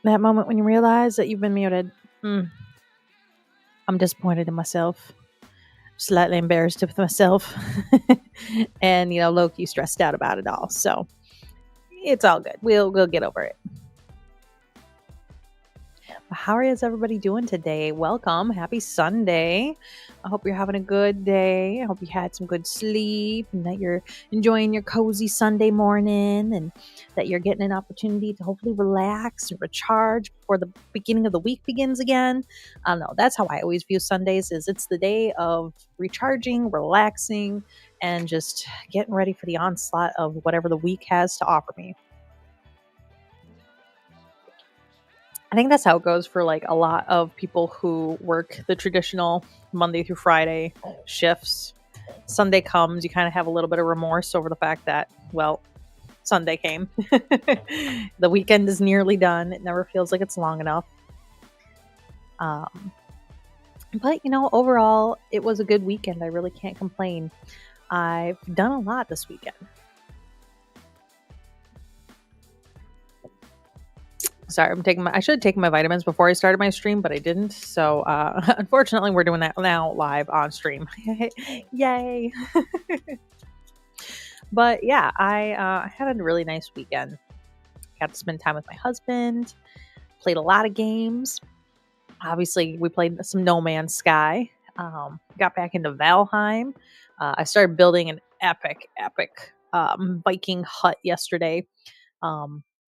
That moment when you realize that you've been muted. I'm disappointed in myself. Slightly embarrassed with myself. And, low-key stressed out about it all. So it's all good. We'll get over it. How is everybody doing today? Welcome. Happy Sunday. I hope you're having a good day. I hope you had some good sleep and that you're enjoying your cozy Sunday morning and that you're getting an opportunity to hopefully relax and recharge before the beginning of the week begins again. I don't know. That's how I always view Sundays, is it's the day of recharging, relaxing, and just getting ready for the onslaught of whatever the week has to offer me. I think that's how it goes for like a lot of people who work the traditional Monday through Friday shifts. Sunday comes, you kind of have a little bit of remorse over the fact that, well, Sunday came. The weekend is nearly done. It never feels like it's long enough. But, overall, it was a good weekend. I really can't complain. I've done a lot this weekend. Sorry, I should have taken my vitamins before I started my stream, but I didn't. So, unfortunately, we're doing that now live on stream. Yay. But yeah, I had a really nice weekend. Got to spend time with my husband, played a lot of games. Obviously, we played some No Man's Sky. Got back into Valheim. I started building an epic Viking hut yesterday.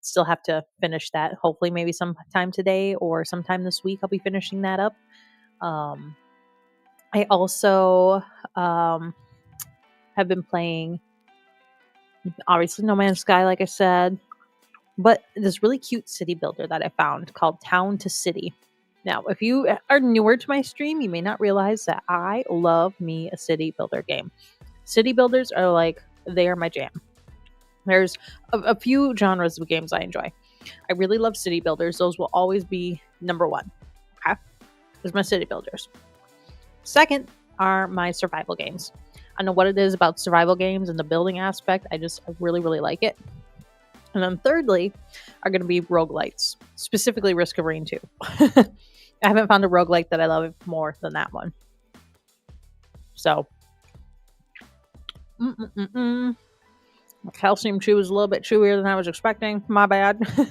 Still have to finish that. Hopefully maybe sometime today or sometime this week I'll be finishing that up. I also have been playing, obviously, No Man's Sky, like I said, but this really cute city builder that I found called Town to City. Now, if you are newer to my stream, you may not realize that I love me a city builder game. City builders they are my jam. There's a few genres of games I enjoy. I really love city builders. Those will always be number one. Okay? There's my city builders. Second are my survival games. I know what it is about survival games and the building aspect. I really, really like it. And then thirdly are going to be roguelites, specifically Risk of Rain 2. I haven't found a roguelite that I love more than that one. So, calcium chew is a little bit chewier than I was expecting. My bad. I'm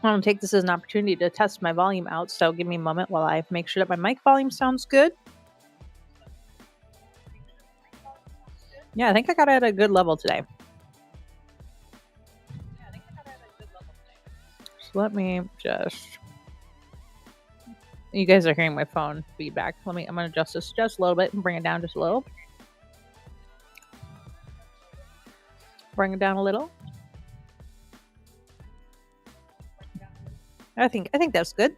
going to take this as an opportunity to test my volume out, so give me a moment while I make sure that my mic volume sounds good. Yeah, I think I got it at a good level today. So let me just... You guys are hearing my phone feedback. I'm going to adjust this just a little bit and bring it down just a little. Bring it down a little. I think that's good.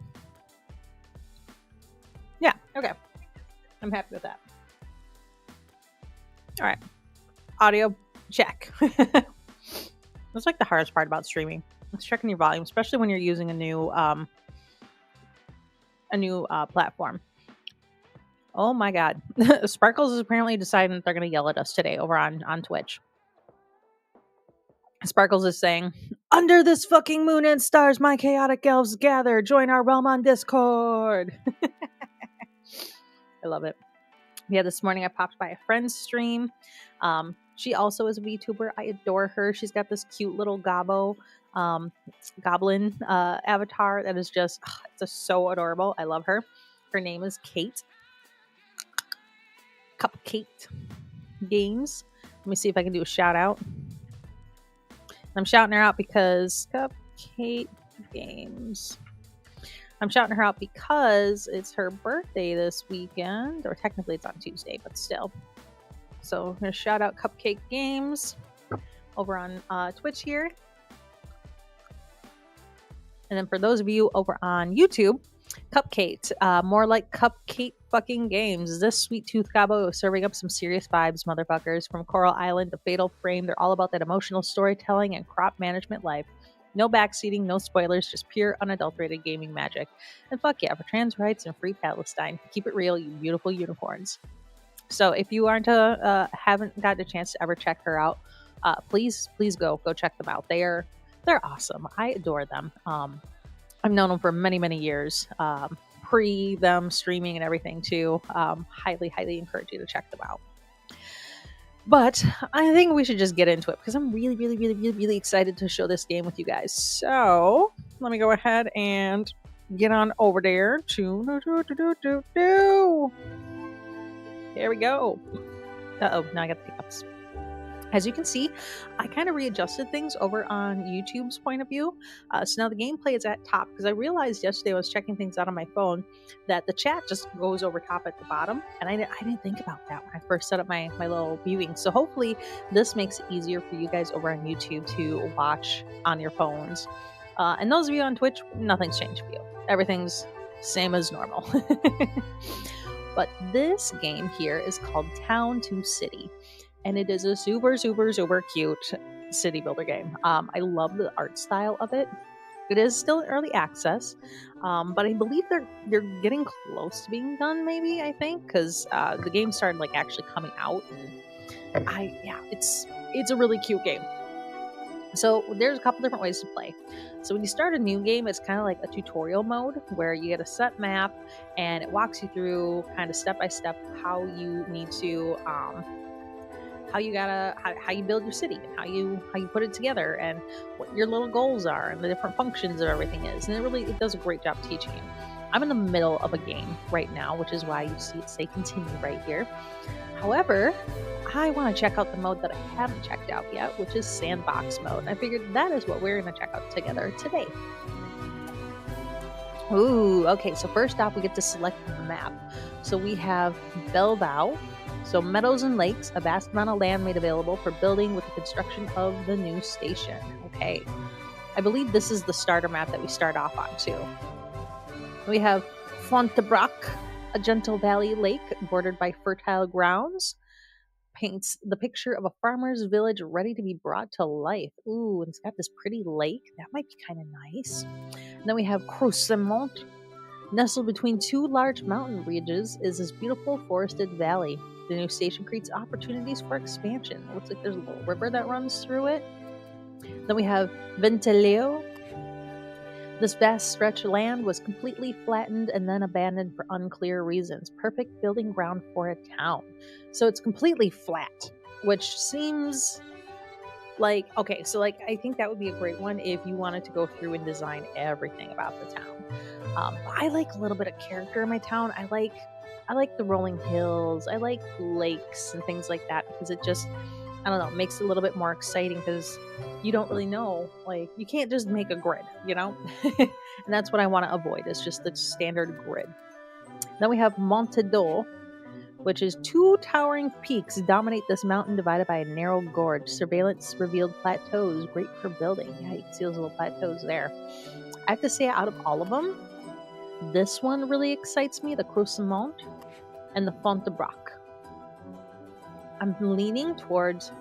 Yeah, okay. I'm happy with that. All right. Audio check. That's like the hardest part about streaming. It's checking your volume, especially when you're using a new platform. Oh my god. Sparkles is apparently deciding that they're going to yell at us today over on Twitch. Sparkles is saying, "Under this fucking moon and stars, my chaotic elves gather. Join our realm on Discord." I love it. Yeah, this morning I popped by a friend's stream. She also is a VTuber. I adore her. She's got this cute little goblin avatar that is just so adorable. I love her. Her name is Kate. Cupcake Games. Let me see if I can do a shout out. I'm shouting her out because Cupcake Games. I'm shouting her out because it's her birthday this weekend, or technically it's on Tuesday, but still. So I'm going to shout out Cupcake Games over on Twitch here. And then for those of you over on YouTube, Cupcake, more like Cupcake fucking Games. This sweet tooth gobbo is serving up some serious vibes, motherfuckers. From Coral Island to Fatal Frame, they're all about that emotional storytelling and crop management life. No backseating, no spoilers, just pure, unadulterated gaming magic. And fuck yeah, for trans rights and free Palestine. Keep it real, you beautiful unicorns. So if you haven't gotten a chance to ever check her out, please go check them out. They're They're awesome. I adore them. I've known them for many, many years. Pre them streaming and everything too. Highly, highly encourage you to check them out. But I think we should just get into it because I'm really, really, really, really, really excited to show this game with you guys. So let me go ahead and get on over there to Here we go. Uh-oh, now I got the pickups. As you can see, I kind of readjusted things over on YouTube's point of view. So now the gameplay is at top because I realized yesterday I was checking things out on my phone that the chat just goes over top at the bottom. And I didn't think about that when I first set up my little viewing. So hopefully this makes it easier for you guys over on YouTube to watch on your phones. And those of you on Twitch, nothing's changed for you. Everything's same as normal. But this game here is called Town to City. And it is a super, super, super cute city builder game. I love the art style of it. It is still early access, but I believe they're getting close to being done. Maybe I think because the game started like actually coming out, and it's a really cute game. So there's a couple different ways to play. So when you start a new game, it's kind of like a tutorial mode where you get a set map and it walks you through kind of step by step how you need to. How you build your city and how you put it together and what your little goals are and the different functions of everything is, and it does a great job teaching you. I'm in the middle of a game right now, which is why you see it say continue right here. However, I want to check out the mode that I haven't checked out yet, which is sandbox mode, and I figured that is what we're going to check out together today. Ooh, okay, so first off we get to select the map. So we have Belbao. So meadows and lakes, a vast amount of land made available for building with the construction of the new station. Okay. I believe this is the starter map that we start off on too. We have Fontainebleau, a gentle valley lake bordered by fertile grounds. Paints the picture of a farmer's village ready to be brought to life. Ooh, and it's got this pretty lake. That might be kind of nice. And then we have Croissemont. Nestled between two large mountain ridges is this beautiful forested valley. The new station creates opportunities for expansion. It looks like there's a little river that runs through it. Then we have Venteleo. This vast stretch of land was completely flattened and then abandoned for unclear reasons. Perfect building ground for a town. So it's completely flat, which seems like, okay, so like I think that would be a great one if you wanted to go through and design everything about the town. I like a little bit of character in my town. I like the rolling hills. I like lakes and things like that because it just, I don't know, makes it a little bit more exciting because you don't really know, like you can't just make a grid, you know? And that's what I want to avoid is just the standard grid. Then we have Montedor, which is two towering peaks dominate this mountain divided by a narrow gorge. Surveillance revealed plateaus, great for building. Yeah, you can see those little plateaus there. I have to say, out of all of them, this one really excites me, the Croissemont and the Fontainebleau. I'm leaning towards,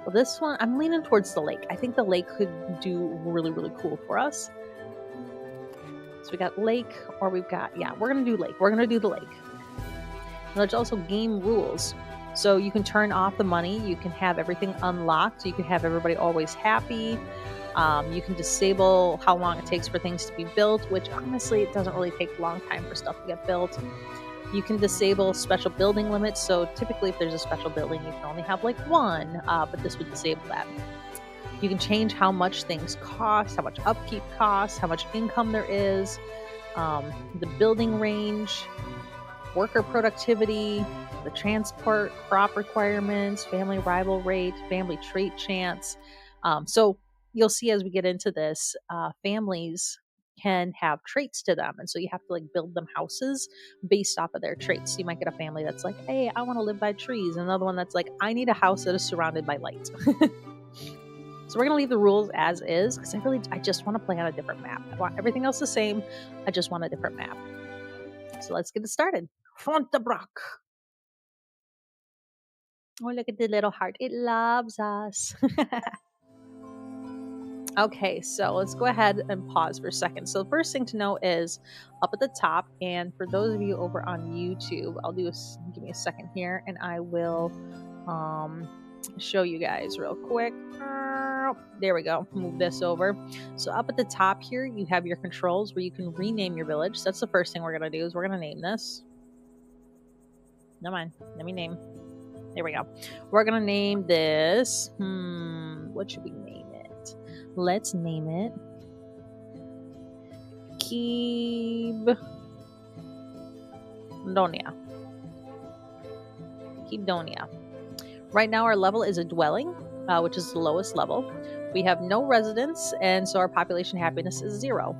well, this one, I'm leaning towards the lake. I think the lake could do really, really cool for us. So we got lake, or we've got, yeah, we're going to do lake. We're going to do the lake. And there's also game rules. So you can turn off the money. You can have everything unlocked. So you can have everybody always happy. You can disable how long it takes for things to be built, which honestly, it doesn't really take a long time for stuff to get built. You can disable special building limits. So typically if there's a special building, you can only have like one, but this would disable that. You can change how much things cost, how much upkeep costs, how much income there is, the building range, worker productivity, the transport, crop requirements, family rival rate, family trait chance. So you'll see as we get into this, families can have traits to them. And so you have to like build them houses based off of their traits. So you might get a family that's like, hey, I want to live by trees. And another one that's like, I need a house that is surrounded by light. So we're going to leave the rules as is because I just want to play on a different map. I want everything else the same. I just want a different map. So let's get it started. Fontainebleau. Oh, look at the little heart. It loves us. Okay, so let's go ahead and pause for a second. So the first thing to know is up at the top, and for those of you over on YouTube, give me a second here, and I will show you guys real quick. There we go. Move this over. So up at the top here, you have your controls where you can rename your village. So that's the first thing we're going to do is we're going to name this. No mind. Let me name. There we go. We're going to name this. What should we name it? Let's name it Keebdonia. Right now our level is a dwelling, which is the lowest level. We have no residents, and so our population happiness is 0.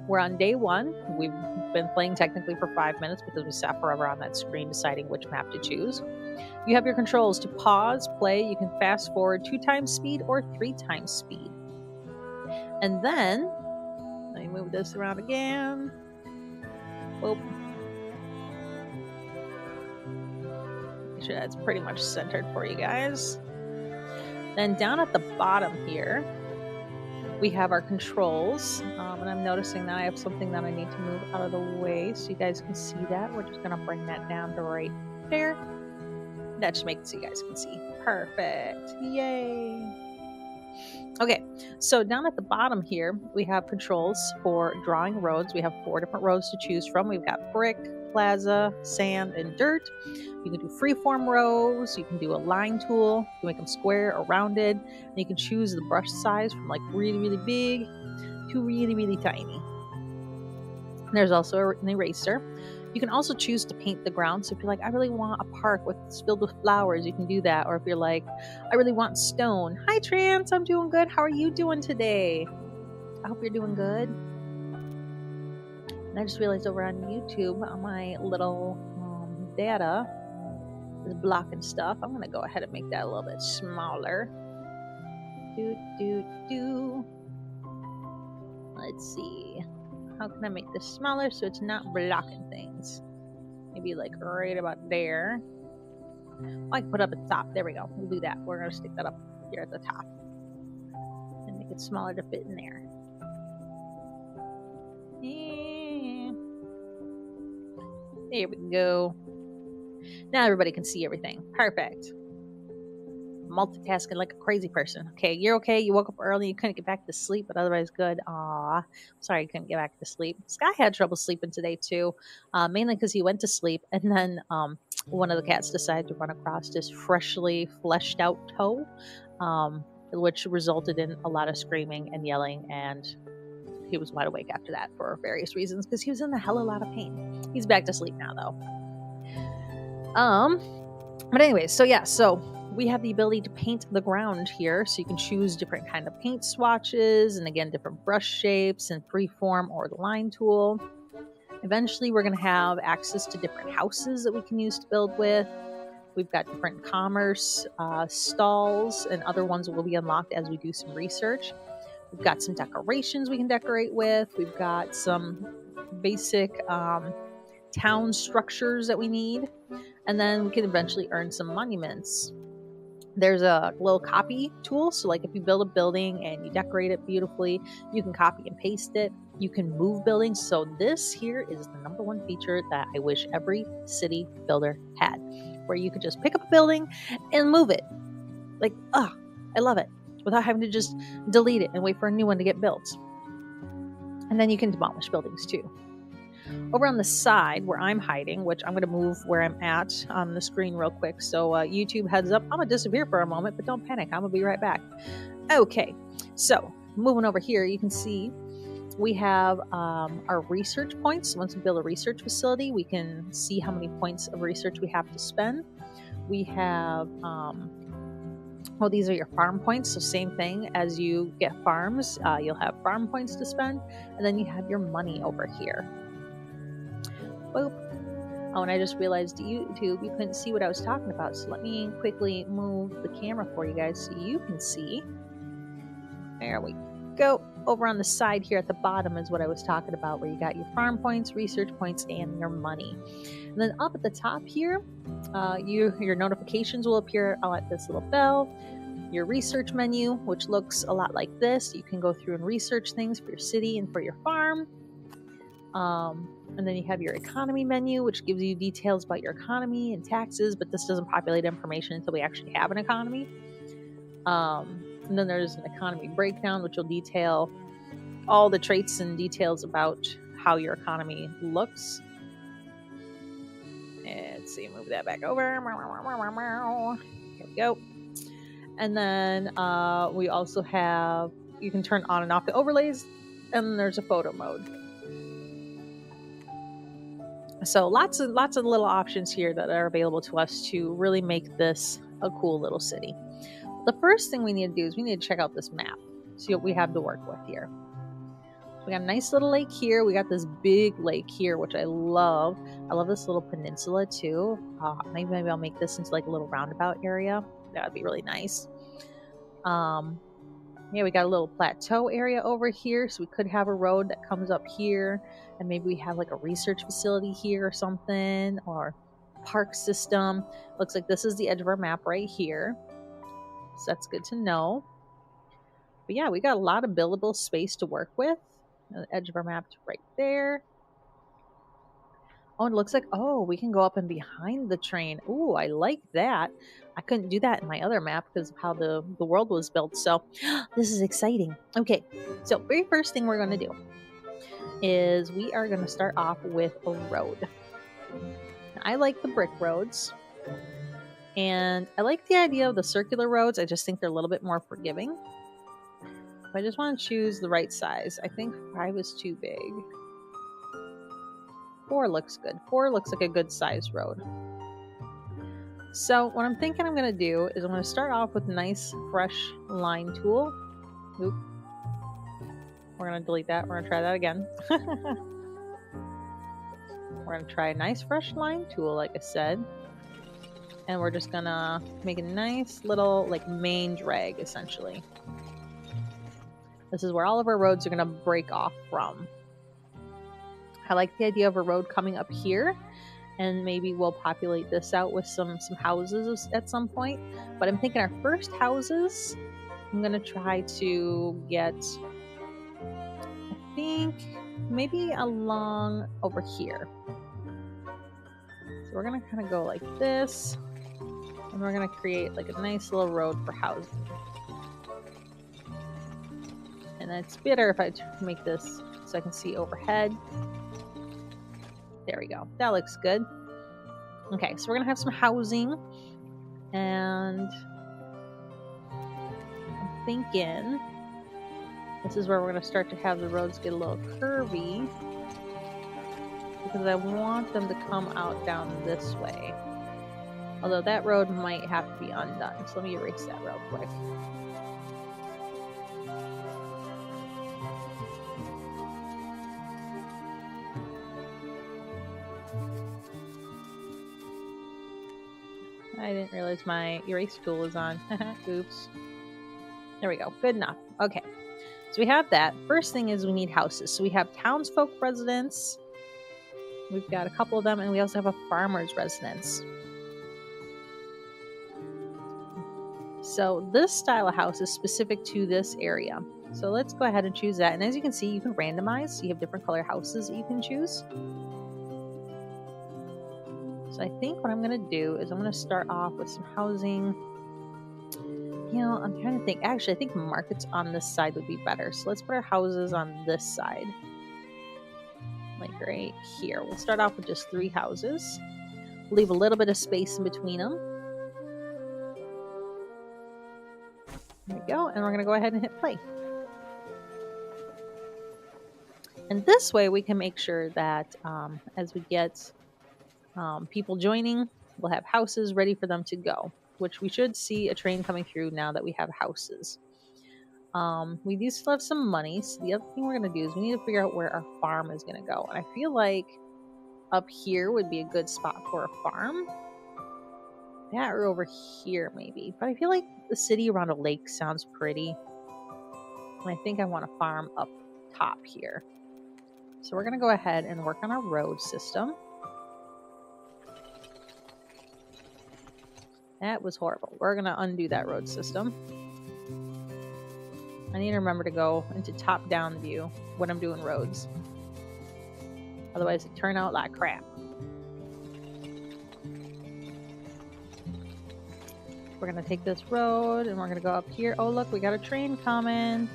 We're on day 1. We've been playing technically for 5 minutes because we sat forever on that screen deciding which map to choose. You have your controls to pause, play. You can fast forward 2 times speed or 3 times speed. And then, let me move this around again. Whoop. Make sure that's pretty much centered for you guys. Then down at the bottom here, we have our controls. And I'm noticing that I have something that I need to move out of the way so you guys can see that. We're just going to bring that down to right there. That should make it so you guys can see. Perfect. Yay. Okay, so down at the bottom here, we have controls for drawing roads. We have 4 different roads to choose from. We've got brick, plaza, sand, and dirt. You can do freeform rows. You can do a line tool. You can make them square or rounded. And you can choose the brush size from like really, really big to really, really tiny. And there's also an eraser. You can also choose to paint the ground. So if you're like, I really want a park filled with flowers, you can do that. Or if you're like, I really want stone. Hi, Trance. I'm doing good. How are you doing today? I hope you're doing good. And I just realized over on YouTube, my little data is blocking stuff. I'm going to go ahead and make that a little bit smaller. Let's see. How can I make this smaller so it's not blocking things? Maybe like right about there. I can put it up at the top. There we go. We'll do that. We're going to stick that up here at the top. And make it smaller to fit in there. There we go. Now everybody can see everything. Perfect. Multitasking like a crazy person. Okay, you're okay. You woke up early. You couldn't get back to sleep, but otherwise good. Aw, sorry you couldn't get back to sleep. Sky had trouble sleeping today too, mainly because he went to sleep and then one of the cats decided to run across his freshly fleshed out toe, which resulted in a lot of screaming and yelling, and he was wide awake after that for various reasons because he was in a hell of a lot of pain. He's back to sleep now though. But anyways, so we have the ability to paint the ground here, so you can choose different kind of paint swatches and again different brush shapes and freeform or the line tool. Eventually we're going to have access to different houses that we can use to build with. We've got different commerce stalls and other ones that will be unlocked as we do some research. We've got some decorations we can decorate with. We've got some basic town structures that we need, and then we can eventually earn some monuments. There's a little copy tool, so like if you build a building and you decorate it beautifully, you can copy and paste it. You can move buildings. So this here is the number 1 feature that I wish every city builder had, where you could just pick up a building and move it. Like, I love it, without having to just delete it and wait for a new one to get built. And then you can demolish buildings too. Over on the side where I'm hiding, which I'm going to move where I'm at on the screen real quick. So YouTube heads up, I'm going to disappear for a moment, but don't panic. I'm going to be right back. Okay, so moving over here, you can see we have our research points. Once we build a research facility, we can see how many points of research we have to spend. We have, these are your farm points. So same thing, as you get farms, you'll have farm points to spend. And then you have your money over here. Boop. Oh, and I just realized YouTube, you couldn't see what I was talking about. So let me quickly move the camera for you guys so you can see. There we go. Over on the side here at the bottom is what I was talking about, where you got your farm points, research points, and your money. And then up at the top here, your notifications will appear at this little bell. Your research menu, which looks a lot like this. You can go through and research things for your city and for your farm. And then you have your economy menu, which gives you details about your economy and taxes, but this doesn't populate information until we actually have an economy. And then there's an economy breakdown, which will detail all the traits and details about how your economy looks. Let's see, move that back over. Here we go. And then we also have, you can turn on and off the overlays, and there's a photo mode. So lots of little options here that are available to us to really make this a cool little city. The first thing we need to do is we need to check out this map, see what we have to work with here. We got a nice little lake here. We got this big lake here, which I love. I love this little peninsula too. Maybe I'll make this into like a little roundabout area. That would be really nice. Yeah, we got a little plateau area over here, so we could have a road that comes up here, and maybe we have like a research facility here or something, or park system. Looks like this is the edge of our map right here, so that's good to know. But yeah, we got a lot of buildable space to work with. The edge of our map right there. Oh, it looks like, oh, we can go up and behind the train. Ooh, I like that. I couldn't do that in my other map because of how the world was built. So this is exciting. Okay, so very first thing we're going to do is we are going to start off with a road. Now, I like the brick roads. And I like the idea of the circular roads. I just think they're a little bit more forgiving. But I just want to choose the right size. I think 5 is too big. 4 looks good. 4 looks like a good size road. So what I'm thinking I'm going to do is I'm going to start off with a nice fresh line tool. Oop. We're going to delete that. We're going to try that again. We're going to try a nice fresh line tool, like I said. And we're just going to make a nice little like main drag, essentially. This is where all of our roads are going to break off from. I like the idea of a road coming up here, and maybe we'll populate this out with some houses at some point. But I'm thinking our first houses, I'm going to try to get, I think, maybe along over here. So we're going to kind of go like this, and we're going to create like a nice little road for housing. And it's better if I make this so I can see overhead. There we go. That looks good. Okay, so we're going to have some housing. And I'm thinking this is where we're going to start to have the roads get a little curvy. Because I want them to come out down this way. Although that road might have to be undone. So let me erase that real quick. I didn't realize my erase tool was on. Oops. There we go. Good enough. Okay. So we have that. First thing is we need houses. So we have townsfolk residence. We've got a couple of them. And we also have a farmer's residence. So this style of house is specific to this area. So let's go ahead and choose that. And as you can see, you can randomize. So you have different color houses that you can choose. So I think what I'm going to do is I'm going to start off with some housing. You know, I'm trying to think. Actually, I think markets on this side would be better. So let's put our houses on this side. Like right here. We'll start off with just 3 houses. Leave a little bit of space in between them. There we go. And we're going to go ahead and hit play. And this way we can make sure that as we get people joining, we'll have houses ready for them to go, which we should see a train coming through now that we have houses. We do still have some money, so the other thing we're going to do is we need to figure out where our farm is going to go. And I feel like up here would be a good spot for a farm. That or over here maybe. But I feel like the city around a lake sounds pretty. And I think I want a farm up top here. So we're going to go ahead and work on our road system. That was horrible. We're going to undo that road system. I need to remember to go into top-down view when I'm doing roads. Otherwise, it turn out like crap. We're going to take this road and we're going to go up here. Oh, look, we got a train coming.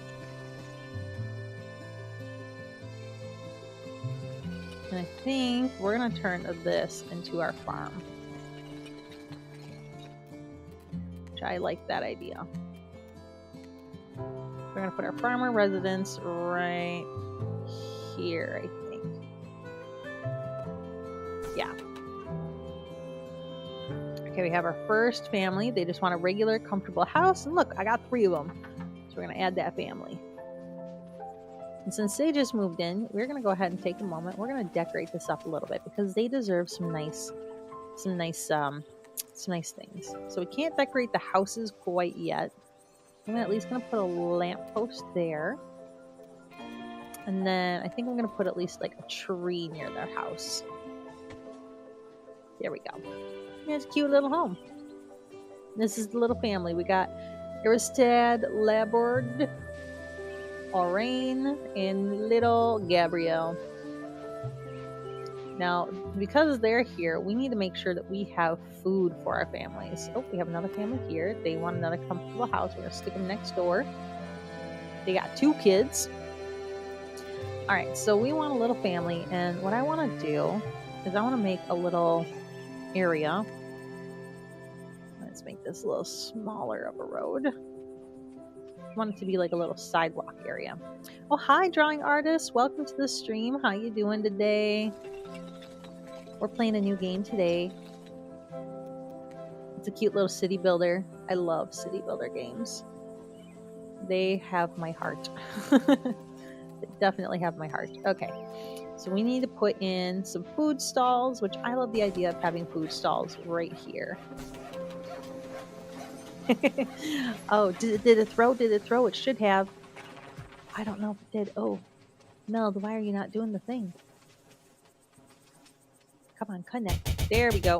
And I think we're going to turn this into our farm. Which I like that idea. We're going to put our farmer residence right here, I think. Yeah. Okay, we have our first family. They just want a regular, comfortable house. And look, I got 3 of them. So we're going to add that family. And since they just moved in, we're going to go ahead and take a moment. We're going to decorate this up a little bit because they deserve some nice things. So we can't decorate the houses quite yet. I'm at least going to put a lamppost there. And then I think I'm going to put at least like a tree near their house. There we go. It's a cute little home. This is the little family. We got Aristad, Labord, Orain, and little Gabrielle. Now, because they're here, we need to make sure that we have food for our families. Oh, we have another family here. They want another comfortable house. We're going to stick them next door. They got 2 kids. All right, so we want a little family, and what I want to do is I want to make a little area. Let's make this a little smaller of a road. I want it to be like a little sidewalk area. Oh, hi, drawing artist. Welcome to the stream. How you doing today? We're playing a new game today. It's a cute little city builder. I love city builder games. They have my heart. They definitely have my heart. Okay, so we need to put in some food stalls, which I love the idea of having food stalls right here. Oh, did it throw? Did it throw? It should have. I don't know if it did. Oh, Mel, why are you not doing the thing? Come on, connect. There we go.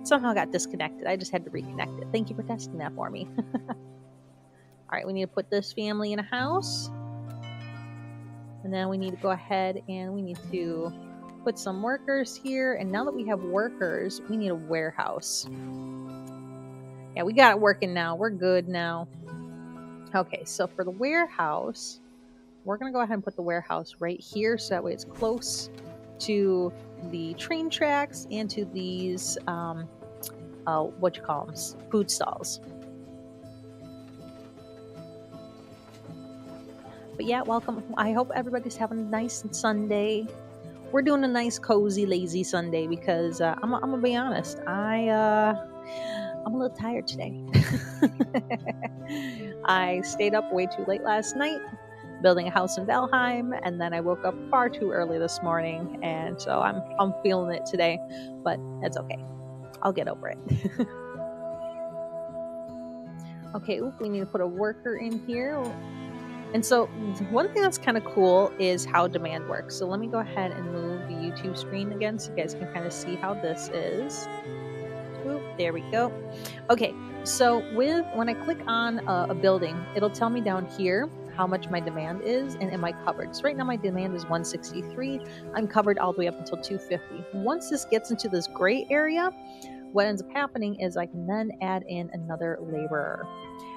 Somehow got disconnected. I just had to reconnect it. Thank you for testing that for me. All right, we need to put this family in a house. And then we need to go ahead and we need to put some workers here. And now that we have workers, we need a warehouse. Yeah, we got it working now. We're good now. Okay, so for the warehouse, we're going to go ahead and put the warehouse right here. So that way it's close to the train tracks and to these, what you call them, food stalls. But yeah, welcome. I hope everybody's having a nice Sunday. We're doing a nice, cozy, lazy Sunday because I'm gonna be honest. I'm a little tired today. I stayed up way too late last night building a house in Valheim, and then I woke up far too early this morning, and so I'm feeling it today. But that's okay. I'll get over it. Okay, we need to put a worker in here. And so one thing that's kind of cool is how demand works. So let me go ahead and move the YouTube screen again so you guys can kind of see how this is. Oop, there we go. Okay, so when I click on a building, it'll tell me down here how much my demand is and am I covered. So right now my demand is 163. I'm covered all the way up until 250. Once this gets into this gray area, what ends up happening is I can then add in another laborer.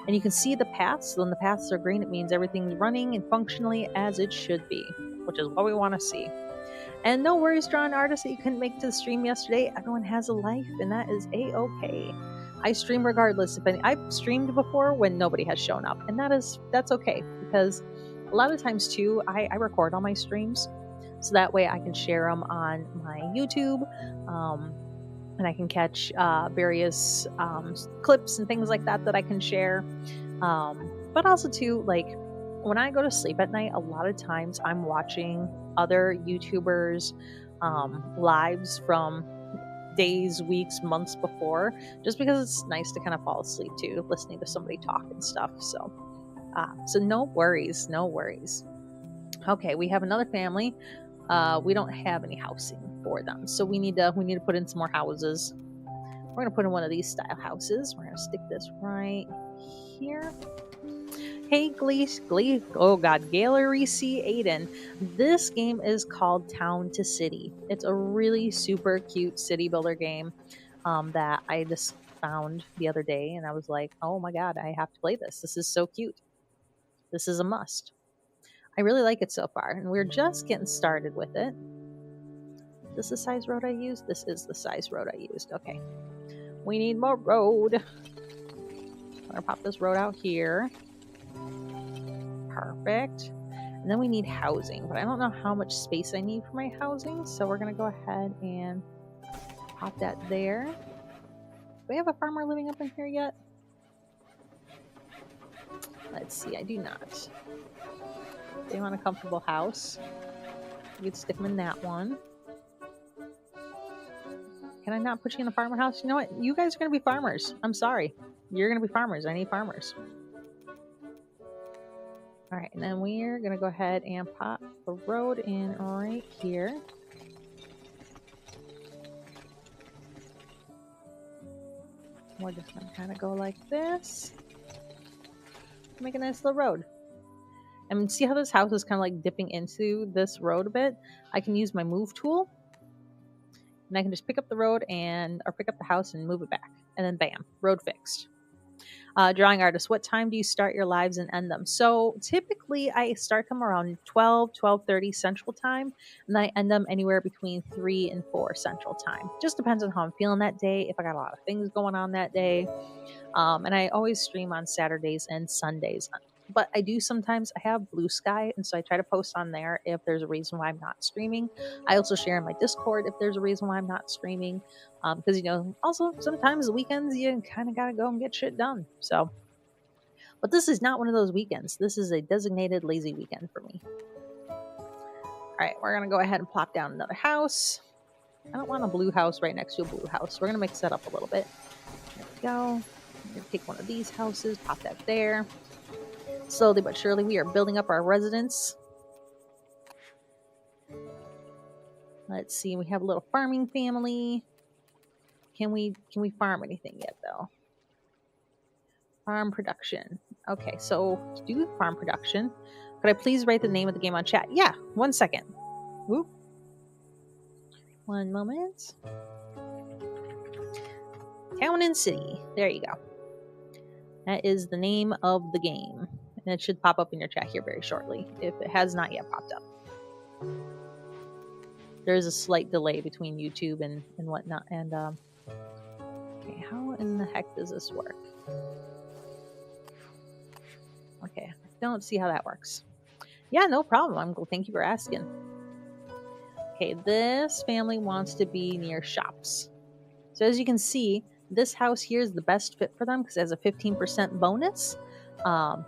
And you can see the paths. So when the paths are green, it means everything's running and functionally as it should be, which is what we want to see. And no worries, drawing artist, that you couldn't make it to the stream yesterday. Everyone has a life, and that is a-okay. I stream regardless. I've streamed before when nobody has shown up, and that's okay, because a lot of times too, I record all my streams, so that way I can share them on my YouTube. And I can catch various clips and things like that I can share. But also too, like when I go to sleep at night, a lot of times I'm watching other YouTubers lives from days, weeks, months before, just because it's nice to kind of fall asleep too, listening to somebody talk and stuff. So no worries. Okay, we have another family. We don't have any housing for them, so we need to put in some more houses. We're gonna put in one of these style houses. We're gonna stick this right here. Hey, oh God, Gallery C. Aiden. This game is called Town to City. It's a really super cute city builder game that I just found the other day, and I was like, oh my God, I have to play this. This is so cute. This is a must. I really like it so far, and we're just getting started with it. Is this the size road I used? This is the size road I used. Okay. We need more road. I'm gonna pop this road out here. Perfect. And then we need housing, but I don't know how much space I need for my housing, so we're gonna go ahead and pop that there. Do we have a farmer living up in here yet? Let's see, I do not. They want a comfortable house. We could stick them in that one. Can I not put you in a farmer house? You know what? You guys are gonna be farmers. I'm sorry. You're gonna be farmers. I need farmers. All right, and then we're gonna go ahead and pop the road in right here. We're just gonna kind of go like this. Make a nice little road. And see how this house is kind of like dipping into this road a bit? I can use my move tool, and I can just pick up the road or pick up the house and move it back. And then bam, road fixed. Drawing artist, what time do you start your lives and end them? So typically I start them around 12:30 Central Time, and I end them anywhere between 3 and 4 Central Time. Just depends on how I'm feeling that day, if I got a lot of things going on that day. And I always stream on Saturdays and Sundays. But I do sometimes, I have Blue Sky, and so I try to post on there if there's a reason why I'm not streaming. I also share in my Discord if there's a reason why I'm not streaming. Because, also sometimes the weekends you kind of got to go and get shit done. So, but this is not one of those weekends. This is a designated lazy weekend for me. All right, we're going to go ahead and plop down another house. I don't want a blue house right next to a blue house. We're going to mix that up a little bit. There we go. I'm going to take one of these houses, pop that there. Slowly but surely, we are building up our residence. Let's see, we have a little farming family. Can we farm anything yet, though? Farm production. Okay, so to do farm production, could I please write the name of the game on chat? Yeah, 1 second. Whoop. One moment. Town and City. There you go. That is the name of the game. And it should pop up in your chat here very shortly, if it has not yet popped up. There is a slight delay between YouTube and whatnot. And, okay, how in the heck does this work? Okay, I don't see how that works. Yeah, no problem. Thank you for asking. Okay, this family wants to be near shops. So as you can see, this house here is the best fit for them because it has a 15% bonus.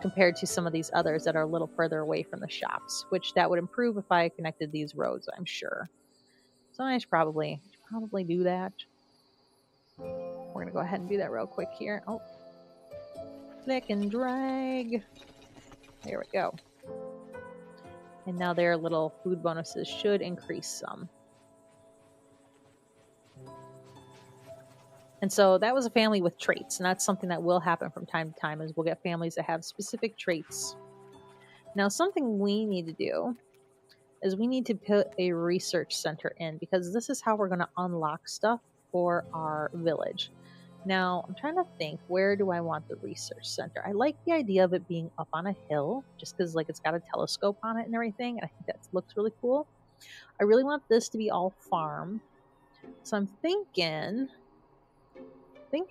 Compared to some of these others that are a little further away from the shops, which that would improve if I connected these roads, I'm sure. So I should probably do that. We're going to go ahead and do that real quick here. Oh, click and drag. There we go. And now their little food bonuses should increase some. And so that was a family with traits, and that's something that will happen from time to time, is we'll get families that have specific traits. Now, something we need to do is we need to put a research center in, because this is how we're going to unlock stuff for our village. Now, I'm trying to think, where do I want the research center? I like the idea of it being up on a hill, just because it's got a telescope on it and everything, and I think that looks really cool. I really want this to be all farm. So I'm thinking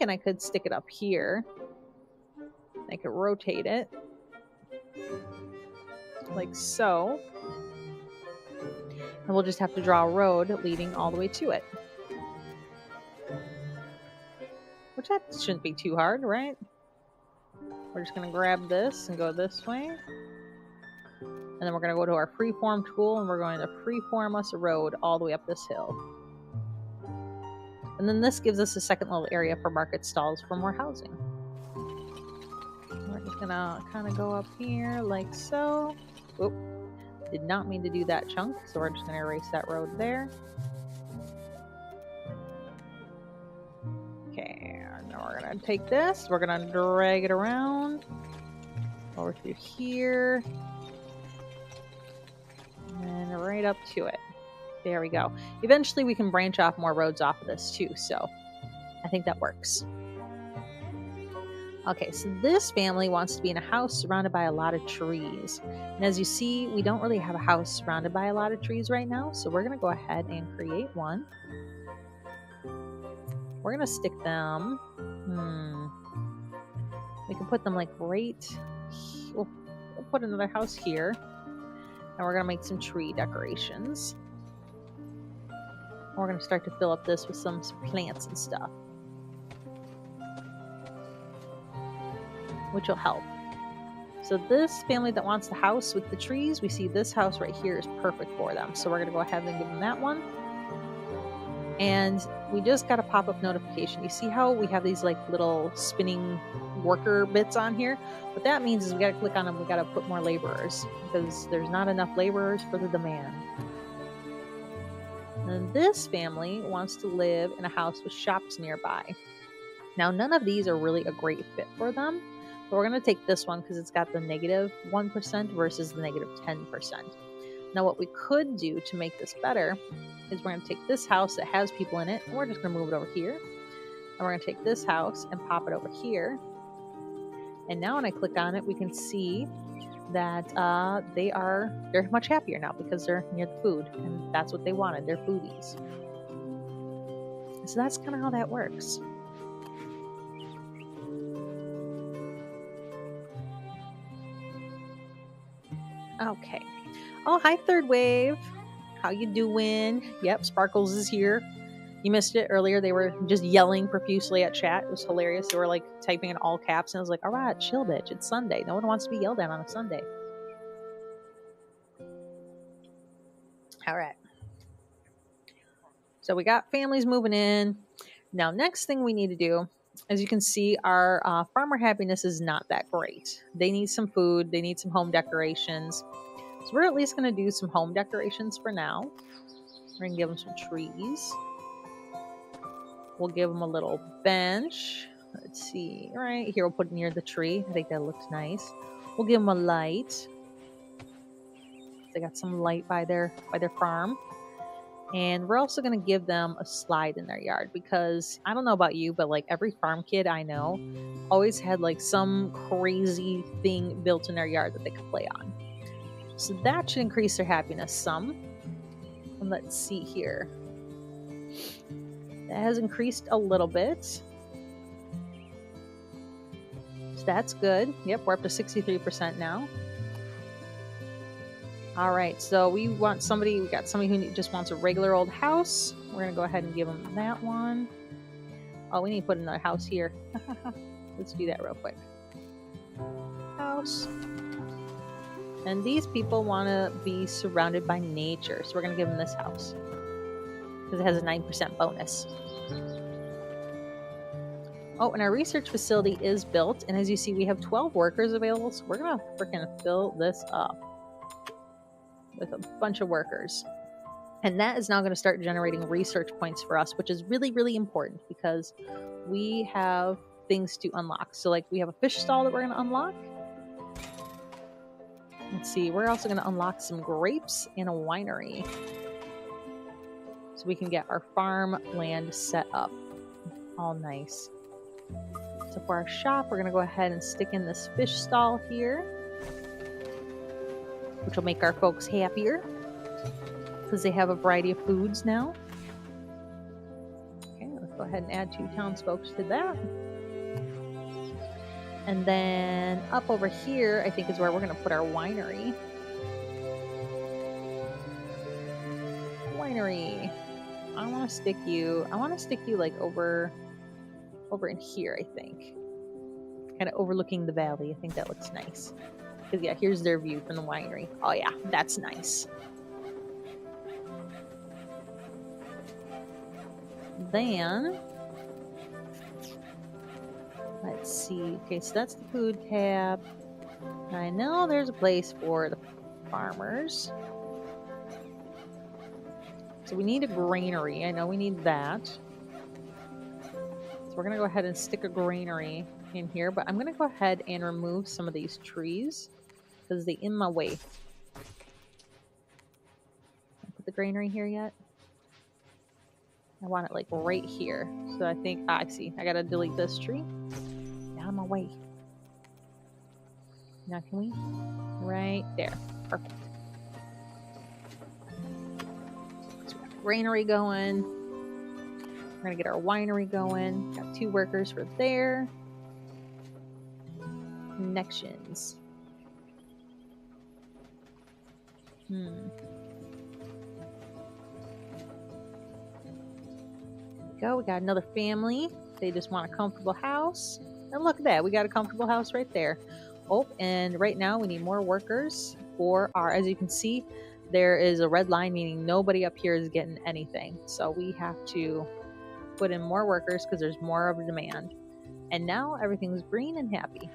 I could stick it up here. I could rotate it like so. And we'll just have to draw a road leading all the way to it. Which that shouldn't be too hard, right? We're just going to grab this and go this way. And then we're going to go to our freeform tool, and we're going to freeform us a road all the way up this hill. And then this gives us a second little area for market stalls for more housing. We're just going to kind of go up here like so. Oop. Did not mean to do that chunk, so we're just going to erase that road there. Okay, now we're going to take this, we're going to drag it around over through here. And right up to it. There we go. Eventually we can branch off more roads off of this too, so I think that works. Okay, so this family wants to be in a house surrounded by a lot of trees. And as you see, we don't really have a house surrounded by a lot of trees right now, so we're going to go ahead and create one. We're going to stick them... We can put them like right... We'll put another house here. And we're going to make some tree decorations. We're going to start to fill up this with some plants and stuff, which will help. So this family that wants the house with the trees, we see this house right here is perfect for them. So we're going to go ahead and give them that one. And we just got a pop-up notification. You see how we have these like little spinning worker bits on here? What that means is we got to click on them. We got to put more laborers because there's not enough laborers for the demand. And this family wants to live in a house with shops nearby. Now, none of these are really a great fit for them, but we're going to take this one because it's got the negative 1% versus the negative 10%. Now, what we could do to make this better is we're going to take this house that has people in it, and we're just going to move it over here. And we're going to take this house and pop it over here. And now when I click on it, we can see that they're much happier now because they're near the food, and that's what they wanted. They're foodies. So that's kind of how that works. Okay. Oh, hi, Third Wave. How you doing? Yep, Sparkles is here. You missed it earlier. They were just yelling profusely at chat. It was hilarious. They were like typing in all caps, and I was like, all right, chill, bitch. It's Sunday. No one wants to be yelled at on a Sunday. All right. So we got families moving in. Now, next thing we need to do, as you can see, our farmer happiness is not that great. They need some food. They need some home decorations. So we're at least going to do some home decorations for now. We're going to give them some trees. We'll give them a little bench. Let's see. Right here, we'll put it near the tree. I think that looks nice. We'll give them a light. They got some light by their farm. And we're also going to give them a slide in their yard because I don't know about you, but like every farm kid I know always had like some crazy thing built in their yard that they could play on. So that should increase their happiness some. And let's see here. That has increased a little bit. So that's good. Yep, we're up to 63% now. All right, so we got somebody who just wants a regular old house. We're going to go ahead and give them that one. Oh, we need to put another house here. Let's do that real quick. House. And these people want to be surrounded by nature, so we're going to give them this house because it has a 9% bonus. Oh, and our research facility is built, and as you see, we have 12 workers available, so we're going to freaking fill this up with a bunch of workers. And that is now going to start generating research points for us, which is really, really important because we have things to unlock. So like we have a fish stall that we're going to unlock. Let's see, we're also going to unlock some grapes and a winery. So we can get our farm land set up all nice. So for our shop, we're going to go ahead and stick in this fish stall here, which will make our folks happier because they have a variety of foods now. Okay, let's go ahead and add 2 townsfolk to that. And then up over here, I think is where we're going to put our winery. Winery. I want to stick you like over in here, I think. Kind of overlooking the valley. I think that looks nice. Because yeah, here's their view from the winery. Oh yeah, that's nice. Then, let's see. Okay, so that's the food tab. I know there's a place for the farmers. So we need a granary. I know we need that. So we're going to go ahead and stick a granary in here, but I'm gonna go ahead and remove some of these trees because they're in my way. Put the granary here yet? I want it like right here. So I think, I see. I gotta delete this tree. Out of my way. Now can we? Right there. Perfect. So we got the granary going. We're gonna get our winery going. Got 2 workers for there. Connections. Go. We got another family. They just want a comfortable house. And look at that. We got a comfortable house right there. Oh, and right now we need more workers for our, as you can see, there is a red line, meaning nobody up here is getting anything. So we have to put in more workers because there's more of a demand. And now everything's green and happy.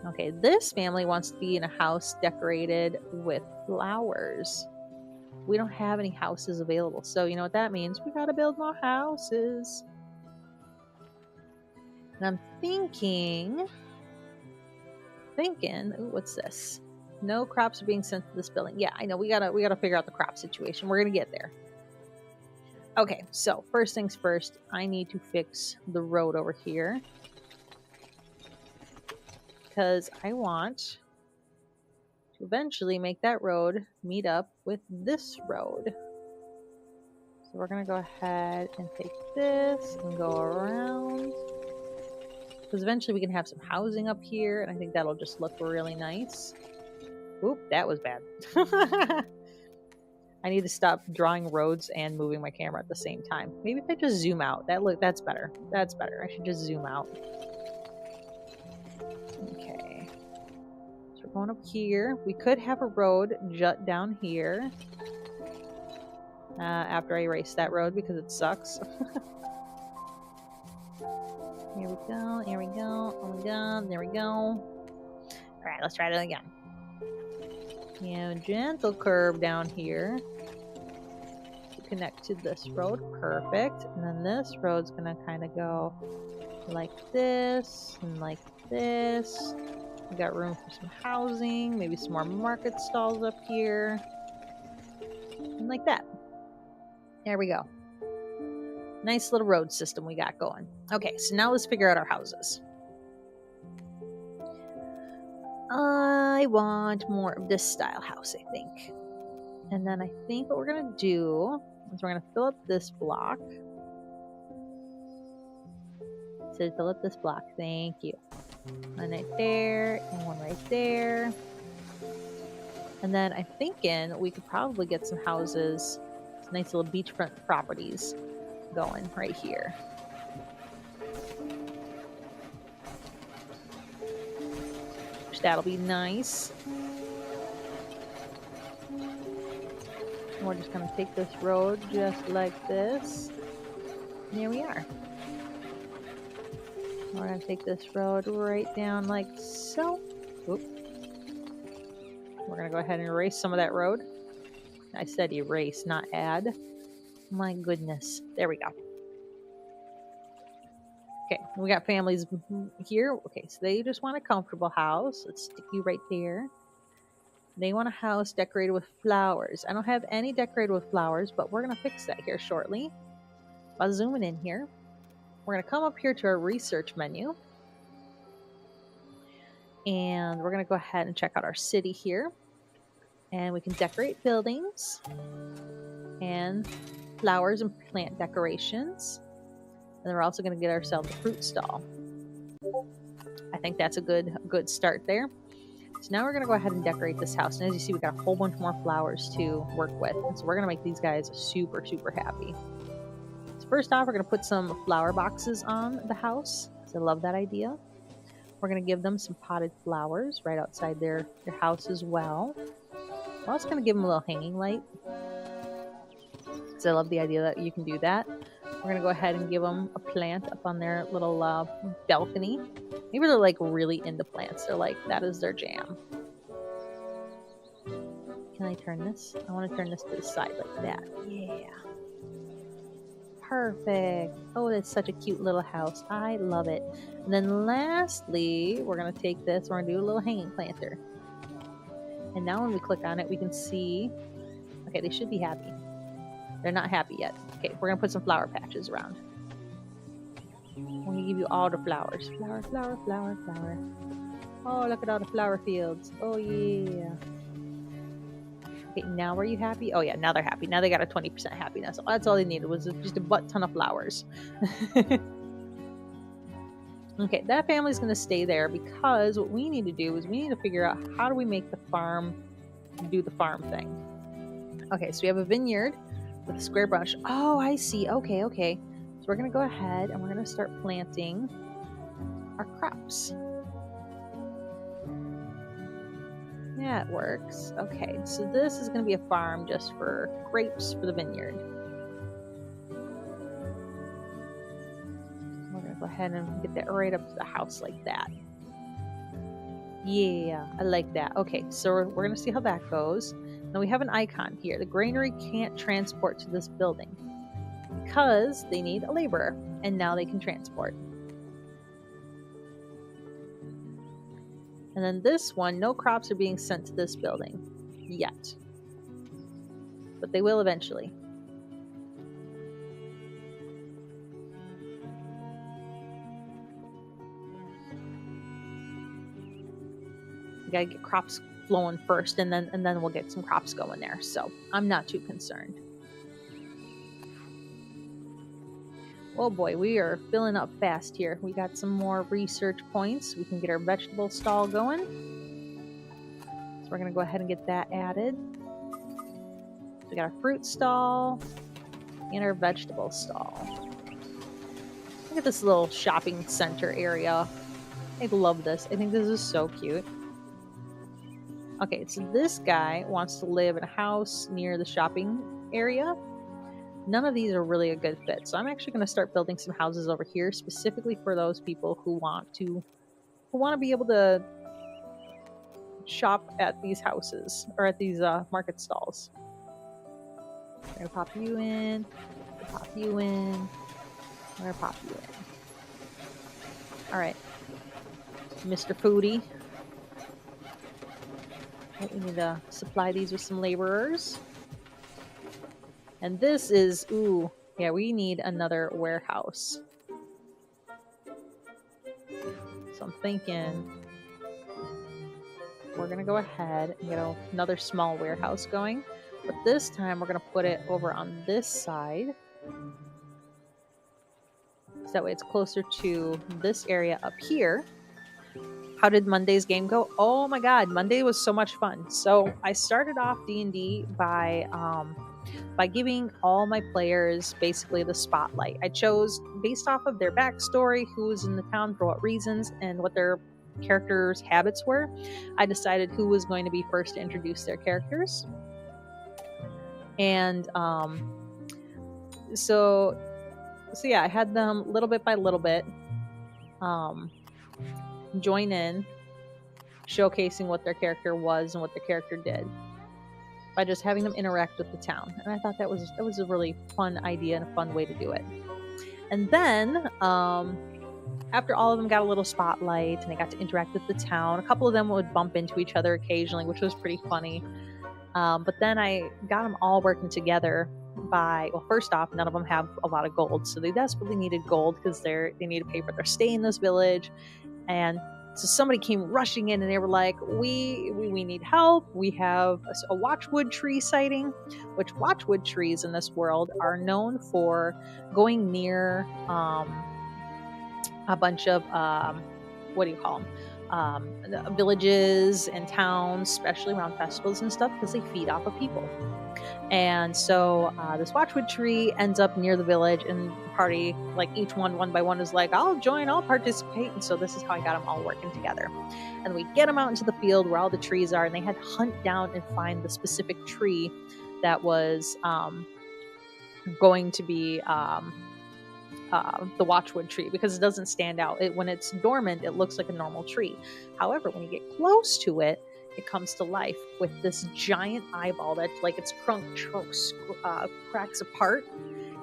Okay, this family wants to be in a house decorated with flowers. We don't have any houses available. So you know what that means? We gotta build more houses. And I'm thinking, ooh, what's this? No crops are being sent to this building. Yeah, I know. We gotta figure out the crop situation. We're gonna get there. Okay, so first things first, I need to fix the road over here because I want to eventually make that road meet up with this road. So we're gonna go ahead and take this and go around. Because eventually we can have some housing up here, and I think that'll just look really nice. Oop, that was bad. I need to stop drawing roads and moving my camera at the same time. Maybe if I just zoom out. That's better. That's better. I should just zoom out. Okay. So we're going up here. We could have a road jut down here. After I erase that road because it sucks. Here we go, here we go, oh my god, there we go. Alright, let's try that again. Yeah, gentle curve down here to connect to this road. Perfect. And then this road's gonna kind of go like this and like this. We got room for some housing, maybe some more market stalls up here. And like that. There we go. Nice little road system we got going. Okay, so now let's figure out our houses. I want more of this style house, I think. And then I think what we're going to do is we're going to fill up this block. It says fill up this block. Thank you. One right there and one right there. And then I'm thinking we could probably get some houses, some nice little beachfront properties going right here. That'll be nice. We're just going to take this road just like this. And here we are. We're going to take this road right down like so. Oop. We're going to go ahead and erase some of that road. I said erase, not add. My goodness. There we go. Okay, we got families here. Okay, so they just want a comfortable house. Let's stick you right there. They want a house decorated with flowers. I don't have any decorated with flowers, but we're going to fix that here shortly. By zooming in here, we're going to come up here to our research menu. And we're going to go ahead and check out our city here. And we can decorate buildings and flowers and plant decorations. And we're also going to get ourselves a fruit stall. I think that's a good start there. So now we're going to go ahead and decorate this house. And as you see, we got a whole bunch more flowers to work with. And so we're going to make these guys super, super happy. So first off, we're going to put some flower boxes on the house. So I love that idea. We're going to give them some potted flowers right outside their house as well. We're also going to give them a little hanging light. So I love the idea that you can do that. We're going to go ahead and give them a plant up on their little balcony. Maybe they're like really into plants. They're like, that is their jam. Can I turn this? I want to turn this to the side like that. Yeah. Perfect. Oh, that's such a cute little house. I love it. And then lastly, we're going to take this. We're going to do a little hanging planter. And now when we click on it, we can see, okay, they should be happy. They're not happy yet. Okay, we're going to put some flower patches around. I'm going to give you all the flowers. Flower, flower, flower, flower. Oh, look at all the flower fields. Oh, yeah. Okay, now are you happy? Oh, yeah, now they're happy. Now they got a 20% happiness. That's all they needed was just a butt ton of flowers. Okay, that family's going to stay there because what we need to do is we need to figure out how do we make the farm do the farm thing. Okay, so we have a vineyard with a square branch. Oh, I see. Okay, okay. So we're going to go ahead and we're going to start planting our crops. Yeah, it works. Okay, so this is going to be a farm just for grapes for the vineyard. We're going to go ahead and get that right up to the house like that. Yeah, I like that. Okay, so we're going to see how that goes. Now we have an icon here. The granary can't transport to this building because they need a laborer, and now they can transport. And then this one, no crops are being sent to this building yet, but they will eventually. We gotta get crops flowing first, and then we'll get some crops going there. So I'm not too concerned. Oh boy, we are filling up fast here. We got some more research points. We can get our vegetable stall going. So we're gonna go ahead and get that added. So we got our fruit stall and our vegetable stall. Look at this little shopping center area. I love this. I think this is so cute. Okay, so this guy wants to live in a house near the shopping area. None of these are really a good fit. So I'm actually going to start building some houses over here specifically for those people who want to be able to shop at these houses or at these market stalls. I'm going to pop you in. Pop you in. I'm going to pop you in. All right. Mr. Foodie. We need to supply these with some laborers. And this is, ooh, yeah, we need another warehouse. So I'm thinking we're going to go ahead and get another small warehouse going. But this time we're going to put it over on this side. So that way it's closer to this area up here. How did Monday's game go? Oh my god, Monday was so much fun. So I started off D&D by giving all my players basically the spotlight. I chose based off of their backstory, who was in the town for what reasons, and what their characters' habits were. I decided who was going to be first to introduce their characters. And so yeah, I had them little bit by little bit join in, showcasing what their character was and what their character did by just having them interact with the town. And I thought that was a really fun idea and a fun way to do it. And then after all of them got a little spotlight and they got to interact with the town, a couple of them would bump into each other occasionally, which was pretty funny. But then I got them all working together well, first off, none of them have a lot of gold, so they desperately needed gold because they need to pay for their stay in this village. And so somebody came rushing in and they were like, we need help. We have a watchwood tree sighting, which watchwood trees in this world are known for going near a bunch of, what do you call them? Villages and towns, especially around festivals and stuff, because they feed off of people. And so this watchwood tree ends up near the village, and the party, like each one by one, is like, I'll join, I'll participate. And so this is how I got them all working together. And we get them out into the field where all the trees are, and they had to hunt down and find the specific tree that was going to be the watchwood tree, because it doesn't stand out. When it's dormant, it looks like a normal tree. However, when you get close to it, it comes to life with this giant eyeball that, like, its trunk cracks apart,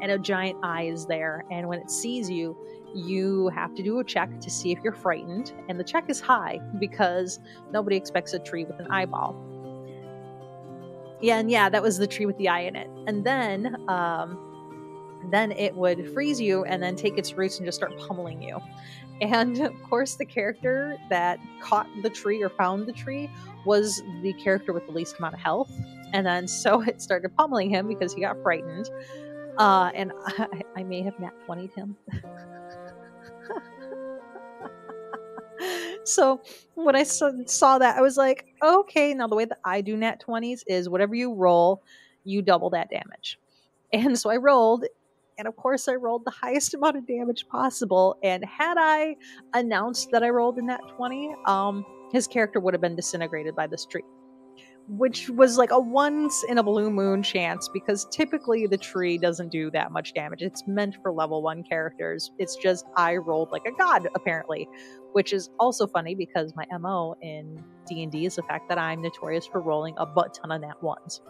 and a giant eye is there. And when it sees you, you have to do a check to see if you're frightened. And the check is high because nobody expects a tree with an eyeball. Yeah, and yeah, that was the tree with the eye in it. And then it would freeze you and then take its roots and just start pummeling you. And of course, the character that caught the tree or found the tree was the character with the least amount of health. And then so it started pummeling him because he got frightened. And I may have nat 20'd him. So when I saw that, I was like, okay, now the way that I do nat 20s is whatever you roll, you double that damage. And so I rolled, and of course I rolled the highest amount of damage possible. And had I announced that I rolled a nat 20, his character would have been disintegrated by this tree, which was like a once in a blue moon chance because typically the tree doesn't do that much damage. It's meant for level 1 characters. It's just I rolled like a god, apparently, which is also funny because my MO in D&D is the fact that I'm notorious for rolling a butt ton of nat 1s.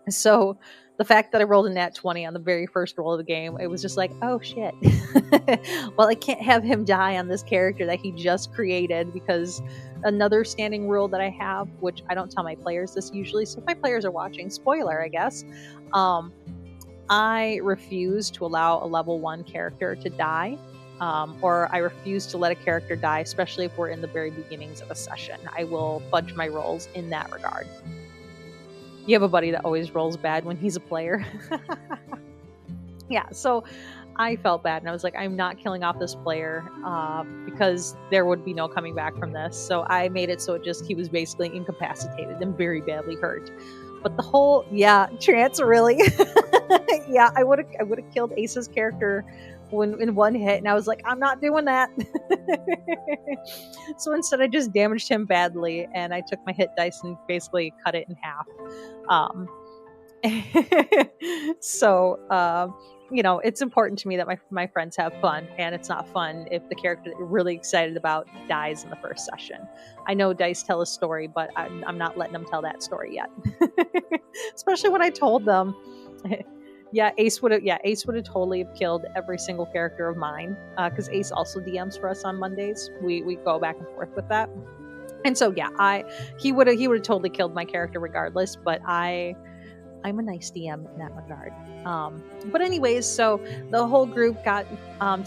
So the fact that I rolled a nat 20 on the very first roll of the game, it was just like, oh shit. Well, I can't have him die on this character that he just created, because another standing rule that I have, which I don't tell my players this usually, so if my players are watching, spoiler, I guess, I refuse to allow a level 1 character to die. Or I refuse to let a character die, especially if we're in the very beginnings of a session. I will fudge my rolls in that regard. You have a buddy that always rolls bad when he's a player. Yeah, so I felt bad, and I was like, I'm not killing off this player because there would be no coming back from this. So I made it so he was basically incapacitated and very badly hurt. But the whole, Trance, really? Yeah, I would have killed Ace's character in one hit, and I was like, I'm not doing that. So instead I just damaged him badly, and I took my hit dice and basically cut it in half. So it's important to me that my friends have fun, and it's not fun if the character that you're really excited about dies in the first session. I know dice tell a story, but I'm not letting them tell that story yet. Especially when I told them. Yeah, Ace would have totally killed every single character of mine, because Ace also DMs for us on Mondays. We go back and forth with that, and so he would have totally killed my character regardless. But I'm a nice DM in that regard. But anyways, so the whole group got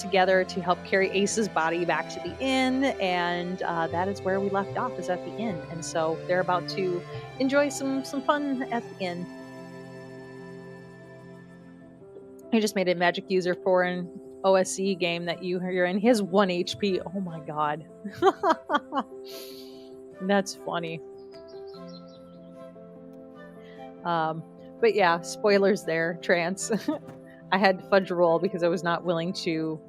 together to help carry Ace's body back to the inn, and that is where we left off, is at the inn. And so they're about to enjoy some fun at the inn. I just made a magic user for an OSE game that you're in. He has 1 HP. Oh my god. That's funny. But yeah, spoilers there, Trance. I had to fudge a roll because I was not willing to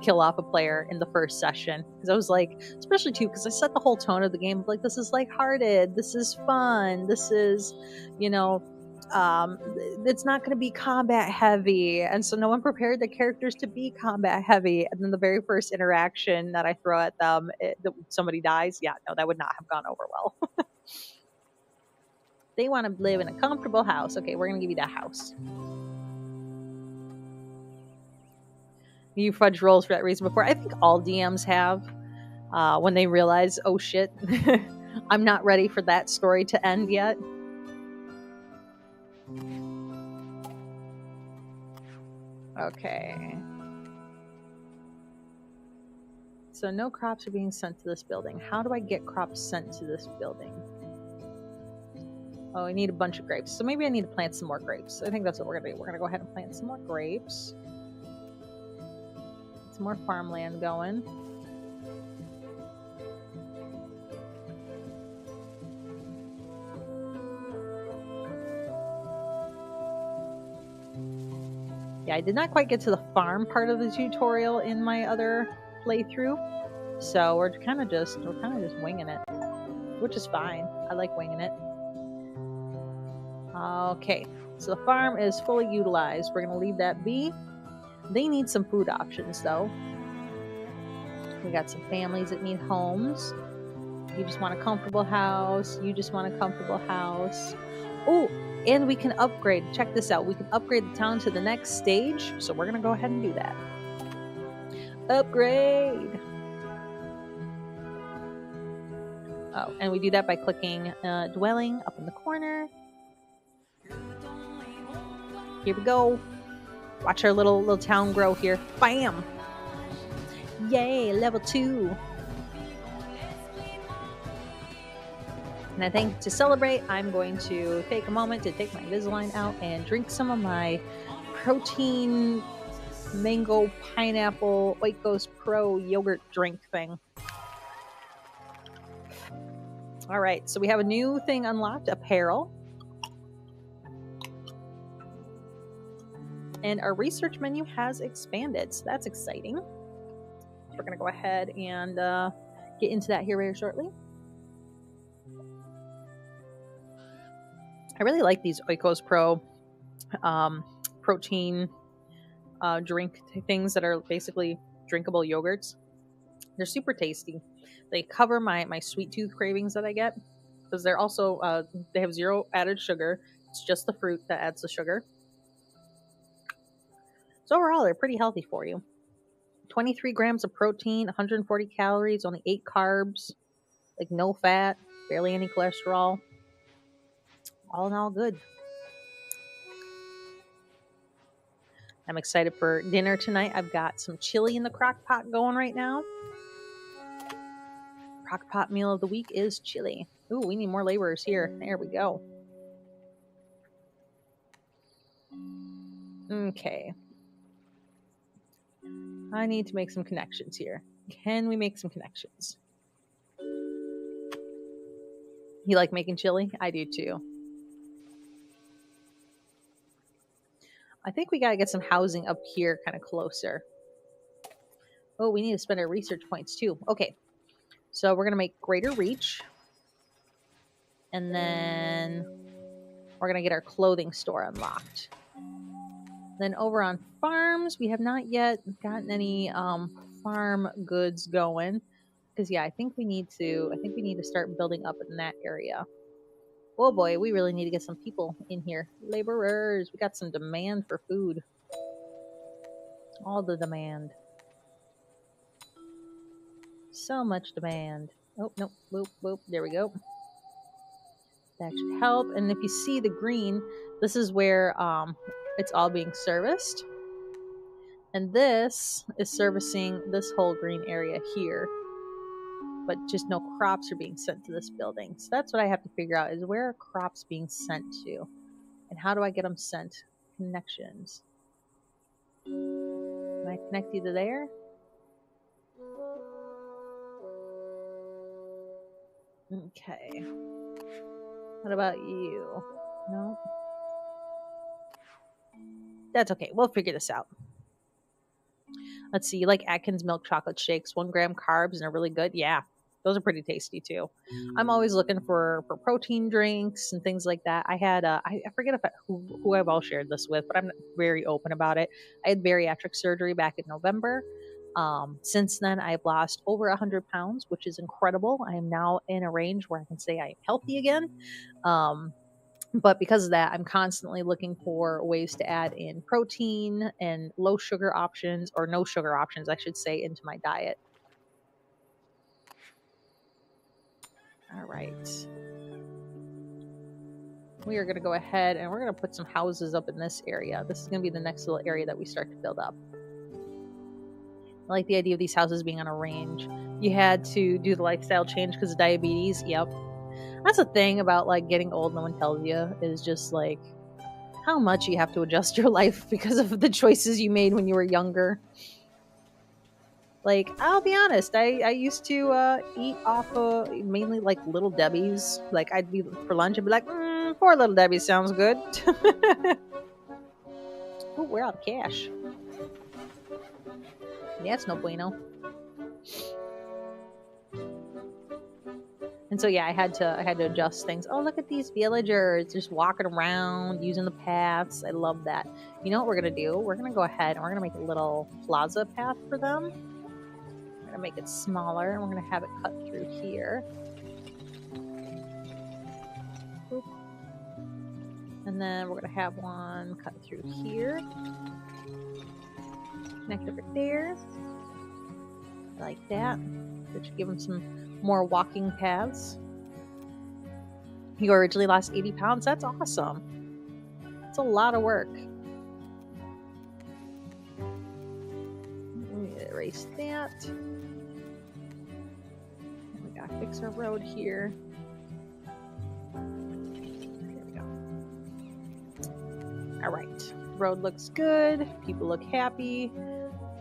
kill off a player in the first session. Because I was like, especially too, because I set the whole tone of the game like, this is lighthearted, this is fun, this is, it's not going to be combat heavy. And so no one prepared the characters to be combat heavy. And then the very first interaction that I throw at them, somebody dies. Yeah, no, that would not have gone over well. They want to live in a comfortable house. Okay, we're going to give you that house. You fudge rolls for that reason before. I think all DMs have, when they realize, oh shit, I'm not ready for that story to end yet. Okay. So no crops are being sent to this building. How do I get crops sent to this building? Oh, I need a bunch of grapes. So maybe I need to plant some more grapes. I think that's what we're going to do. We're going to go ahead and plant some more grapes. Get some more farmland going. Yeah, I did not quite get to the farm part of the tutorial in my other playthrough. So we're kind of just winging it, which is fine. I like winging it. Okay, so the farm is fully utilized. We're going to leave that be. They need some food options, though. We got some families that need homes. You just want a comfortable house. You just want a comfortable house. Oh, and we can upgrade. Check this out. We can upgrade the town to the next stage. So we're going to go ahead and do that. Upgrade. Oh, and we do that by clicking dwelling up in the corner. Here we go. Watch our little town grow here. Bam! Yay, level 2. And I think to celebrate, I'm going to take a moment to take my Invisalign out and drink some of my protein mango pineapple Oikos Pro yogurt drink thing. All right, so we have a new thing unlocked, apparel. And our research menu has expanded, so that's exciting. We're going to go ahead and get into that here very shortly. I really like these Oikos Pro protein drink things that are basically drinkable yogurts. They're super tasty. They cover my sweet tooth cravings that I get because they're also they have 0 added sugar. It's just the fruit that adds the sugar. So overall, they're pretty healthy for you. 23 grams of protein, 140 calories, only 8 carbs, like no fat, barely any cholesterol. All in all, good. I'm excited for dinner tonight. I've got some chili in the crock pot going right now. Crock pot meal of the week is chili. Ooh, we need more laborers here. There we go. Okay. I need to make some connections here. Can we make some connections? You like making chili? I do too. I think we gotta get some housing up here kind of closer. Oh, we need to spend our research points too. Okay. So we're gonna make greater reach. And then we're gonna get our clothing store unlocked. Then over on farms, we have not yet gotten any farm goods going. Because yeah, I think we need to start building up in that area. Oh boy, we really need to get some people in here. Laborers. We got some demand for food. All the demand. So much demand. Oh, nope. Boop, boop. There we go. That should help. And if you see the green, this is where it's all being serviced. And this is servicing this whole green area here. But just no crops are being sent to this building. So that's what I have to figure out is where are crops being sent to? And how do I get them sent? Connections. Can I connect you to there? Okay. What about you? No? That's okay. We'll figure this out. Let's see. You like Atkins milk chocolate shakes, 1 gram carbs, and they're really good? Yeah. Those are pretty tasty too. I'm always looking for protein drinks and things like that. I had I forget who I've all shared this with, but I'm very open about it. I had bariatric surgery back in November. Since then, I've lost over 100 pounds, which is incredible. I am now in a range where I can say I am healthy again. But because of that, I'm constantly looking for ways to add in protein and low sugar options, or no sugar options, I should say, into my diet. All right. We are going to go ahead and we're going to put some houses up in this area. This is going to be the next little area that we start to build up. I like the idea of these houses being on a range. You had to do the lifestyle change because of diabetes. Yep. That's the thing about like getting old, no one tells you, is just like how much you have to adjust your life because of the choices you made when you were younger. Like, I'll be honest, I used to eat off of mainly like Little Debbie's. Like, I'd be for lunch, I'd be like, 4 Little Debbie's sounds good. Oh, we're out of cash. Yeah, it's no bueno. And so yeah, I had to adjust things. Oh, look at these villagers just walking around, using the paths. I love that. You know what we're gonna do? We're gonna go ahead and we're gonna make a little plaza path for them. We're gonna make it smaller and we're gonna have it cut through here. Boop. And then we're going to have one cut through here. Connect over there. I like that. That should give them some more walking paths. You originally lost 80 pounds. That's awesome. It's a lot of work. Let me erase that. And we gotta fix our road here. There we go. All right. Road looks good. People look happy.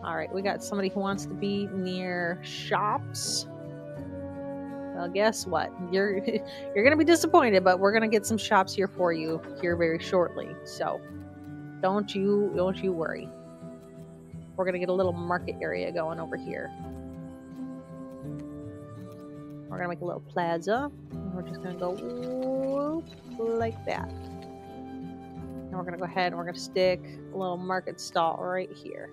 All right. We got somebody who wants to be near shops. Well, guess what? You're gonna be disappointed, but we're gonna get some shops here for you here very shortly. So don't you worry. We're gonna get a little market area going over here. We're gonna make a little plaza. And we're just gonna go whoop, like that. And we're gonna go ahead and we're gonna stick a little market stall right here.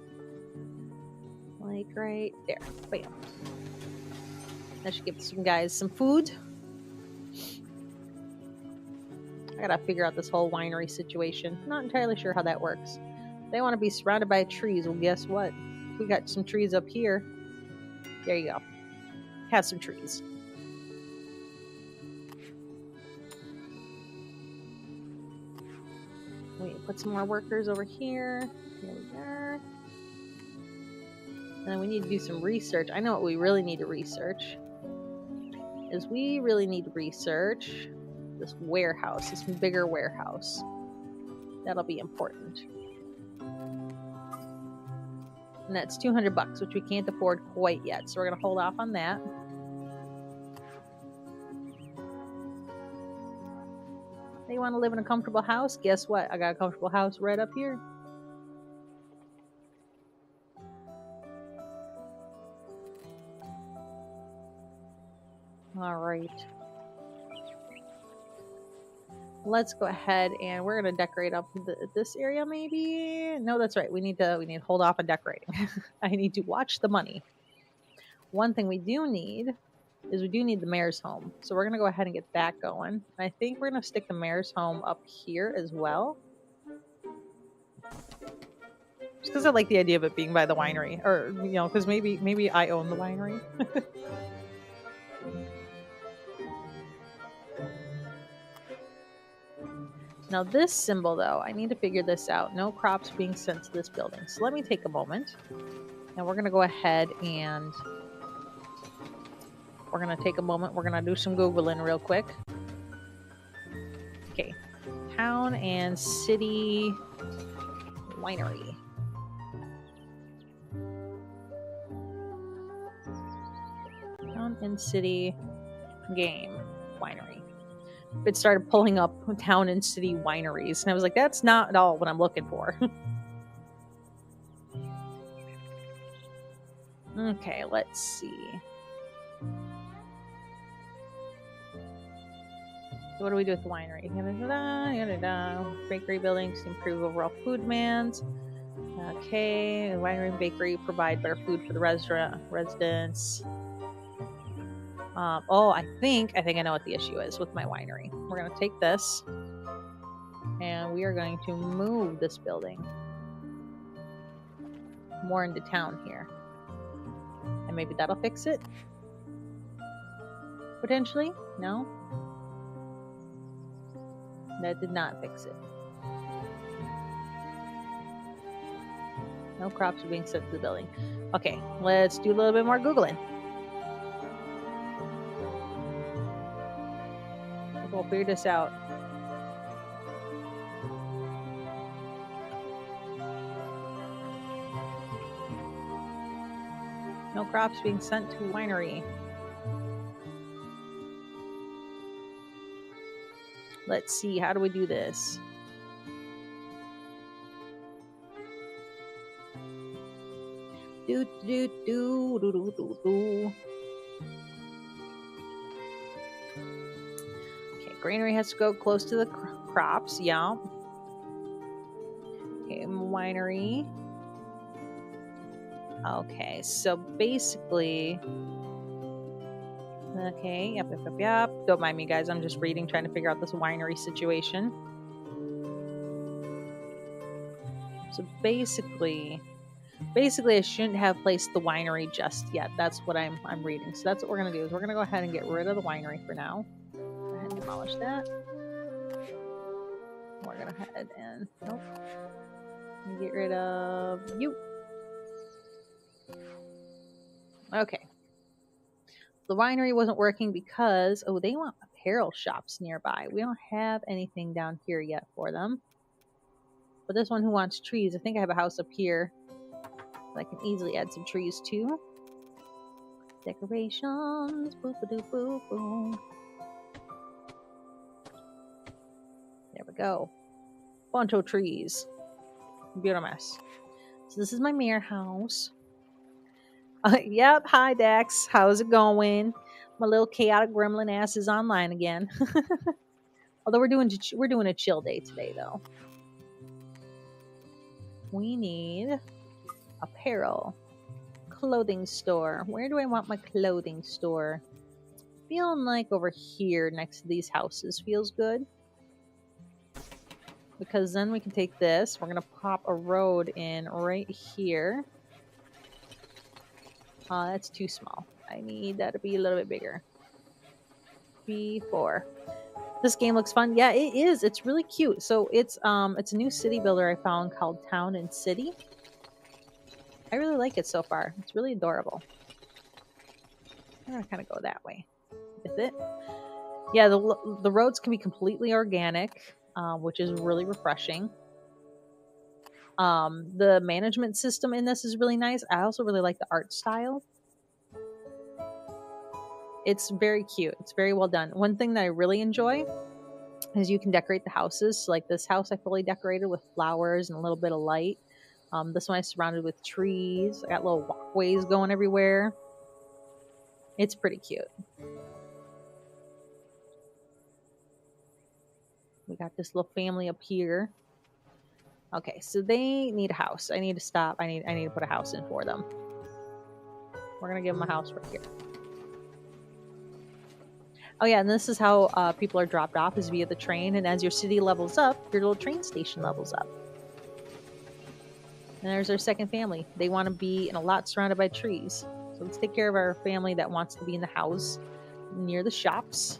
Like right there. Bam. That should give some guys some food. I gotta figure out this whole winery situation. Not entirely sure how that works. They want to be surrounded by trees. Well, guess what? We got some trees up here. There you go. Have some trees. We put some more workers over here. There we are. And then we need to do some research. I know what we really need to research. We really need to research this warehouse, this bigger warehouse. That'll be important. And that's $200, which we can't afford quite yet. So we're going to hold off on that. They want to live in a comfortable house? Guess what? I got a comfortable house right up here. All right. Let's go ahead and we're going to decorate up this area maybe. No, that's right. We need to hold off on decorating. I need to watch the money. One thing we do need is we do need the mayor's home. So we're going to go ahead and get that going. I think we're going to stick the mayor's home up here as well. Just because I like the idea of it being by the winery. Or, you know, because maybe I own the winery. Now this symbol though, I need to figure this out. No crops being sent to this building. So let me take a moment. And we're going to go ahead and we're going to take a moment. We're going to do some Googling real quick. Okay. Town and city winery. Town and city game winery. It started pulling up town and city wineries. And I was like, that's not at all what I'm looking for. Okay, let's see. What do we do with the winery? Bakery buildings to improve overall food demands. Okay, the winery and bakery provide better food for the residents. Oh, I think I know what the issue is with my winery. We're going to take this and we are going to move this building more into town here. And maybe that'll fix it. Potentially. No. That did not fix it. No crops are being sent to the building. Okay, let's do a little bit more Googling. We'll figure this out. No crops being sent to winery. Let's see, how do we do this? Do do do do do do do. Okay, granary has to go close to the crops. Yeah. Okay, winery. Okay, so basically, okay, yep. Don't mind me, guys. I'm just reading, trying to figure out this winery situation. So basically I shouldn't have placed the winery just yet. That's what I'm reading. So that's what we're gonna do. Is we're gonna go ahead and get rid of the winery for now. Go ahead and demolish that. We're gonna head and nope. Get rid of you. Okay. The winery wasn't working because they want apparel shops nearby. We don't have anything down here yet for them. But this one who wants trees, I think I have a house up here. I can easily add some trees too. Decorations. Boop a doop boop boom. There we go. Bunch of trees. Beautiful mess. So this is my mirror house. Yep. Hi, Dax. How's it going? My little chaotic gremlin ass is online again. Although we're doing a chill day today, though. We need apparel, clothing store. Where do I want my clothing store? Feeling like over here next to these houses feels good. Because then we can take this. We're going to pop a road in right here. That's too small. I need that to be a little bit bigger. B4. This game looks fun. Yeah, it is. It's really cute. So it's a new city builder I found called Town and City. I really like it so far. It's really adorable. I'm gonna kind of go that way with it. Yeah, the roads can be completely organic, which is really refreshing. The management system in this is really nice. I also really like the art style. It's very cute. It's very well done. One thing that I really enjoy is you can decorate the houses. So like this house I fully decorated with flowers and a little bit of light. This one I surrounded with trees. I got little walkways going everywhere. It's pretty cute. We got this little family up here. Okay, so they need a house. I need to stop. I need to put a house in for them. We're gonna give them a house right here. Oh yeah, and this is how people are dropped off, is via the train. And as your city levels up, your little train station levels up. And there's our second family. They want to be in a lot surrounded by trees. So let's take care of our family that wants to be in the house near the shops.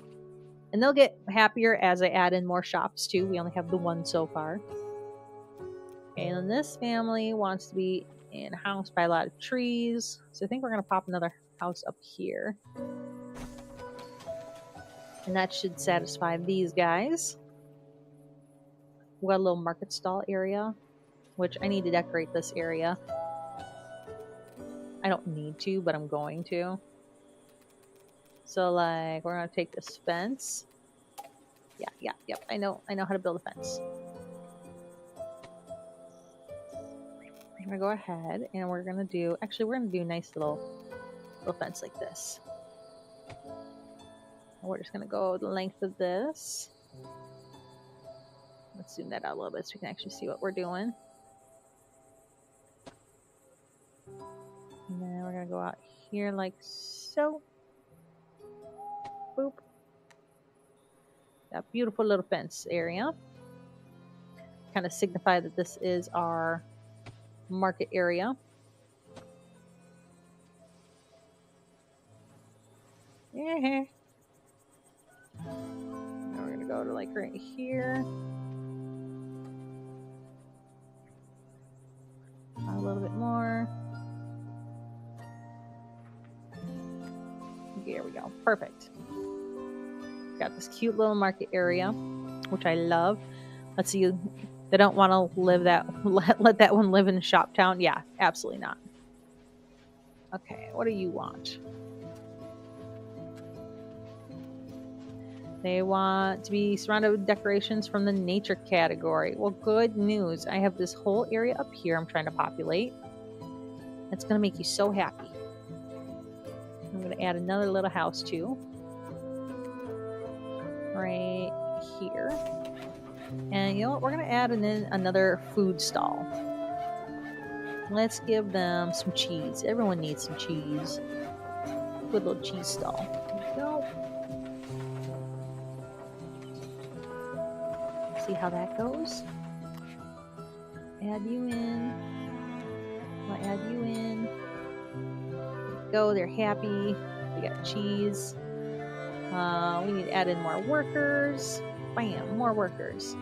And they'll get happier as I add in more shops too. We only have the one so far. And then this family wants to be in a house by a lot of trees. So I think we're going to pop another house up here. And that should satisfy these guys. We got a little market stall area, which I need to decorate this area. I don't need to, but I'm going to. So like, we're gonna take this fence. Yep. I know how to build a fence. I'm gonna go ahead and we're gonna do a nice little fence like this. We're just gonna go the length of this. Let's zoom that out a little bit so we can actually see what we're doing. And then we're gonna go out here like so. Boop. That beautiful little fence area. Kind of signify that this is our market area. Yeah. Now we're gonna go to like right here. A little bit more. There we go. Perfect. Got this cute little market area, which I love. Let's see. They don't want to live let that one live in Shop Town. Yeah, absolutely not. Okay, what do you want? They want to be surrounded with decorations from the nature category. Well, good news. I have this whole area up here I'm trying to populate. It's going to make you so happy. I'm going to add another little house too. Right here. And you know what? We're going to add in another food stall. Let's give them some cheese. Everyone needs some cheese. Good little cheese stall. There we go. See how that goes. Add you in. I'll add you in. Go, they're happy. We got cheese. We need to add in more workers. Bam, more workers.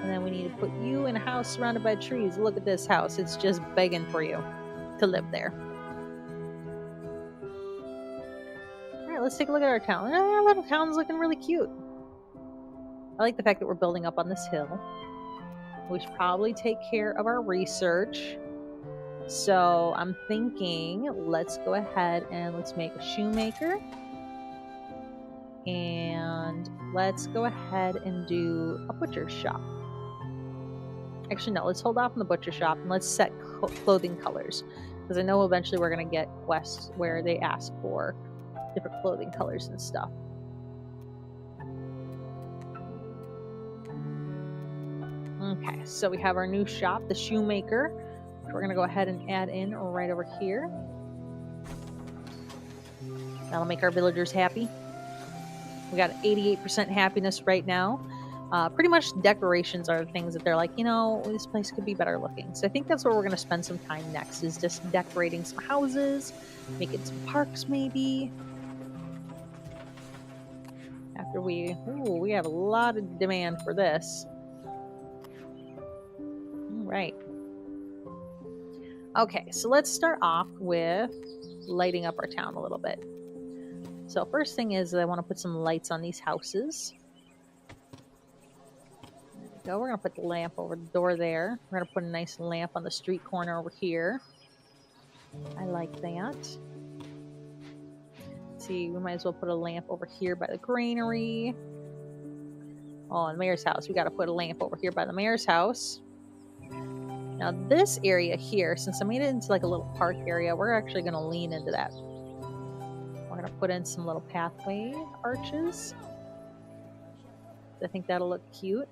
And then we need to put you in a house surrounded by trees. Look at this house. It's just begging for you to live there. All right, let's take a look at our town. Our little town's looking really cute. I like the fact that we're building up on this hill. We should probably take care of our research. So I'm thinking, let's go ahead and let's make a shoemaker. And let's go ahead and do a butcher shop. Actually, no, let's hold off on the butcher shop and let's set clothing colors. Because I know eventually we're going to get quests where they ask for different clothing colors and stuff. Okay, so we have our new shop, the shoemaker. We're going to go ahead and add in right over here. That'll make our villagers happy. We got 88% happiness right now. Pretty much decorations are the things that they're like, you know, this place could be better looking. So I think that's where we're going to spend some time next, is just decorating some houses, making some parks maybe. After we have a lot of demand for this. All right. Okay, so let's start off with lighting up our town a little bit. So first thing is I want to put some lights on these houses. There we go. We're going to put the lamp over the door there. We're going to put a nice lamp on the street corner over here. I like that. Let's see, we might as well put a lamp over here by the granary. Oh, the mayor's house. We got to put a lamp over here by the mayor's house. Now this area here, since I made it into like a little park area, we're actually going to lean into that. We're going to put in some little pathway arches. I think that'll look cute.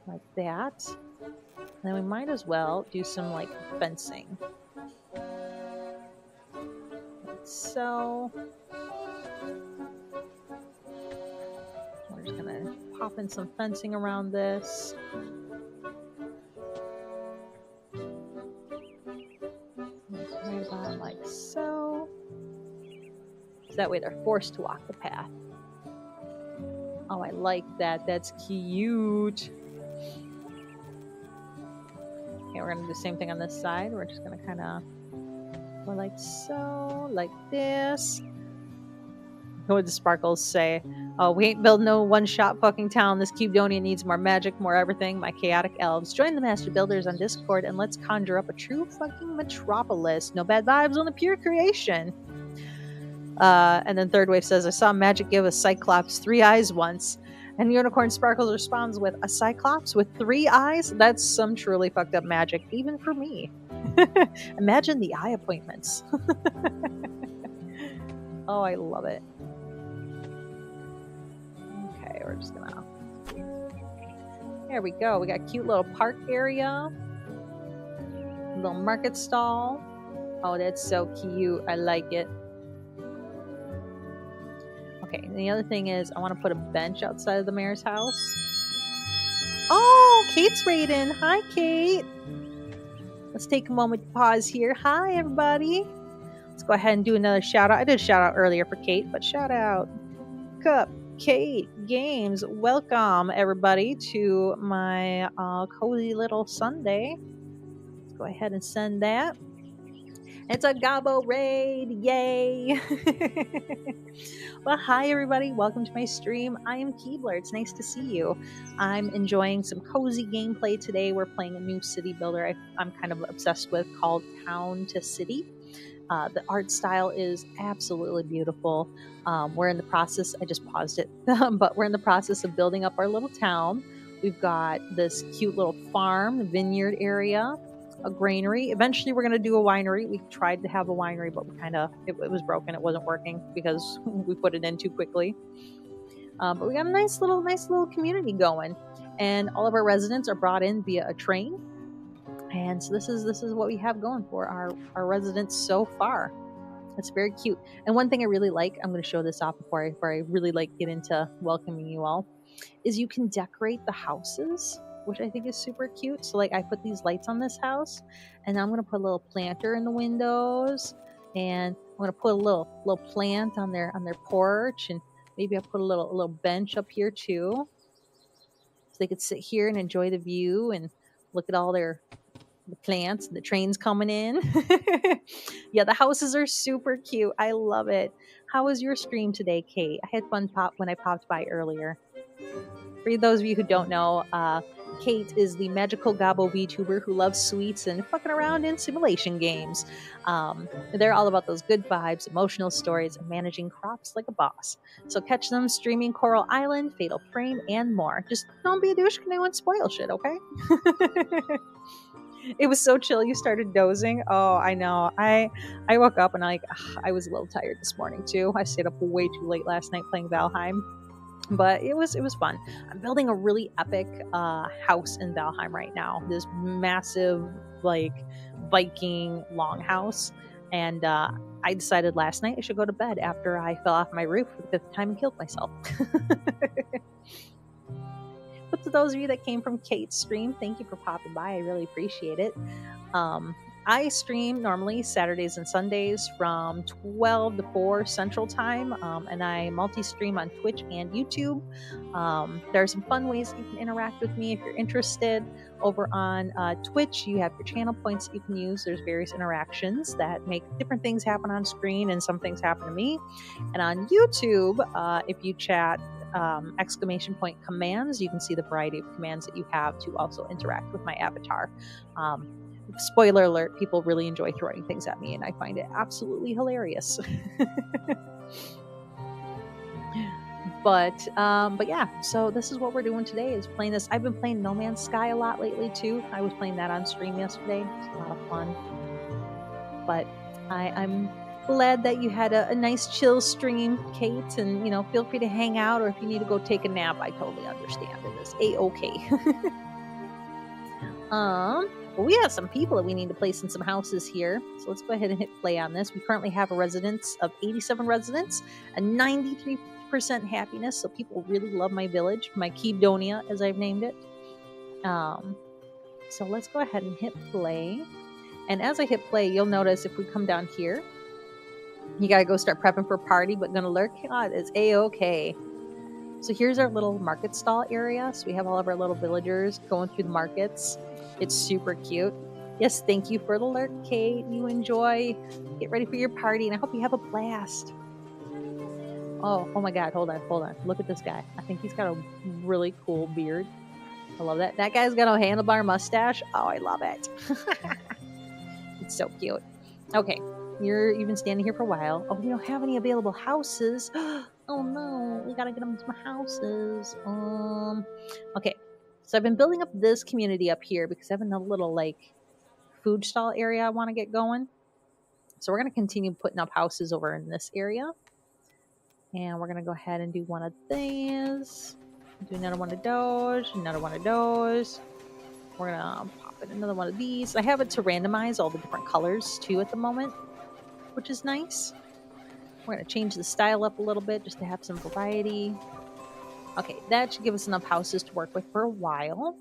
Like that. And then we might as well do some like fencing. Like so. We're just going to pop in some fencing around this. Right about like so. So that way they're forced to walk the path. Oh, I like that. That's cute. Okay, we're going to do the same thing on this side. We're just going to kind of go like so, like this. What would the sparkles say? Oh, we ain't building no one-shot fucking town. This Cubedonia needs more magic, more everything. My chaotic elves. Join the master builders on Discord and let's conjure up a true fucking metropolis. No bad vibes on the pure creation. And then Third Wave says, I saw magic give a cyclops 3 eyes once. And Unicorn Sparkles responds with, a cyclops with 3 eyes? That's some truly fucked up magic, even for me. Imagine the eye appointments. Oh, I love it. Okay, we're just gonna... There we go. We got a cute little park area. Little market stall. Oh, that's so cute. I like it. Okay, and the other thing is I want to put a bench outside of the mayor's house. Oh, Kate's raiding. Hi, Kate. Let's take a moment to pause here. Hi, everybody. Let's go ahead and do another shout out. I did a shout out earlier for Kate, but shout out Cupcake Games. Welcome, everybody, to my cozy little Sunday. Let's go ahead and send that. It's a Gobbo raid. Yay. Well, hi, everybody. Welcome to my stream. I am Keebler. It's nice to see you. I'm enjoying some cozy gameplay today. We're playing a new city builder I'm kind of obsessed with called Town to City. The art style is absolutely beautiful. We're in the process, I just paused it, but we're in the process of building up our little town. We've got this cute little farm, vineyard area, a granary. Eventually we're going to do a winery. We tried to have a winery, but we it was broken. It wasn't working because we put it in too quickly. But we got a nice little community going, and all of our residents are brought in via a train. And so this is what we have going for our residents so far. It's very cute. And one thing I really like, I'm going to show this off before I really get into welcoming you all, is you can decorate the houses which I think is super cute. So like I put these lights on this house, and I'm gonna put a little planter in the windows, and I'm gonna put a little plant on their porch, and maybe I'll put a little bench up here too, so they could sit here and enjoy the view and look at all the plants and the trains coming in. Yeah, the houses are super cute. I love it. How was your stream today, Kate? I had fun when I popped by earlier. For those of you who don't know, Kate is the magical Gabo VTuber who loves sweets and fucking around in simulation games. They're all about those good vibes, emotional stories, and managing crops like a boss. So catch them streaming Coral Island, Fatal Frame, and more. Just don't be a douche because they won't spoil shit, okay? It was so chill. You started dozing. Oh, I know. I woke up and I was a little tired this morning too. I stayed up way too late last night playing Valheim, but it was fun. I'm building a really epic house in Valheim right now. This massive like Viking longhouse, and I decided last night I should go to bed after I fell off my roof for the 5th time and killed myself. But to those of you that came from Kate's stream, thank you for popping by. I really appreciate it. I stream normally Saturdays and Sundays from 12 to 4 Central Time, and I multi-stream on Twitch and YouTube. There are some fun ways you can interact with me if you're interested. Over on Twitch, you have your channel points that you can use. There's various interactions that make different things happen on screen, and some things happen to me. And on YouTube, if you chat !commands, you can see the variety of commands that you have to also interact with my avatar. Spoiler alert, people really enjoy throwing things at me, and I find it absolutely hilarious. But yeah, so this is what we're doing today, is playing this. I've been playing No Man's Sky a lot lately too. I was playing that on stream yesterday. It's a lot of fun. But I'm glad that you had a nice chill stream, Kate, and feel free to hang out, or if you need to go take a nap, I totally understand. It is a-okay. Well, we have some people that we need to place in some houses here, so let's go ahead and hit play on this. We currently have a residence of 87 residents and 93% happiness, so people really love my village, my Keebdonia, as I've named it. So let's go ahead and hit play. And as I hit play, you'll notice if we come down here, you gotta go start prepping for a party, but gonna lurk? God, it's a-okay. So here's our little market stall area. So we have all of our little villagers going through the markets. It's super cute. Yes, thank you for the lurk, Kate. You enjoy. Get ready for your party, and I hope you have a blast. Oh my God, hold on. Look at this guy. I think he's got a really cool beard. I love that. That guy's got a handlebar mustache. Oh, I love it. It's so cute. Okay, you've been standing here for a while. Oh, we don't have any available houses. Oh no, we gotta get them some houses. Okay, so I've been building up this community up here because I have a little like food stall area I want to get going. So we're gonna continue putting up houses over in this area, and we're gonna go ahead and do one of these. Do another one of those. Another one of those. We're gonna pop in another one of these. I have it to randomize all the different colors too at the moment, which is nice. We're going to change the style up a little bit just to have some variety. Okay, that should give us enough houses to work with for a while.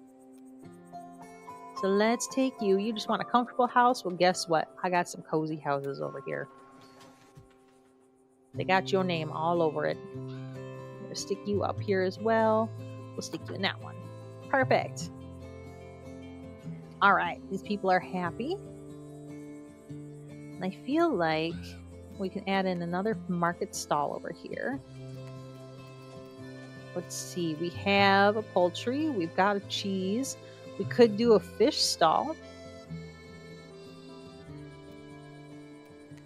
So let's take you. You just want a comfortable house? Well, guess what? I got some cozy houses over here. They got your name all over it. I'm going to stick you up here as well. We'll stick you in that one. Perfect. All right, these people are happy. And I feel like we can add in another market stall over here. Let's see, we have a poultry, we've got a cheese. We could do a fish stall.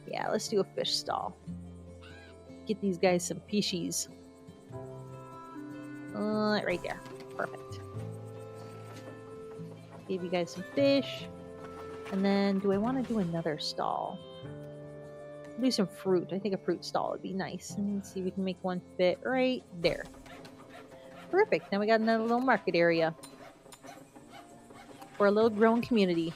Yeah, let's do a fish stall. Get these guys some fishies. Right there. Perfect. Give you guys some fish. And then, do I want to do another stall? Do some fruit. I think a fruit stall would be nice. And let's see if we can make one fit right there. Perfect. Now we got another little market area for a little grown community.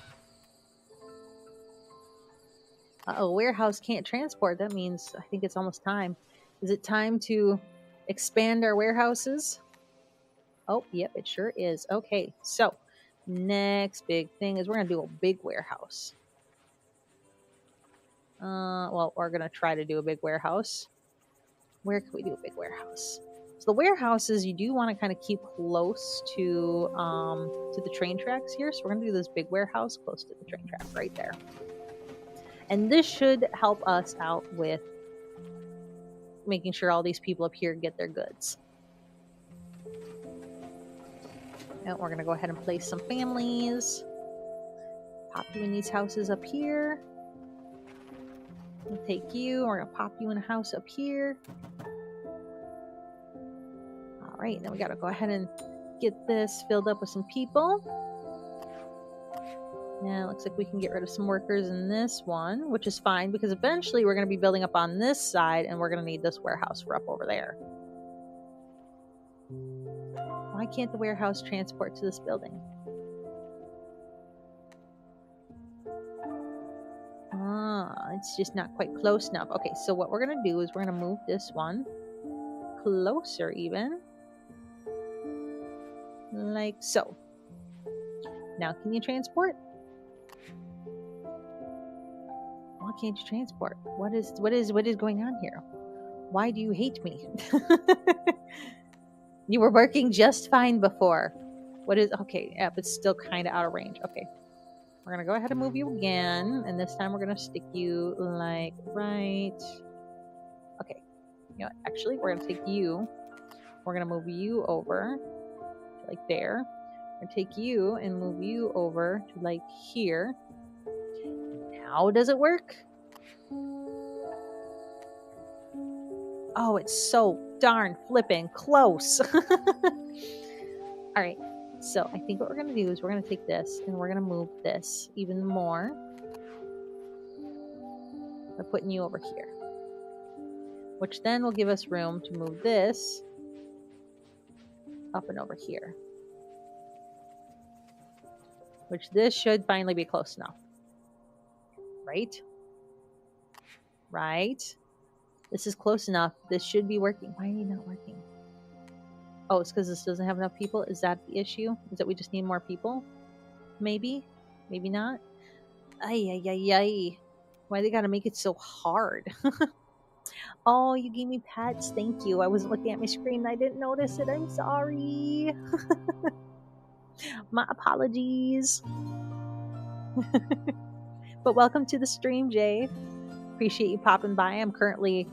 Warehouse can't transport. That means I think it's almost time. Is it time to expand our warehouses? Oh, yep, it sure is. Okay, so next big thing is we're going to do a big warehouse. Well, we're going to try to do a big warehouse. Where can we do a big warehouse? So the warehouses you do want to kind of keep close to the train tracks here. So we're going to do this big warehouse close to the train track right there. And this should help us out with making sure all these people up here get their goods. And we're going to go ahead and place some families. Pop you in these houses up here. We'll take you. We're going to pop you in a house up here. All right, then we got to go ahead and get this filled up with some people. Now it looks like we can get rid of some workers in this one, which is fine because eventually we're going to be building up on this side and we're going to need this warehouse for up over there. Why can't the warehouse transport to this building? It's just not quite close enough. Okay, so what we're going to do is we're going to move this one closer even. Like so. Now can you transport? Why can't you transport? What is going on here? Why do you hate me? You were working just fine before. What is okay? Yeah, but still kind of out of range. Okay, we're gonna go ahead and move you again, and this time we're gonna stick you like right. Okay, you know what? Actually, we're gonna take you. We're gonna move you over to like there. We're gonna take you and move you over to like here. Now does it work? Oh, it's so darn flipping close. All right, so I think what we're going to do is we're going to take this and we're going to move this even more. By putting you over here. Which then will give us room to move this up and over here. Which this should finally be close enough. Right? Right? This is close enough. This should be working. Why are you not working? Oh, it's because this doesn't have enough people? Is that the issue? Is that we just need more people? Maybe? Maybe not? Ay, ay, ay, ay. Why they gotta make it so hard? Oh, you gave me pets. Thank you. I wasn't looking at my screen. I didn't notice it. I'm sorry. My apologies. But welcome to the stream, Jay. Appreciate you popping by. I'm currently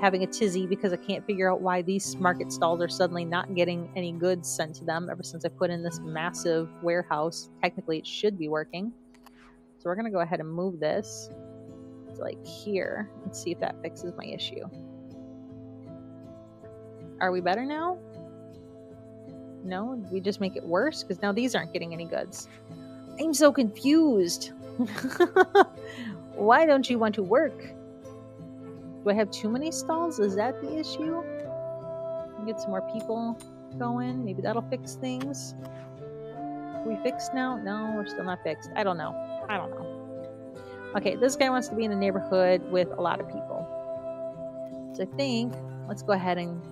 having a tizzy because I can't figure out why these market stalls are suddenly not getting any goods sent to them ever since I put in this massive warehouse. Technically, it should be working. So we're going to go ahead and move this to like here and see if that fixes my issue. Are we better now? No? We just make it worse? Because now these aren't getting any goods. I'm so confused. Why don't you want to work? Do I have too many stalls? Is that the issue? Get some more people going. Maybe that'll fix things. Are we fixed now? No, we're still not fixed. I don't know. Okay, this guy wants to be in a neighborhood with a lot of people. So I think let's go ahead and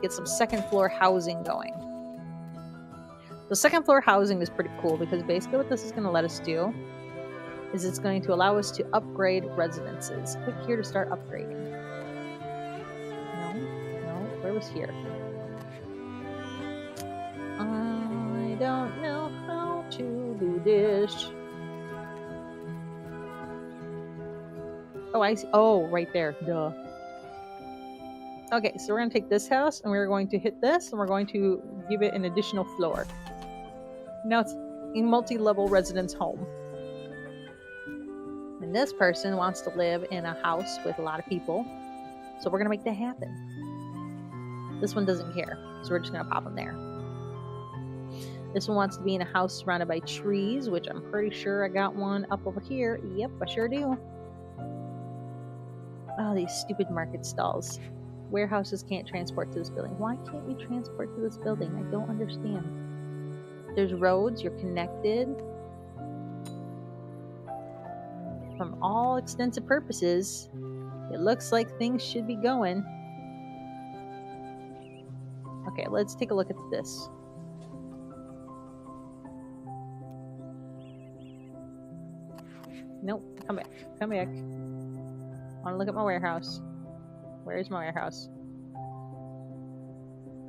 get some second floor housing going. So second floor housing is pretty cool because basically what this is going to let us do is it's going to allow us to upgrade residences. Click here to start upgrading. No, where was here? I don't know how to do this. Oh, I see. Oh, right there. Duh. Okay, so we're going to take this house and we're going to hit this and we're going to give it an additional floor. Now it's a multi-level residence home. And this person wants to live in a house with a lot of people. So we're going to make that happen. This one doesn't care. So we're just going to pop them there. This one wants to be in a house surrounded by trees, which I'm pretty sure I got one up over here. Yep, I sure do. Oh, these stupid market stalls. Warehouses can't transport to this building. Why can't you transport to this building? I don't understand. There's roads. You're connected. From all extensive purposes, it looks like things should be going. Okay, let's take a look at this. Nope. Come back. Come back. I want to look at my warehouse. Where's my warehouse?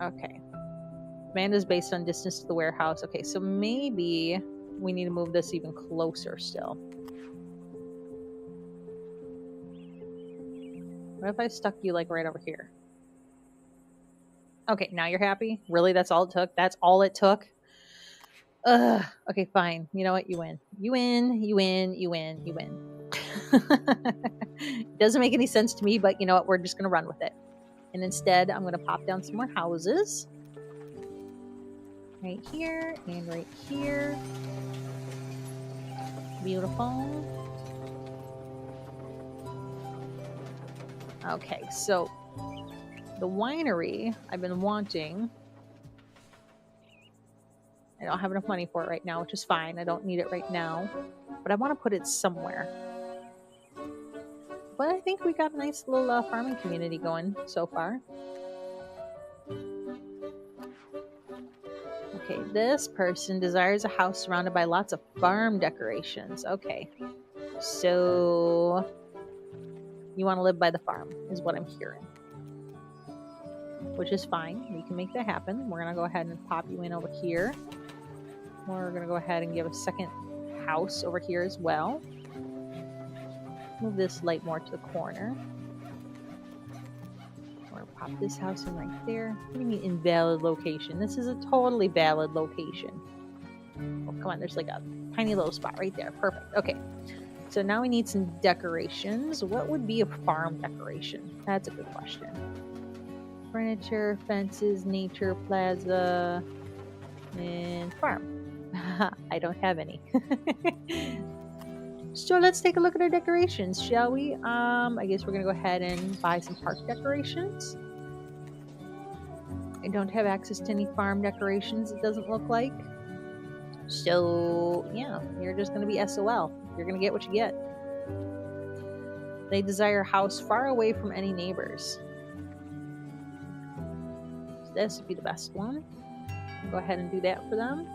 Okay. Command is based on distance to the warehouse. Okay, so maybe we need to move this even closer still. What if I stuck you like right over here? Okay, now you're happy? Really? That's all it took? That's all it took? Ugh. Okay, fine. You know what? You win. You win. You win. You win. You win. It doesn't make any sense to me, but you know what? We're just going to run with it. And instead, I'm going to pop down some more houses. Right here and right here. Beautiful. Okay, so the winery I've been wanting. I don't have enough money for it right now, which is fine. I don't need it right now. But I want to put it somewhere. But I think we got a nice little farming community going so far. Okay, this person desires a house surrounded by lots of farm decorations. Okay, so you want to live by the farm is what I'm hearing. Which is fine. We can make that happen. We're going to go ahead and pop you in over here. We're going to go ahead and give a second house over here as well. Move this light more to the corner. Or pop this house in right there. What do you mean invalid location? This is a totally valid location. Oh, come on. There's like a tiny little spot right there. Perfect. Okay. So now we need some decorations. What would be a farm decoration? That's a good question. Furniture, fences, nature, plaza, and farm. I don't have any. So let's take a look at our decorations, shall we? I guess we're gonna go ahead and buy some park decorations. I don't have access to any farm decorations, it doesn't look like. So yeah, you're just gonna be SOL. You're gonna get what you get. They desire a house far away from any neighbors. So this would be the best one. Go ahead and do that for them.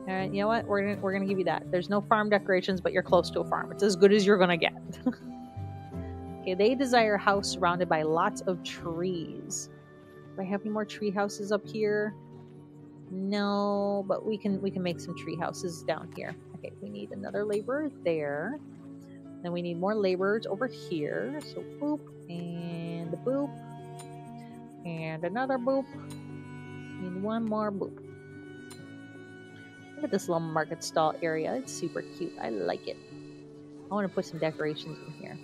All right, you know what? We're gonna give you that. There's no farm decorations, but you're close to a farm. It's as good as you're gonna get. Okay, they desire a house surrounded by lots of trees. Do I have any more tree houses up here? No, but we can make some tree houses down here. Okay, we need another laborer there. Then we need more laborers over here. So boop and a boop and another boop. And one more boop. Look at this little market stall area. It's super cute. I like it. I want to put some decorations in here.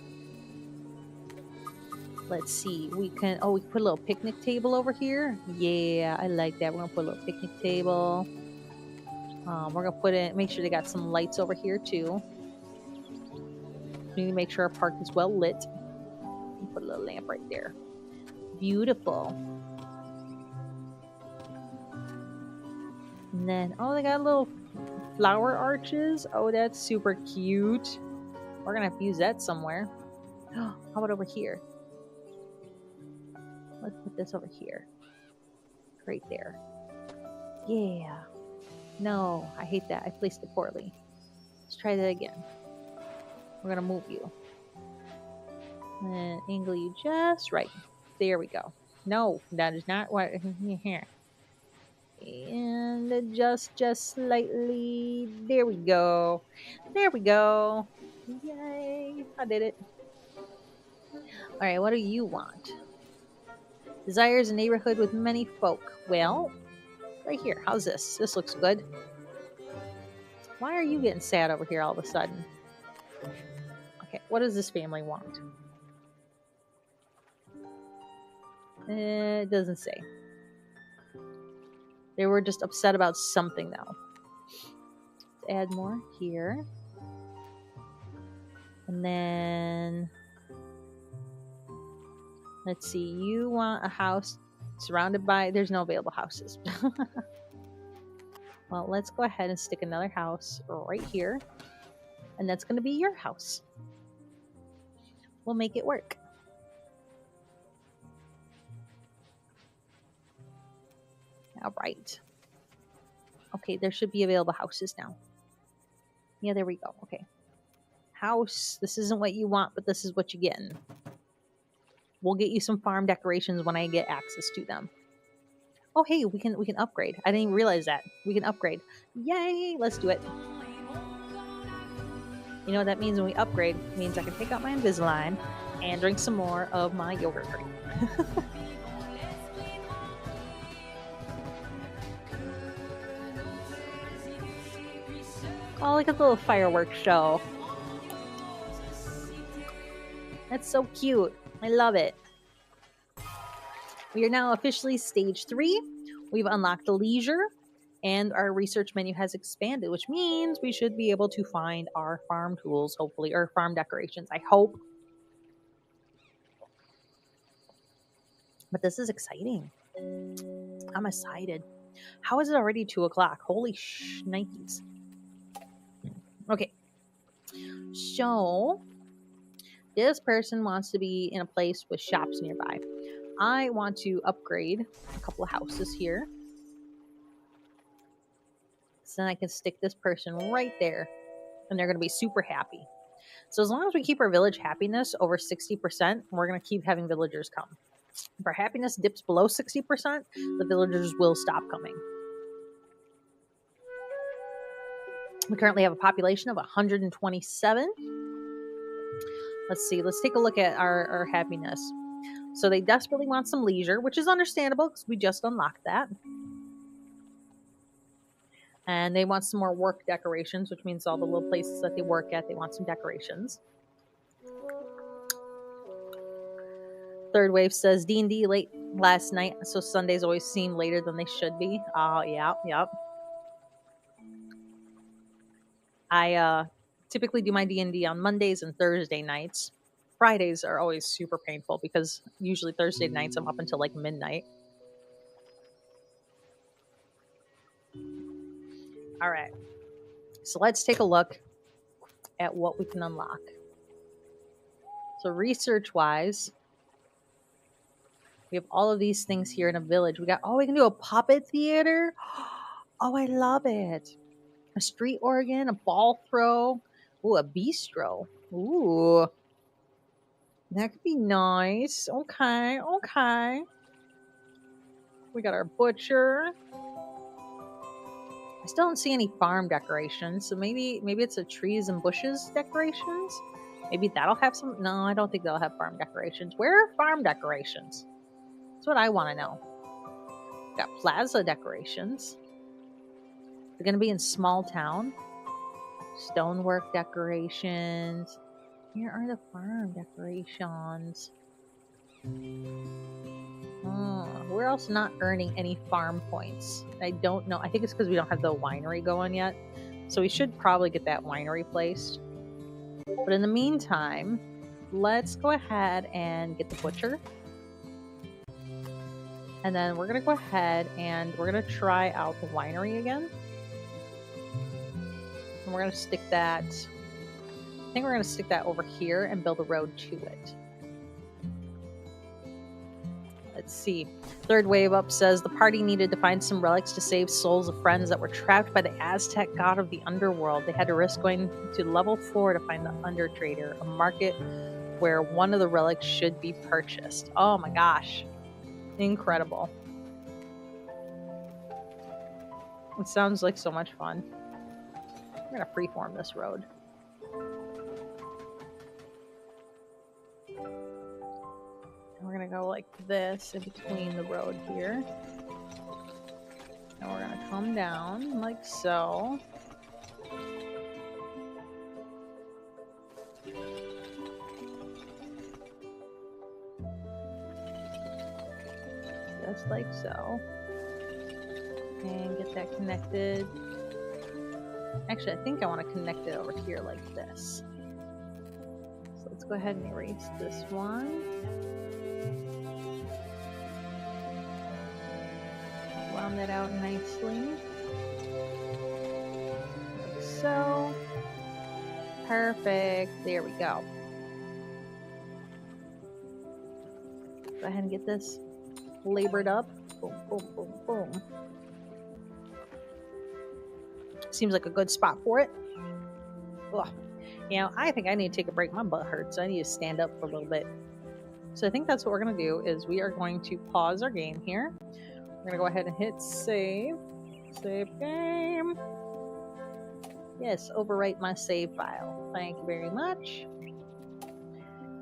Let's see. We can put a little picnic table over here. Yeah, I like that. We're gonna put a little picnic table. We're gonna put in. Make sure they got some lights over here too. We need to make sure our park is well lit. Put a little lamp right there. Beautiful. And then, they got little flower arches. Oh, that's super cute. We're gonna have to use that somewhere. How about over here? Let's put this over here. Right there. Yeah. No, I hate that. I placed it poorly. Let's try that again. We're gonna move you. And angle you just right. There we go. No, that is not what here. And adjust just slightly. There we go. There we go. Yay. I did it. Alright, what do you want? Desires a neighborhood with many folk. Well, right here. How's this? This looks good. Why are you getting sad over here all of a sudden? Okay, what does this family want? It doesn't say. They were just upset about something, though. Let's add more here. And then... let's see. You want a house surrounded by... there's no available houses. Well, let's go ahead and stick another house right here. And that's going to be your house. We'll make it work. All right. Okay, there should be available houses now. Yeah, there we go. Okay. House, this isn't what you want, but this is what you're getting. We'll get you some farm decorations when I get access to them. Oh, hey, we can upgrade. I didn't even realize that. We can upgrade. Yay, let's do it. You know what that means when we upgrade? It means I can take out my Invisalign and drink some more of my yogurt drink. Oh, look at the little fireworks show. That's so cute. I love it. We are now officially stage 3. We've unlocked the leisure and our research menu has expanded, which means we should be able to find our farm tools, hopefully, or farm decorations. I hope. But this is exciting. I'm excited. How is it already 2 o'clock? Holy shnikes. Okay. So, this person wants to be in a place with shops nearby. I want to upgrade a couple of houses here. So then I can stick this person right there. And they're going to be super happy. So as long as we keep our village happiness over 60%, we're going to keep having villagers come. If our happiness dips below 60%, the villagers will stop coming. We currently have a population of 127. Let's see. Let's take a look at our happiness. So they desperately want some leisure, which is understandable because we just unlocked that. And they want some more work decorations, which means all the little places that they work at, they want some decorations. Third wave says D&D late last night, so Sundays always seem later than they should be. Oh, yeah, yep. I typically do my D&D on Mondays and Thursday nights. Fridays are always super painful because usually Thursday nights I'm up until like midnight. All right. So let's take a look at what we can unlock. So research-wise, we have all of these things here in a village. We can do a puppet theater. Oh, I love it. A street organ, a ball throw. Ooh, a bistro. Ooh. That could be nice. Okay. We got our butcher. I still don't see any farm decorations, so maybe it's a trees and bushes decorations. Maybe that'll have some. No, I don't think they'll have farm decorations. Where are farm decorations? That's what I want to know. Got plaza decorations. They're going to be in small town. Stonework decorations. Here are the farm decorations. We're also not earning any farm points. I don't know. I think it's because we don't have the winery going yet. So we should probably get that winery placed. But in the meantime, let's go ahead and get the butcher. And then we're going to go ahead and we're going to try out the winery again. And we're going to stick that... I think we're going to stick that over here and build a road to it. Let's see. Third wave up says the party needed to find some relics to save souls of friends that were trapped by the Aztec god of the underworld. They had to risk going to level 4 to find the Undertrader, a market where one of the relics should be purchased. Oh my gosh. Incredible. It sounds like so much fun. I'm going to freeform this road. We're going to go like this in between the road here. And we're going to come down like so. Just like so. And get that connected. Actually, I think I want to connect it over here like this. So let's go ahead and erase this one. Round that out nicely. Like so. Perfect. There we go. Go ahead and get this labored up. Boom, boom, boom, boom. Seems like a good spot for it. Ugh. I think I need to take a break. My butt hurts. I need to stand up for a little bit. So I think that's what we're going to do is we are going to pause our game here. We're going to go ahead and hit save. Save game. Yes, overwrite my save file. Thank you very much.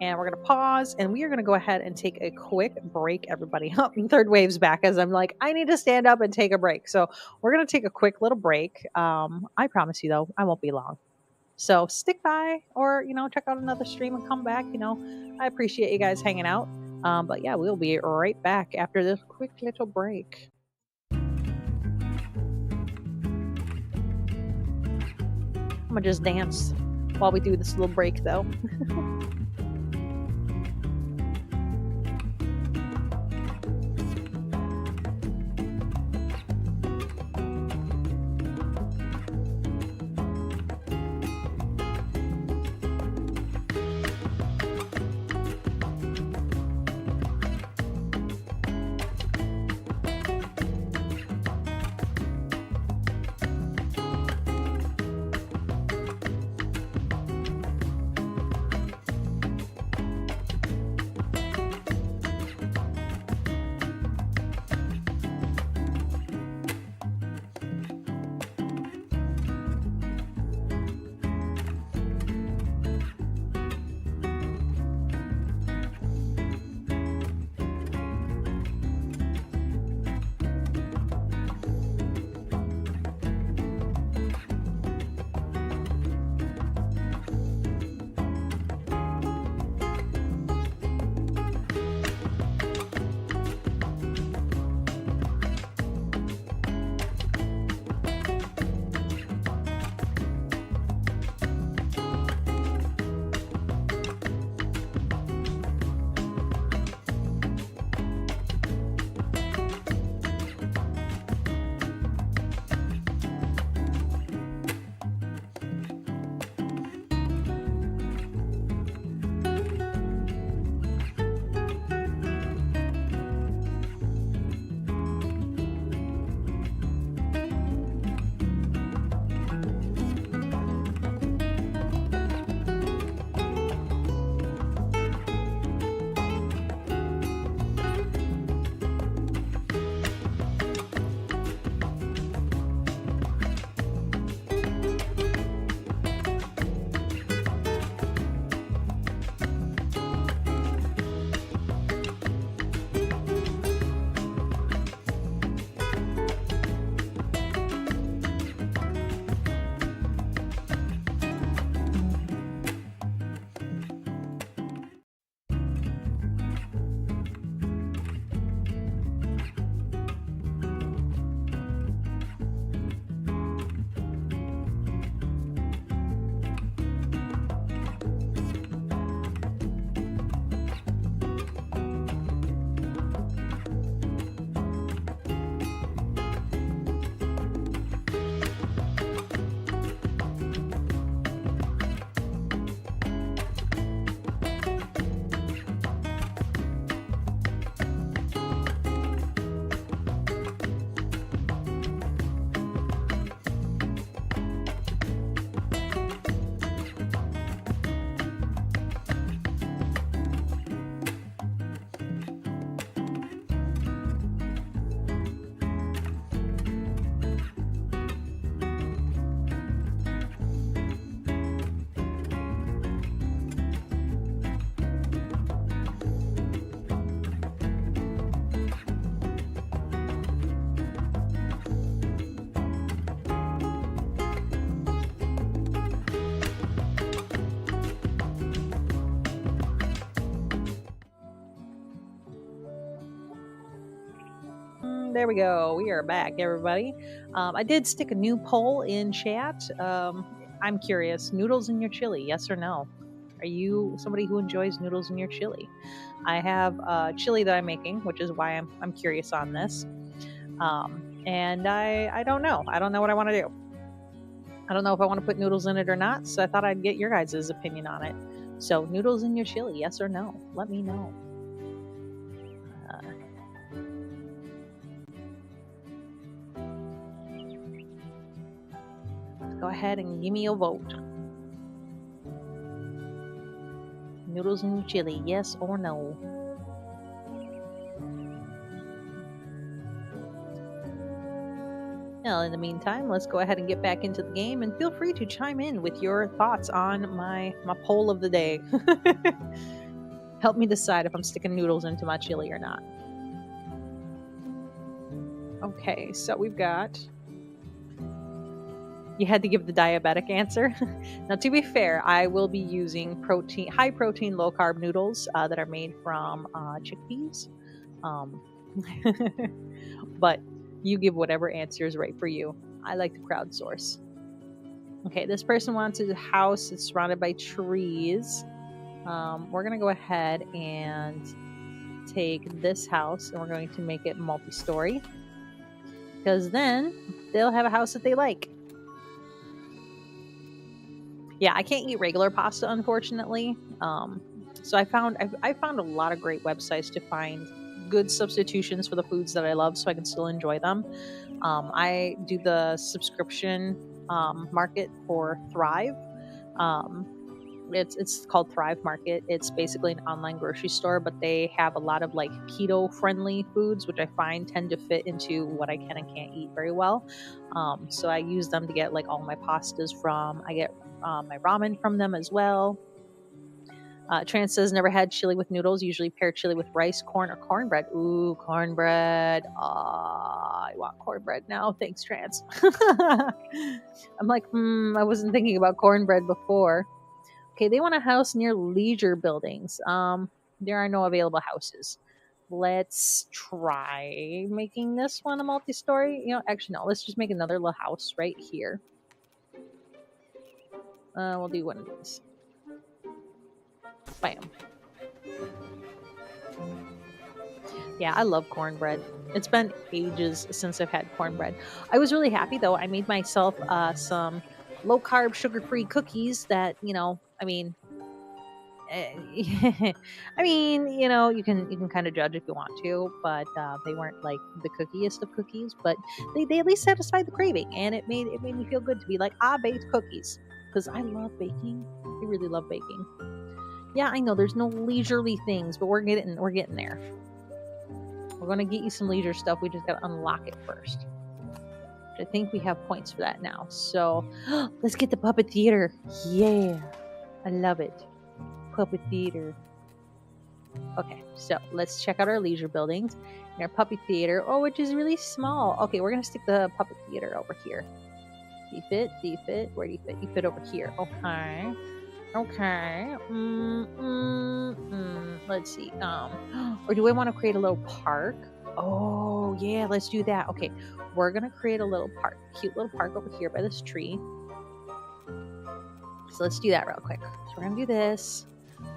And we're going to pause, and we are going to go ahead and take a quick break, everybody. Third wave's back as I'm like, I need to stand up and take a break. So we're going to take a quick little break. I promise you, though, I won't be long. So stick by or, check out another stream and come back. I appreciate you guys hanging out. But yeah, we'll be right back after this quick little break. I'm going to just dance while we do this little break, though. There we go. We are back, everybody. I did stick a new poll in chat. I'm curious, noodles in your chili, yes or no? Are you somebody who enjoys noodles in your chili? I have chili that I'm making, which is why I'm curious on this. And I don't know. I don't know what I want to do. I don't know if I want to put noodles in it or not, so I thought I'd get your guys' opinion on it. So, noodles in your chili, yes or no? Let me know. Go ahead and give me a vote. noodles and chili, yes or no? Well, in the meantime, let's go ahead and get back into the game, and feel free to chime in with your thoughts on my poll of the day. Help me decide if I'm sticking noodles into my chili or not. Okay, so we've got... You had to give the diabetic answer. Now, to be fair, I will be using high protein, low carb noodles that are made from chickpeas. But you give whatever answer is right for you. I like to crowdsource. Okay, this person wants a house that's surrounded by trees. We're going to go ahead and take this house and we're going to make it multi-story, because then they'll have a house that they like. Yeah, I can't eat regular pasta, unfortunately. So I found a lot of great websites to find good substitutions for the foods that I love, so I can still enjoy them. I do the subscription market for Thrive. It's called Thrive Market. It's basically an online grocery store, but they have a lot of like keto friendly foods, which I find tend to fit into what I can and can't eat very well. So I use them to get like all my pastas from. I get my ramen from them as well. Trans says never had chili with noodles. Usually pair chili with rice, corn, or cornbread. Ooh, cornbread. I want cornbread now. Thanks, Trans. I'm like, I wasn't thinking about cornbread before. Okay, they want a house near leisure buildings. There are no available houses. Let's try making this one a multi-story. Actually, no. Let's just make another little house right here. We'll do one of these. Bam. Yeah, I love cornbread. It's been ages since I've had cornbread. I was really happy though. I made myself some low carb, sugar free cookies that you can kind of judge if you want to, but they weren't like the cookiest of cookies, but they at least satisfied the craving, and it made me feel good to be like, I baked cookies, because I love baking. I really love baking. Yeah, I know there's no leisurely things, but we're getting there. We're gonna get you some leisure stuff. We just gotta unlock it first. I think we have points for that now. So let's get the puppet theater. Yeah, I love it. Puppet theater. Okay, so let's check out our leisure buildings and our puppet theater. Oh, which is really small. Okay, we're gonna stick the puppet theater over here. Do you fit? Do you fit? Where do you fit? You fit over here. Okay. Okay. Let's see. Or do I want to create a little park? Oh yeah, let's do that. Okay, we're gonna create a little park, cute little park over here by this tree. So let's do that real quick. So we're gonna do this.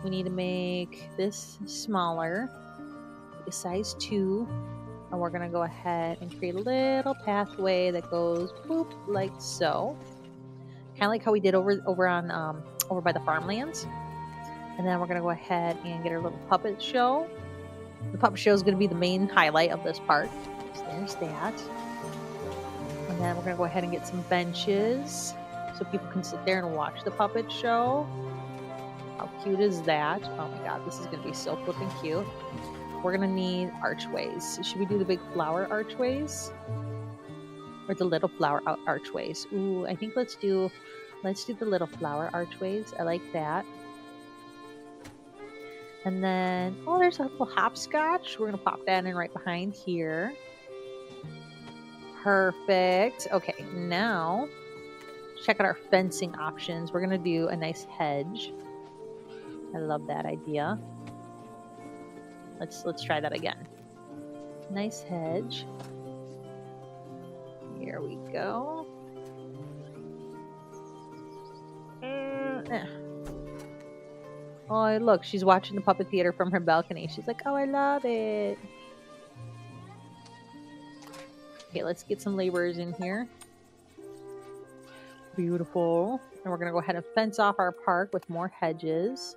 We need to make this smaller, a size 2, and we're gonna go ahead and create a little pathway that goes boop like so. Kind of like how we did over on over by the farmlands. And then we're gonna go ahead and get our little puppet show. The puppet show is gonna be the main highlight of this park. So there's that. And then we're gonna go ahead and get some benches so people can sit there and watch the puppet show. How cute is that? Oh my god, this is gonna be so flipping cute. We're gonna need archways. Should we do the big flower archways? Or the little flower archways? Ooh, I think let's do the little flower archways. I like that. And then, oh, there's a little hopscotch. We're gonna pop that in right behind here. Perfect. Okay, now check out our fencing options. We're gonna do a nice hedge. I love that idea. Let's try that again. Nice hedge. Here we go. Oh, look, she's watching the puppet theater from her balcony. She's like, oh, I love it. Okay, let's get some laborers in here. Beautiful. And we're going to go ahead and fence off our park with more hedges.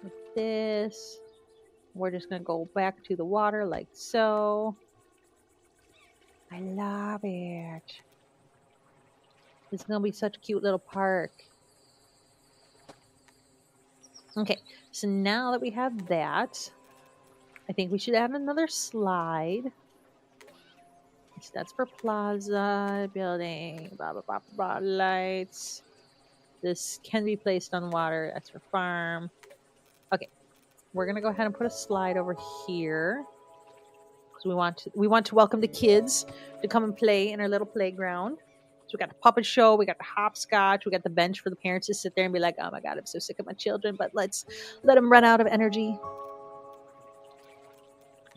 Like this. We're just going to go back to the water like so. I love it. It's going to be such a cute little park. Okay, so now that we have that, I think we should add another slide. So that's for plaza, building, blah, blah, blah, blah, blah, lights. This can be placed on water. That's for farm. Okay, we're going to go ahead and put a slide over here. Because we want to welcome the kids to come and play in our little playground. So we got the puppet show, we got the hopscotch, we got the bench for the parents to sit there and be like, "Oh my god, I'm so sick of my children," but let's let them run out of energy.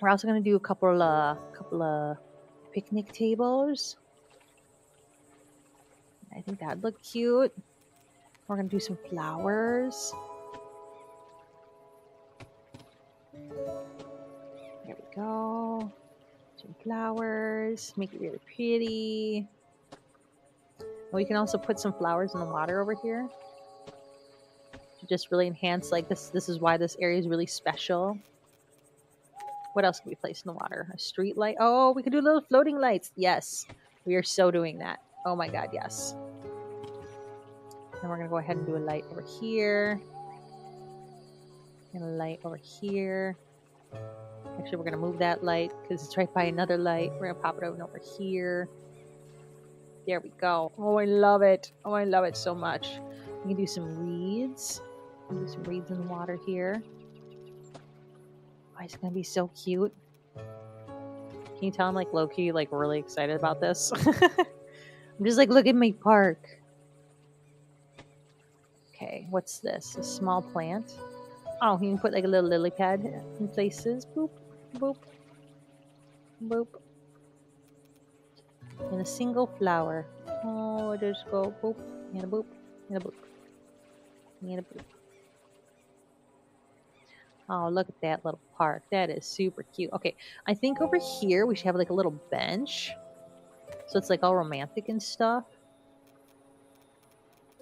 We're also gonna do a couple of picnic tables. I think that'd look cute. We're gonna do some flowers. There we go. Some flowers. Make it really pretty. We can also put some flowers in the water over here to just really enhance, like, this is why this area is really special. What else can we place in the water? A street light. Oh, we could do little floating lights. Yes, we are so doing that. Oh my god, yes. And we're gonna go ahead and do a light over here and a light over here. Actually, we're gonna move that light because it's right by another light. We're gonna pop it over here. There we go. Oh, I love it. Oh, I love it so much. We can do some reeds. Do some reeds in the water here. Oh, it's gonna be so cute. Can you tell I'm like low-key, like really excited about this? I'm just like, look at my park. Okay, what's this? A small plant. Oh, you can put like a little lily pad in places. Boop, boop, boop. And a single flower. Oh, just go boop, and a boop, and a boop, and a boop. Oh, look at that little park. That is super cute. Okay, I think over here we should have like a little bench. So it's like all romantic and stuff.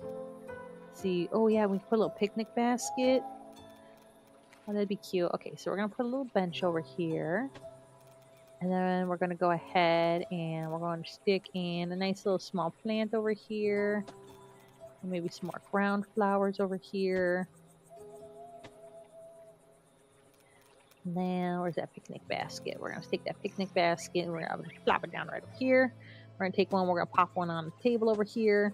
Let's see. Oh yeah, we can put a little picnic basket. Oh, that'd be cute. Okay, so we're going to put a little bench over here. And then we're going to go ahead and we're going to stick in a nice little small plant over here. And maybe some more ground flowers over here. And then where's that picnic basket? We're going to stick that picnic basket and we're going to plop it down right over here. We're going to take one, we're going to pop one on the table over here.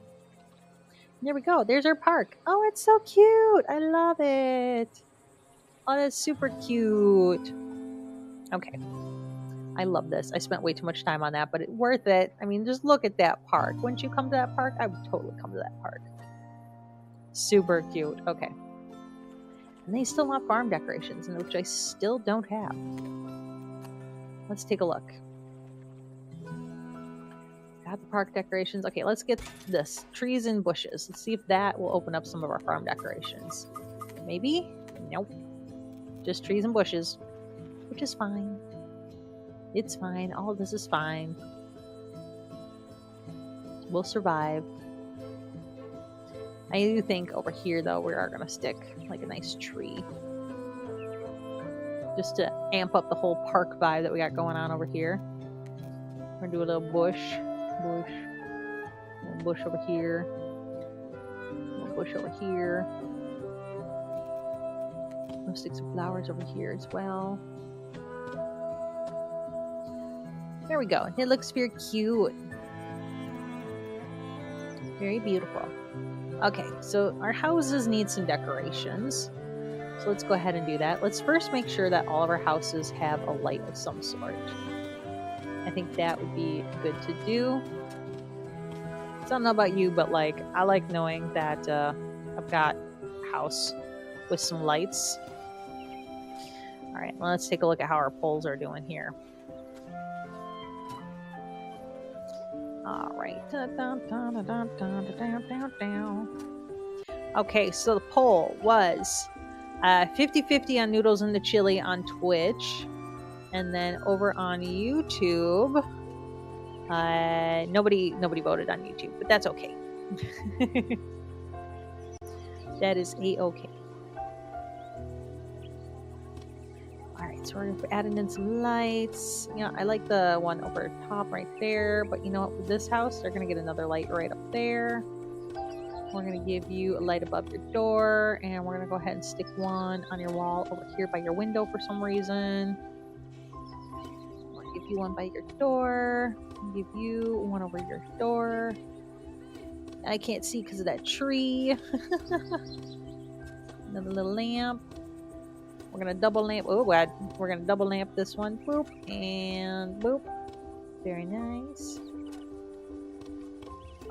And there we go. There's our park. Oh, it's so cute. I love it. Oh, that's super cute. Okay. I love this. I spent way too much time on that, but it's worth it. I mean, just look at that park. Wouldn't you come to that park? I would totally come to that park. Super cute. Okay. And they still want farm decorations, which I still don't have. Let's take a look. Got the park decorations. Okay, let's get this. Trees and bushes. Let's see if that will open up some of our farm decorations. Maybe? Nope. Just trees and bushes, which is fine. It's fine. All of this is fine. We'll survive. I do think over here, though, we are going to stick like a nice tree. Just to amp up the whole park vibe that we got going on over here. We're going to do a little bush. Bush. A little bush over here. A little bush over here. We'll stick some flowers over here as well. There we go. It looks very cute. Very beautiful. Okay, so our houses need some decorations. So let's go ahead and do that. Let's first make sure that all of our houses have a light of some sort. I think that would be good to do. I don't know about you, but like I like knowing that I've got a house with some lights. All right, well, let's take a look at how our poles are doing here. All right. Okay, so the poll was 50-50 on Noodles and the Chili on Twitch. And then over on YouTube, nobody voted on YouTube, but that's okay. That is a-okay. Alright, so we're adding in some lights. You know, I like the one over top right there, but you know what, with this house, they're going to get another light right up there. We're going to give you a light above your door, and we're going to go ahead and stick one on your wall over here by your window for some reason. We'll give you one by your door. We'll give you one over your door. I can't see because of that tree. Another little lamp. We're going to double lamp. Oh, God. We're going to double lamp this one. Boop. And boop. Very nice.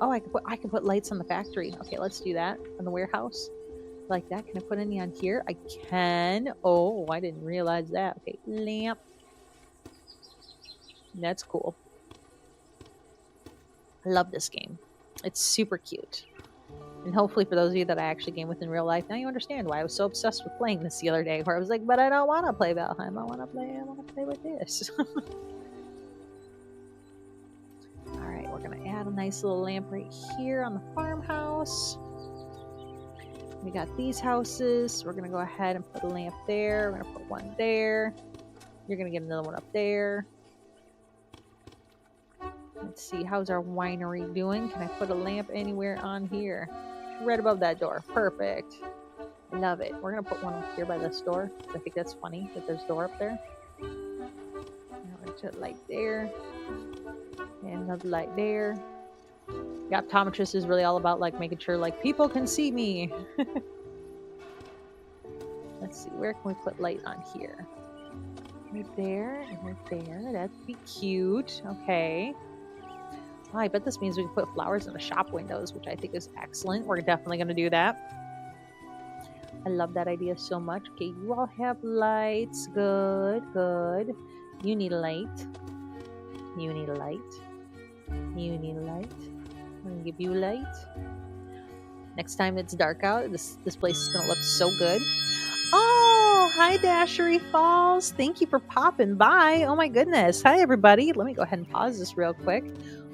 Oh, I can put lights on the factory. Okay, let's do that. On the warehouse. Like that. Can I put any on here? I can. Oh, I didn't realize that. Okay, lamp. That's cool. I love this game. It's super cute. And hopefully for those of you that I actually game with in real life, now you understand why I was so obsessed with playing this the other day, where I was like, but I don't want to play Valheim. I want to play with this. Alright, we're going to add a nice little lamp right here on the farmhouse. We got these houses. We're going to go ahead and put a lamp there. We're going to put one there. You're going to get another one up there. Let's see, how's our winery doing? Can I put a lamp anywhere on here? Right above that door. Perfect. I love it. We're going to put one up here by this door. I think that's funny that there's a door up there. Now we're going to put a light there. And another light there. The optometrist is really all about like making sure like people can see me. Let's see, where can we put light on here? Right there and right there. That'd be cute. Okay. Oh, I bet this means we can put flowers in the shop windows, which I think is excellent. We're definitely going to do that. I love that idea so much. Okay, you all have lights. Good, good. You need a light. You need a light. You need a light. I'm going to give you a light. Next time it's dark out, this place is going to look so good. Oh, hi, Dashery Falls. Thank you for popping by. Oh, my goodness. Hi, everybody. Let me go ahead and pause this real quick.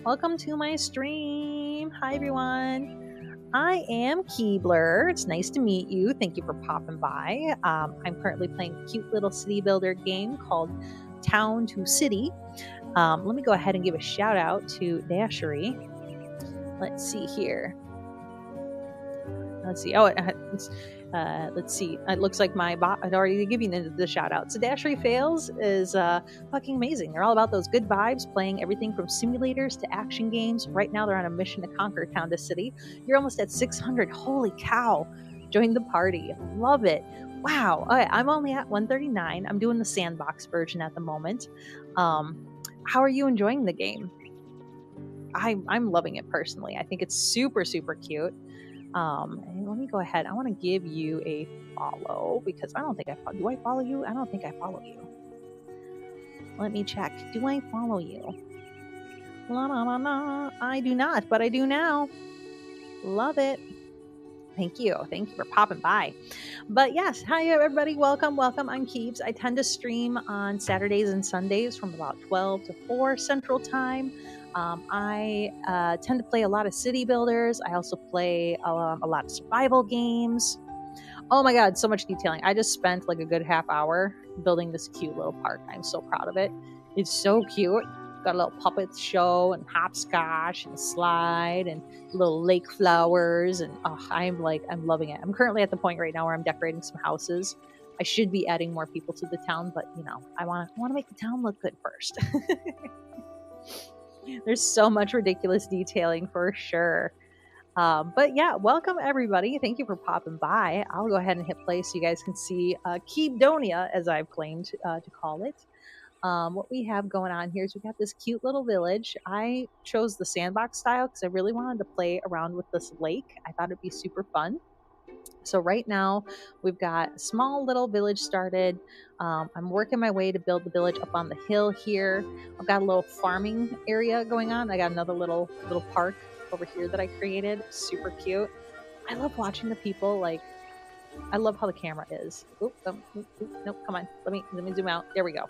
Welcome to my stream. Hi, everyone. I am Keebler. It's nice to meet you. Thank you for popping by. I'm currently playing a cute little city builder game called Town to City. Let me go ahead and give a shout out to Dashery. Let's see here. Let's see. Oh, let's see. It looks like my bot had already given the shout out. So Dashery Fails is fucking amazing. They're all about those good vibes, playing everything from simulators to action games. Right now they're on a mission to conquer Town to City. You're almost at 600. Holy cow. Join the party. Love it. Wow. Okay, I'm only at 139. I'm doing the sandbox version at the moment. How are you enjoying the game? I'm loving it personally. I think it's super, super cute. And let me go ahead. I want to give you a follow because I don't think I follow. Do I follow you? I don't think I follow you. Let me check. Do I follow you? La la la la. I do not, but I do now. Love it. Thank you. Thank you for popping by. But yes, hi everybody. Welcome, welcome. I'm Keebs. I tend to stream on Saturdays and Sundays from about 12 to 4 Central Time. I tend to play a lot of city builders. I also play a lot of survival games. Oh my God, so much detailing. I just spent like a good half hour building this cute little park. I'm so proud of it. It's so cute. Got a little puppet show and hopscotch and slide and little lake flowers. And I'm loving it. I'm currently at the point right now where I'm decorating some houses. I should be adding more people to the town, but you know, I want to make the town look good first. There's so much ridiculous detailing for sure. But yeah, welcome everybody. Thank you for popping by. I'll go ahead and hit play so you guys can see Keebdonia, as I've claimed to call it. What we have going on here is we got this cute little village. I chose the sandbox style because I really wanted to play around with this lake. I thought it'd be super fun. So right now we've got a small little village started. I'm working my way to build the village up on the hill here. I've got a little farming area going on. I got another little park over here that I created. Super cute. I love watching the people like. I love how the camera is. Nope, come on. Let me zoom out. There we go.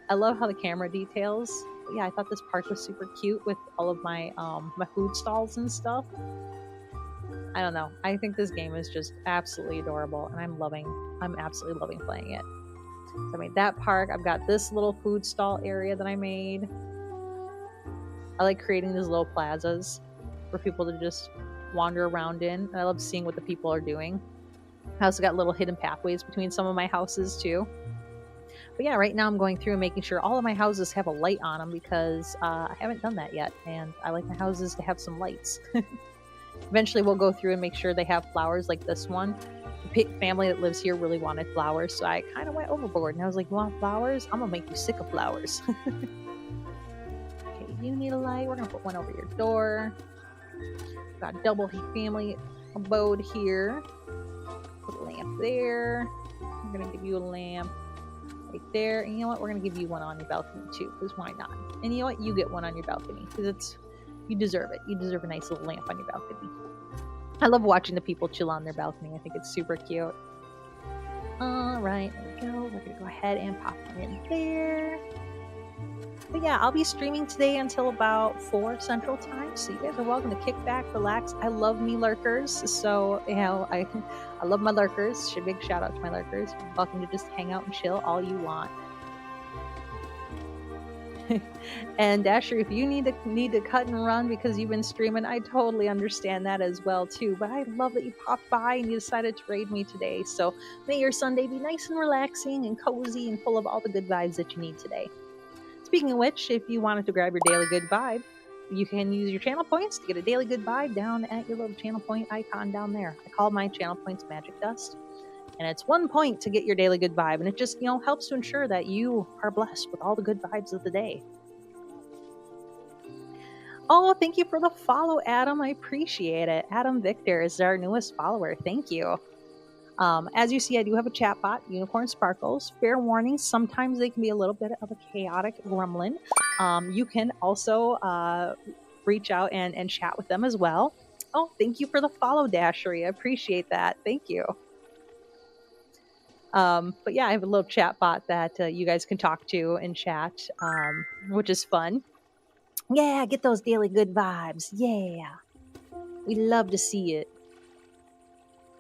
I love how the camera details. But yeah, I thought this park was super cute with all of my my food stalls and stuff. I don't know. I think this game is just absolutely adorable, and I'm absolutely loving playing it. So I made that park. I've got this little food stall area that I made. I like creating these little plazas for people to just wander around in. And I love seeing what the people are doing. I also got little hidden pathways between some of my houses too. But yeah, right now I'm going through and making sure all of my houses have a light on them because I haven't done that yet. And I like my houses to have some lights. Eventually we'll go through and make sure they have flowers like this one. The family that lives here really wanted flowers, so I kind of went overboard. And I was like, you want flowers? I'm going to make you sick of flowers. Okay, you need a light. We're going to put one over your door. Got a double family abode here. Put a lamp there. I'm going to give you a lamp right there. And you know what? We're going to give you one on your balcony too, because why not? And you know what? You get one on your balcony because you deserve it. You deserve a nice little lamp on your balcony. I love watching the people chill on their balcony. I think it's super cute. All right, there we go. We're going to go ahead and pop them in there. But yeah, I'll be streaming today until about 4 Central Time. So you guys are welcome to kick back, relax. I love me lurkers. So, you know, I love my lurkers. Big shout out to my lurkers. You're welcome to just hang out and chill all you want. And Dasher, if you need to cut and run because you've been streaming, I totally understand that as well too. But I love that you popped by and you decided to raid me today. So may your Sunday be nice and relaxing and cozy and full of all the good vibes that you need today. Speaking of which, if you wanted to grab your daily good vibe, you can use your channel points to get a daily good vibe down at your little channel point icon down there. I call my channel points magic dust. And it's 1 point to get your daily good vibe. And it just, helps to ensure that you are blessed with all the good vibes of the day. Oh, thank you for the follow, Adam. I appreciate it. Adam Victor is our newest follower. Thank you. As you see, I do have a chat bot, Unicorn Sparkles. Fair warning, sometimes they can be a little bit of a chaotic gremlin. You can also reach out and chat with them as well. Oh, thank you for the follow, Dashery. I appreciate that. Thank you. But yeah, I have a little chat bot that you guys can talk to and chat, which is fun. Yeah, get those daily good vibes. Yeah. We love to see it.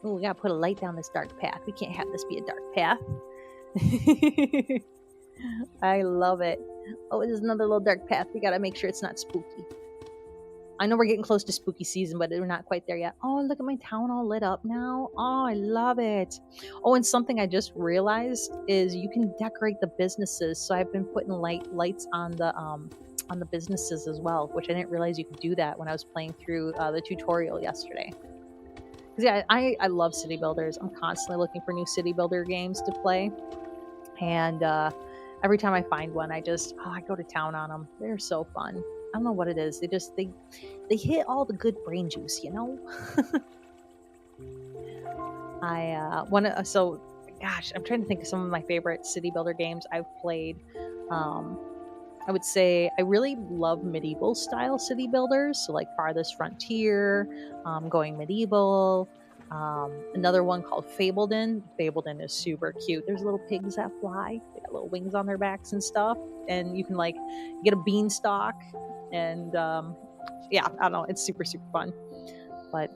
Oh, we gotta put a light down this dark path. We can't have this be a dark path. I love it. Oh, there's another little dark path. We gotta make sure it's not spooky. I know we're getting close to spooky season, but we're not quite there yet. Oh, look at my town all lit up now. Oh, I love it. Oh, and something I just realized is you can decorate the businesses. So I've been putting lights on the businesses as well, which I didn't realize you could do that when I was playing through the tutorial yesterday. Because yeah, I love city builders. I'm constantly looking for new city builder games to play, and every time I find one, I go to town on them. They're so fun. I don't know what it is. They hit all the good brain juice, Gosh, I'm trying to think of some of my favorite city builder games I've played. I would say I really love medieval style city builders, so like Farthest Frontier, Going Medieval. Another one called Fabledon. Fabledon is super cute. There's little pigs that fly. They got little wings on their backs and stuff, and you can like get a beanstalk. And yeah, I don't know. It's super, super fun. But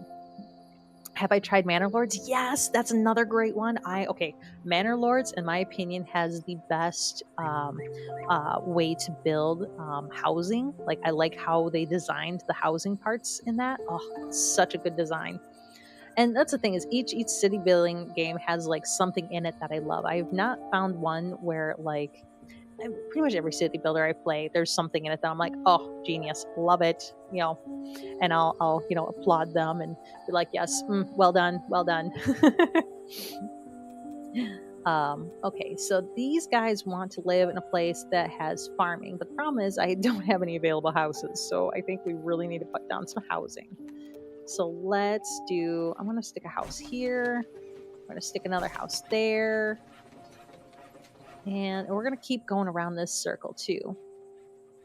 have I tried Manor Lords? Yes, that's another great one. Manor Lords, in my opinion, has the best way to build housing. Like, I like how they designed the housing parts in that. Oh, such a good design. And that's the thing is each city building game has like something in it that I love. I've not found one where like pretty much every city builder I play, there's something in it that I'm like, oh, genius, love it, and I'll applaud them and be like, yes, well done. Okay, so these guys want to live in a place that has farming, but the problem is I don't have any available houses, so I think we really need to put down some housing. So I'm going to stick a house here, I'm going to stick another house there, and we're going to keep going around this circle too.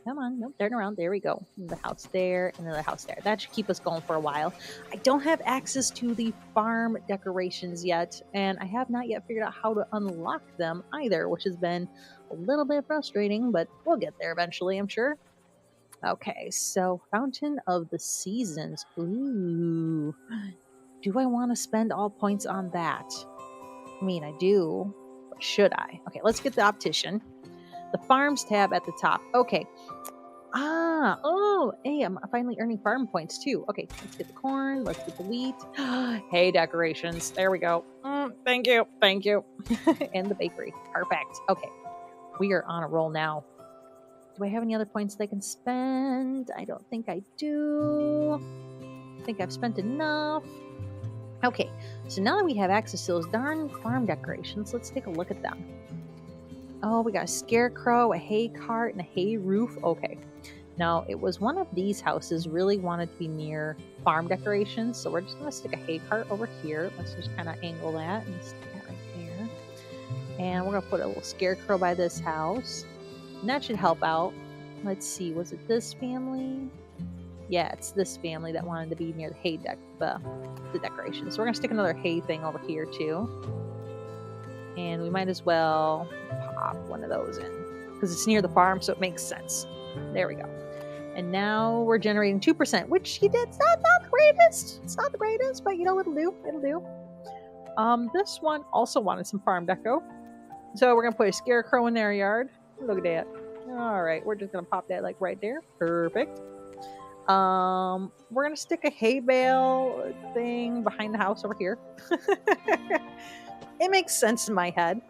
Come on, nope, turn around, there we go. The house there, another house there. That should keep us going for a while. I don't have access to the farm decorations yet, and I have not yet figured out how to unlock them either, which has been a little bit frustrating, but we'll get there eventually, I'm sure. Okay, so Fountain of the Seasons. Ooh, do I want to spend all points on that? I mean, I do, but should I? Okay, let's get the optician. The farms tab at the top. Okay, Oh, hey, I'm finally earning farm points too. Okay, let's get the corn. Let's get the wheat. Hay decorations. There we go. Thank you. Thank you. And the bakery. Perfect. Okay, we are on a roll now. Do I have any other points that I can spend? I don't think I do. I think I've spent enough. Okay, so now that we have access to those darn farm decorations, let's take a look at them. Oh, we got a scarecrow, a hay cart, and a hay roof. Okay. Now, it was one of these houses really wanted to be near farm decorations, so we're just going to stick a hay cart over here. Let's just kind of angle that and stick that right there. And we're going to put a little scarecrow by this house. And that should help out. Let's see, was it this family? Yeah, it's this family that wanted to be near the hay the decorations. So we're going to stick another hay thing over here too. And we might as well pop one of those in because it's near the farm, so it makes sense. There we go. And now we're generating 2%, which it's not the greatest. It's not the greatest, but you know, it'll do. It'll do. This one also wanted some farm deco. So we're going to put a scarecrow in their yard. Look at that. All right, we're just going to pop that like right there. Perfect. We're going to stick a hay bale thing behind the house over here. It makes sense in my head.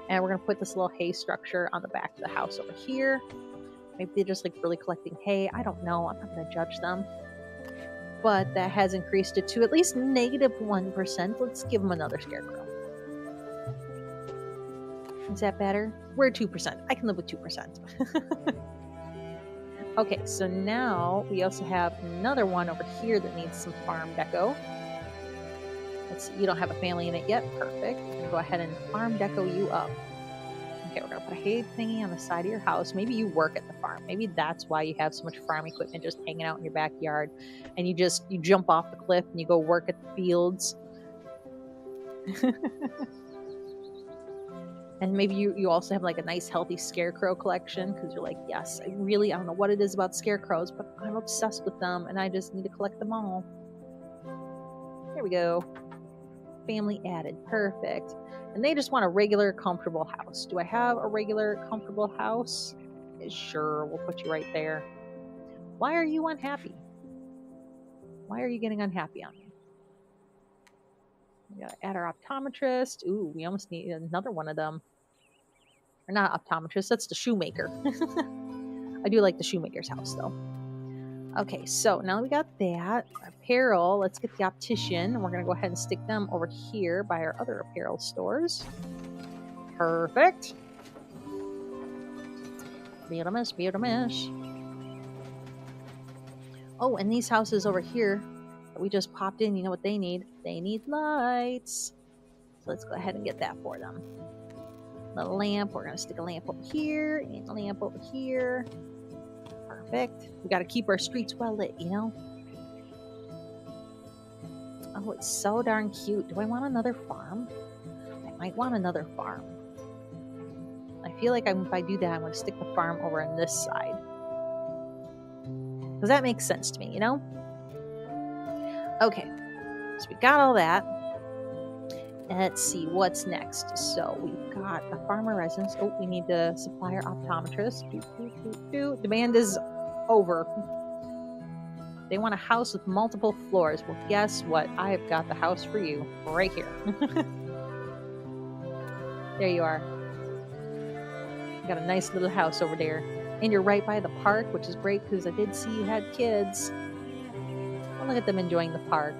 And we're going to put this little hay structure on the back of the house over here. Maybe they're just like really collecting hay. I don't know. I'm not going to judge them. But that has increased it to at least -1%. Let's give them another scarecrow. Is that better? We're at 2%. I can live with 2%. Okay, so now we also have another one over here that needs some farm deco. Let's see, you don't have a family in it yet. Perfect. I'm gonna go ahead and farm deco you up. Okay, we're gonna put a hay thingy on the side of your house. Maybe you work at the farm. Maybe that's why you have so much farm equipment just hanging out in your backyard, and you jump off the cliff and you go work at the fields. And maybe you also have like a nice healthy scarecrow collection because you're like, yes, I don't know what it is about scarecrows, but I'm obsessed with them and I just need to collect them all. There we go. Family added. Perfect. And they just want a regular, comfortable house. Do I have a regular, comfortable house? Sure, we'll put you right there. Why are you unhappy? Why are you getting unhappy on me? We gotta add our optometrist. Ooh, we almost need another one of them. Or not optometrist, that's the shoemaker. I do like the shoemaker's house though. Okay, so now we got that. Apparel, let's get the optician. We're gonna go ahead and stick them over here by our other apparel stores. Perfect. Beautiful. Oh, and these houses over here that we just popped in, you know what they need? They need lights. So let's go ahead and get that for them. The lamp, we're going to stick a lamp over here and a lamp over here. Perfect. We got to keep our streets well lit, you know? Oh, it's so darn cute. Do I want another farm? I might want another farm. I feel like if I do that, I'm going to stick the farm over on this side. Because that makes sense to me, you know? Okay, so we got all that. Let's see what's next. So we've got a farmer residence. Oh, we need to supply our optometrist. Demand is over. They want a house with multiple floors. Well, guess what? I have got the house for you right here. There you are. You got a nice little house over there. And you're right by the park, which is great because I did see you had kids. Oh, look at them enjoying the park.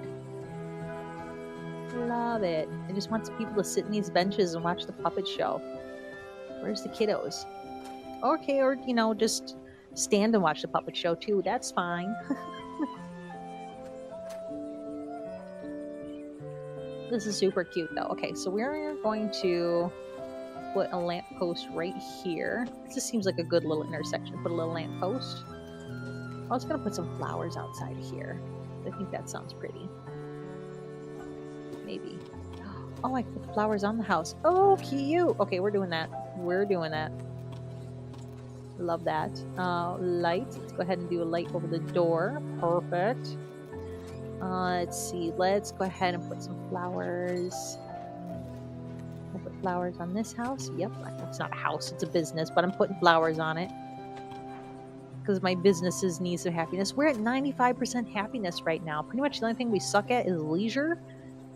Love it. I just want some people to sit in these benches and watch the puppet show. Where's the kiddos? Okay, or, you know, just stand and watch the puppet show too. That's fine. This is super cute though. Okay, so we're going to put a lamppost right here. This just seems like a good little intersection. Put a little lamppost. I was going to put some flowers outside here. I think that sounds pretty. Maybe. Oh, I put the flowers on the house. Oh, cute. Okay, we're doing that. We're doing that. Love that. Light. Let's go ahead and do a light over the door. Perfect. Let's see. Let's go ahead and put some flowers. I'll put flowers on this house. Yep, it's not a house. It's a business, but I'm putting flowers on it. because my businesses need some happiness. We're at 95% happiness right now. Pretty much the only thing we suck at is leisure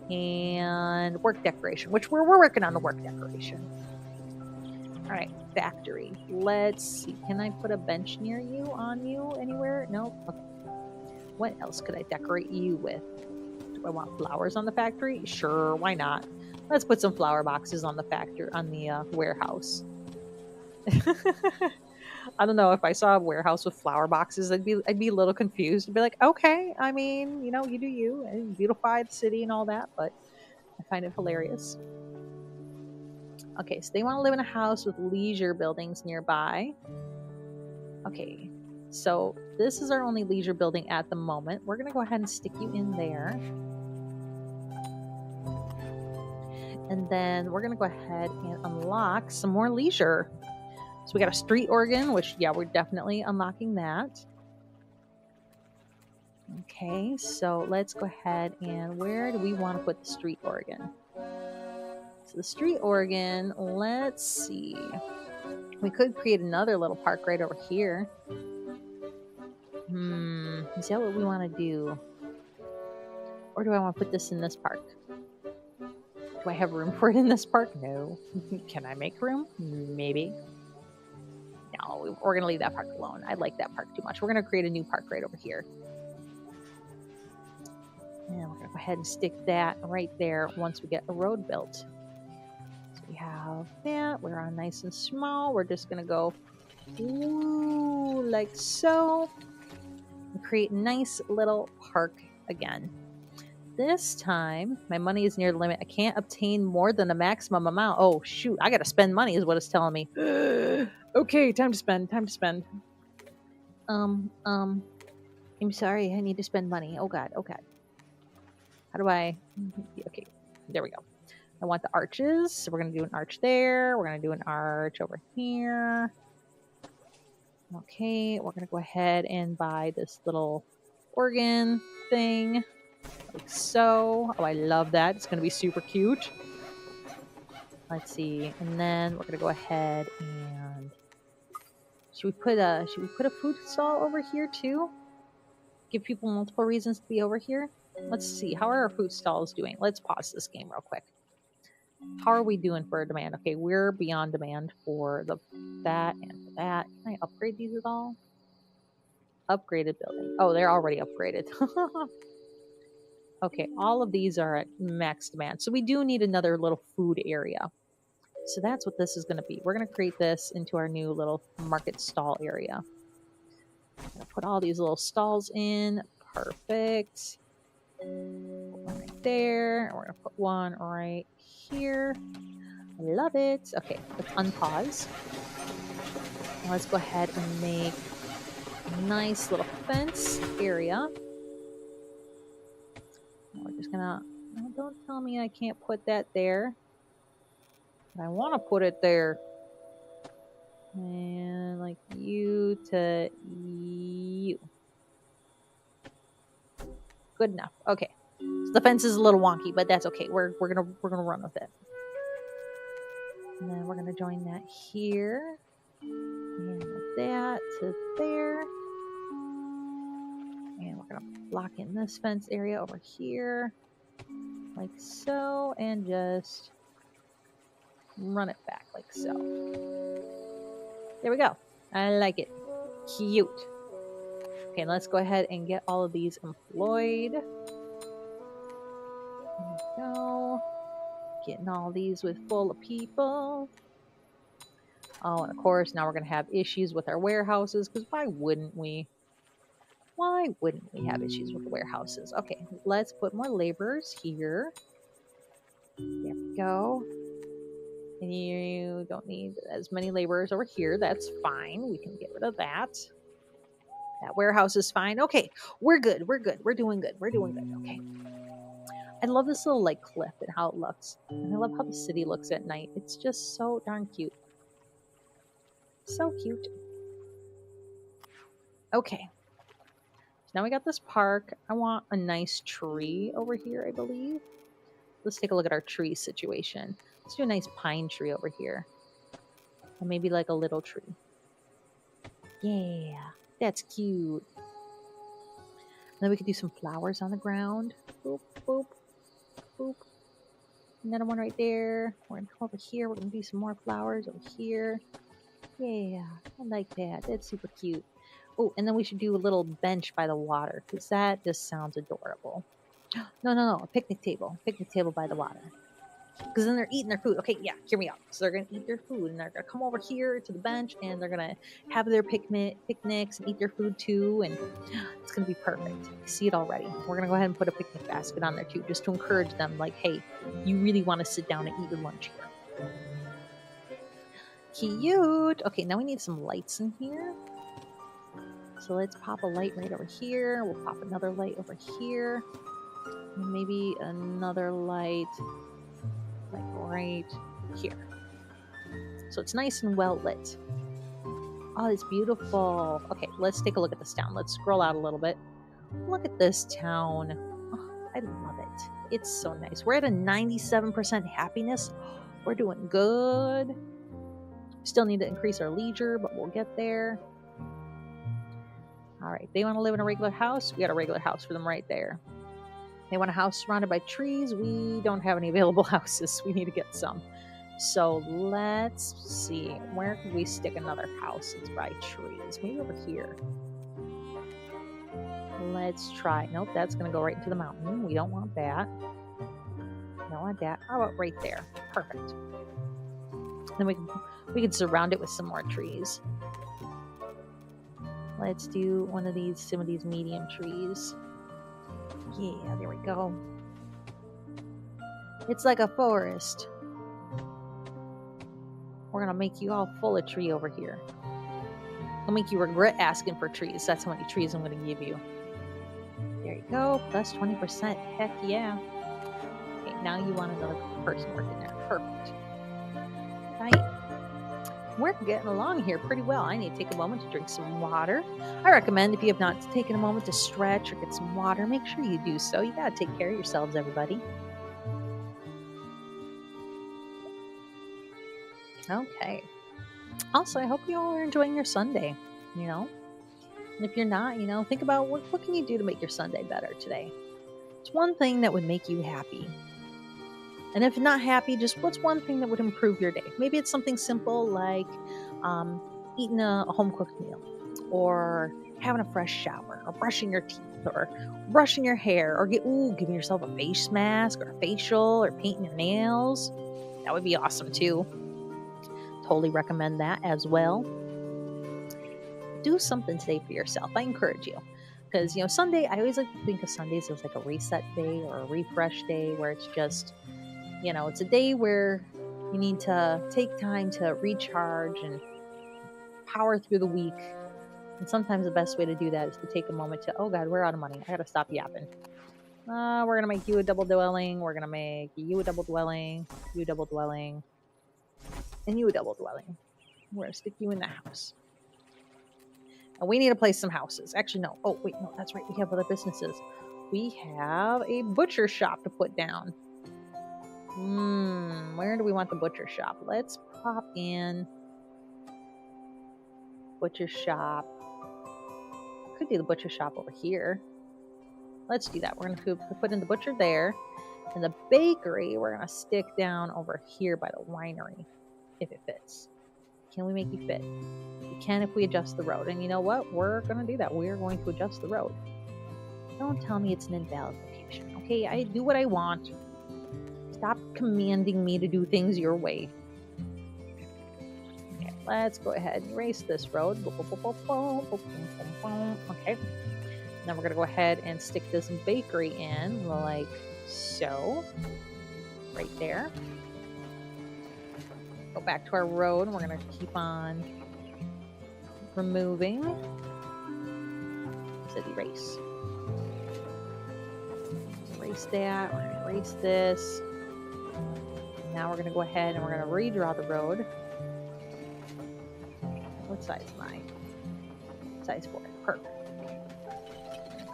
and work decoration, which we're working on the work decoration. All right, factory. Let's see. Can I put a bench near you, on you, anywhere? No? Okay. What else could I decorate you with? Do I want flowers on the factory? Sure, why not? Let's put some flower boxes on the factory, on the warehouse. I don't know, if I saw a warehouse with flower boxes, I'd be a little confused. I'd be like, okay, I mean, you know, you do you, and beautify the city and all that, but I find it hilarious. Okay, so they want to live in a house with leisure buildings nearby. Okay, so this is our only leisure building at the moment. We're gonna go ahead and stick you in there. And then we're gonna go ahead and unlock some more leisure. So we got a street organ, which, yeah, we're definitely unlocking that. Okay, so let's go ahead and where do we want to put the street organ? So the street organ, let's see. We could create another little park right over here. Is that what we want to do? Or do I want to put this in this park? Do I have room for it in this park? No. Can I make room? Maybe. No, we're going to leave that park alone. I like that park too much. We're going to create a new park right over here. And we're going to go ahead and stick that right there once we get a road built. So we have that. We're on nice and small. We're just going to go like so. And create a nice little park again. This time, my money is near the limit. I can't obtain more than the maximum amount. Oh, shoot. I got to spend money is what it's telling me. Okay, time to spend. I'm sorry. I need to spend money. Oh, God. How do I... Okay, there we go. I want the arches. So we're going to do an arch there. We're going to do an arch over here. Okay, we're going to go ahead and buy this little organ thing. Like so. Oh, I love that. It's going to be super cute. Let's see. And then we're going to go ahead and... Should we put a food stall over here too? Give people multiple reasons to be over here? Let's see. How are our food stalls doing? Let's pause this game real quick. How are we doing for demand? Okay, we're beyond demand for that and for that. Can I upgrade these at all? Upgraded building. Oh, they're already upgraded. Okay, all of these are at max demand. So we do need another little food area. So that's what this is going to be. We're going to create this into our new little market stall area. I'm going to put all these little stalls in. Perfect. One right there. We're going to put one right here. I love it. Okay, let's unpause. Now let's go ahead and make a nice little fence area. Now we're just gonna... Don't tell me I can't put that there. I want to put it there. And like you to you. Good enough. Okay. So the fence is a little wonky, but that's okay. We're gonna run with it. And then we're gonna join that here. And that to there. And we're gonna block in this fence area over here. Like so. And just run it back like so. There we go. I like it. Cute. Okay, let's go ahead and get all of these employed. There we go. Getting all these full of people. Oh, and of course, now we're going to have issues with our warehouses, because why wouldn't we? Why wouldn't we have issues with the warehouses? Okay, let's put more laborers here. There we go. And you don't need as many laborers over here. That's fine. We can get rid of that. That warehouse is fine. Okay, we're good. We're doing good. Okay. I love this little like cliff and how it looks. And I love how the city looks at night. It's just so darn cute. So cute. Okay. So now we got this park. I want a nice tree over here, I believe. Let's take a look at our tree situation. Let's do a nice pine tree over here. And maybe like a little tree. Yeah. That's cute. Then we could do some flowers on the ground. Boop, boop, boop. Another one right there. We're going to come over here. We're going to do some more flowers over here. Yeah, I like that. That's super cute. Oh, and then we should do a little bench by the water because that just sounds adorable. No. A picnic table. Picnic table by the water. Because then they're eating their food. Okay, yeah, hear me out. So they're going to eat their food and they're going to come over here to the bench and they're going to have their picnics and eat their food too. And it's going to be perfect. I see it already. We're going to go ahead and put a picnic basket on there too, just to encourage them like, hey, you really want to sit down and eat your lunch here. Cute. Okay, now we need some lights in here. So let's pop a light right over here. We'll pop another light over here. And maybe another light like right here. So it's nice and well lit. Oh, it's beautiful. Okay, let's take a look at this town. Let's scroll out a little bit. Look at this town. Oh, I love it. It's so nice. We're at a 97% happiness. We're doing good. Still need to increase our leisure, but we'll get there. All right, they want to live in a regular house. We got a regular house for them right there. They want a house surrounded by trees. We don't have any available houses. We need to get some. So let's see. Where could we stick another house that's by trees? Maybe over here. Let's try. Nope, that's going to go right into the mountain. We don't want that. We don't want that. How about right there? Perfect. Then we can surround it with some more trees. Let's do some of these medium trees. Yeah, there we go. It's like a forest. We're going to make you all full of tree over here. I'll make you regret asking for trees. That's how many trees I'm going to give you. There you go. Plus 20%. Heck yeah. Okay, now you want another person working there. Perfect. Right. We're getting along here pretty well. I need to take a moment to drink some water. I recommend if you have not taken a moment to stretch or get some water, make sure you do so. You got to take care of yourselves, everybody. Okay. Also, I hope you all are enjoying your Sunday, And if you're not, think about what can you do to make your Sunday better today? It's one thing that would make you happy. And if not happy, just what's one thing that would improve your day? Maybe it's something simple like eating a home-cooked meal, or having a fresh shower, or brushing your teeth, or brushing your hair, or giving yourself a face mask, or a facial, or painting your nails. That would be awesome too. Totally recommend that as well. Do something today for yourself. I encourage you. Because, Sunday, I always like to think of Sundays as like a reset day or a refresh day where it's just, it's a day where you need to take time to recharge and power through the week. And sometimes the best way to do that is to take a moment to, oh God, we're out of money. I got to stop yapping. We're going to make you a double dwelling. We're going to make you a double dwelling, you a double dwelling, and you a double dwelling. We're going to stick you in the house. And we need to place some houses. Actually, no. Oh, wait, no, that's right. We have other businesses. We have a butcher shop to put down. Where do we want the butcher shop? Let's pop in butcher shop. Could do the butcher shop over here. Let's do that. We're going to put in the butcher there. And the bakery, we're going to stick down over here by the winery, if it fits. Can we make you fit? We can if we adjust the road. And you know what? We're going to do that. We're going to adjust the road. Don't tell me it's an invalid location. Okay, I do what I want. Stop commanding me to do things your way. Okay, let's go ahead and erase this road. Okay. Then we're going to go ahead and stick this bakery in like so. Right there. Go back to our road. And we're going to keep on removing. It said erase. Erase that. We're going to erase this. Now we're going to go ahead and we're going to redraw the road. What size am I? Size 4. Perfect.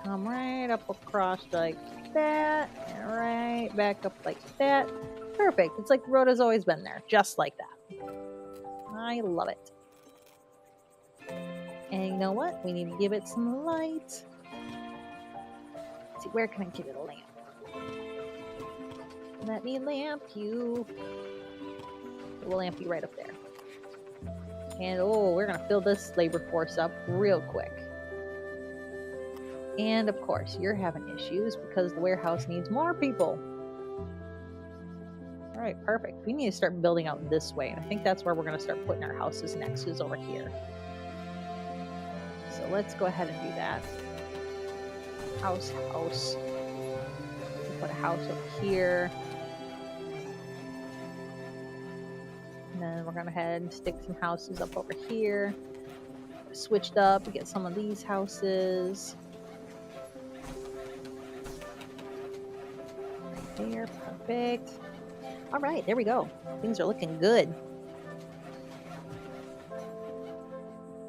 Come right up across like that. And right back up like that. Perfect. It's like the road has always been there. Just like that. I love it. And you know what? We need to give it some light. Let's see, where can I give it a lamp? Let me lamp you. We'll lamp you right up there. And oh, we're gonna fill this labor force up real quick. And of course, you're having issues because the warehouse needs more people. All right, perfect. We need to start building out this way. And I think that's where we're gonna start putting our houses next, is over here. So let's go ahead and do that. House. We'll put a house over here. And then we're gonna head and stick some houses up over here. Switched up to get some of these houses. Right there, perfect. All right, there we go. Things are looking good.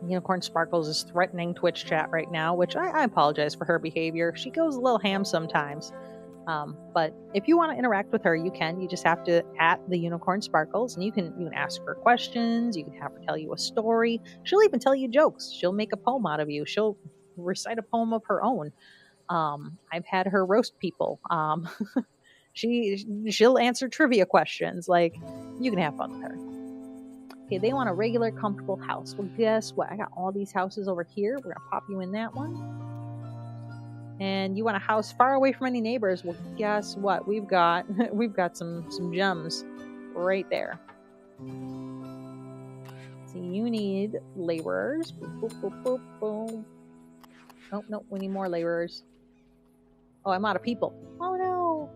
Unicorn Sparkles is threatening Twitch chat right now, which I apologize for her behavior. She goes a little ham sometimes. But if you want to interact with her, you can. You just have to @ the Unicorn Sparkles, and you can ask her questions. You can have her tell you a story. She'll even tell you jokes. She'll make a poem out of you. She'll recite a poem of her own. I've had her roast people. She'll answer trivia questions. Like, you can have fun with her. Okay, they want a regular, comfortable house. Well, guess what? I got all these houses over here. We're gonna pop you in that one. And you want a house far away from any neighbors? Well, guess what? We've got some gems right there. So you need laborers. Boop, boop, boop, boop, boom. Oh no, we need more laborers. Oh, I'm out of people. Oh no.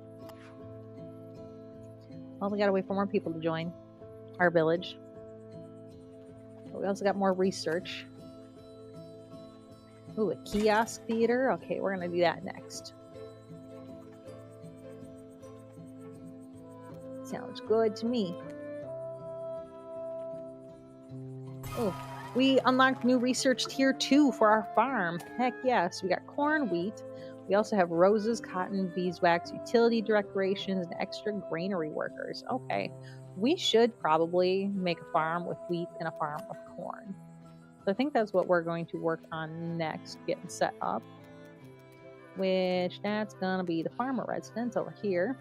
Well, we gotta wait for more people to join our village. But we also got more research. Ooh, a kiosk theater. Okay, we're gonna do that next. Sounds good to me. Oh, we unlocked new research tier 2 for our farm. Heck yes, we got corn, wheat. We also have roses, cotton, beeswax, utility decorations, and extra granary workers. Okay, we should probably make a farm with wheat and a farm with corn. So I think that's what we're going to work on next, getting set up. Which, that's gonna be the farmer residence over here.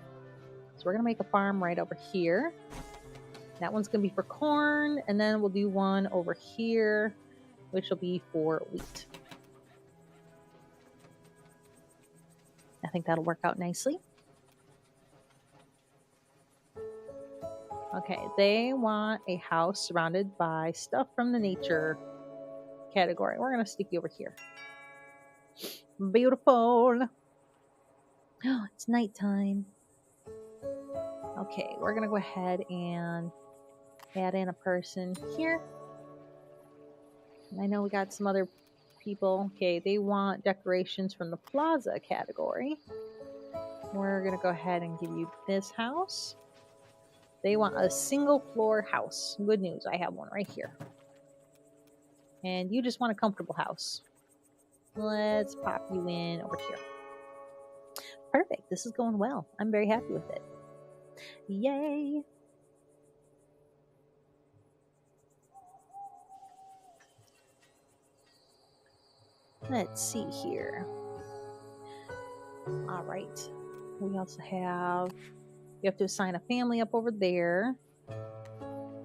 So we're gonna make a farm right over here. That one's gonna be for corn, and then we'll do one over here, which will be for wheat. I think that'll work out nicely. Okay, they want a house surrounded by stuff from the nature category. We're gonna stick you over here. Beautiful. Oh, it's nighttime. Okay, we're gonna go ahead and add in a person here. And I know we got some other people. Okay, they want decorations from the plaza category. We're gonna go ahead and give you this house. They want a single floor house. Good news, I have one right here. And you just want a comfortable house. Let's pop you in over here. Perfect, this is going well. I'm very happy with it. Yay! Let's see here. All right. We also have, you have to assign a family up over there.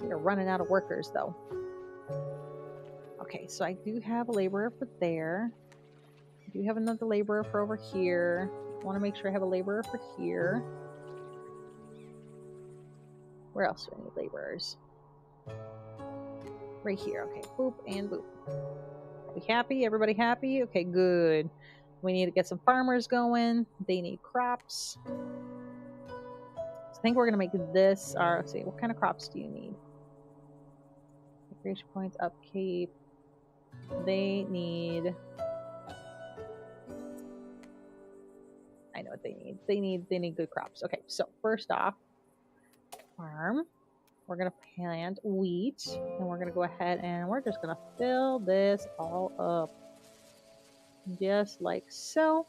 We're running out of workers though. Okay, so I do have a laborer for there. I do have another laborer for over here. I want to make sure I have a laborer for here. Where else do I need laborers? Right here. Okay, boop and boop. Are we happy? Everybody happy? Okay, good. We need to get some farmers going. They need crops. So I think we're going to make this our, let's see, what kind of crops do you need? Recreation points, upkeep. They need, I know what they need. They need good crops. Okay, so first off, farm. We're going to plant wheat, and we're going to go ahead and we're just going to fill this all up. Just like so.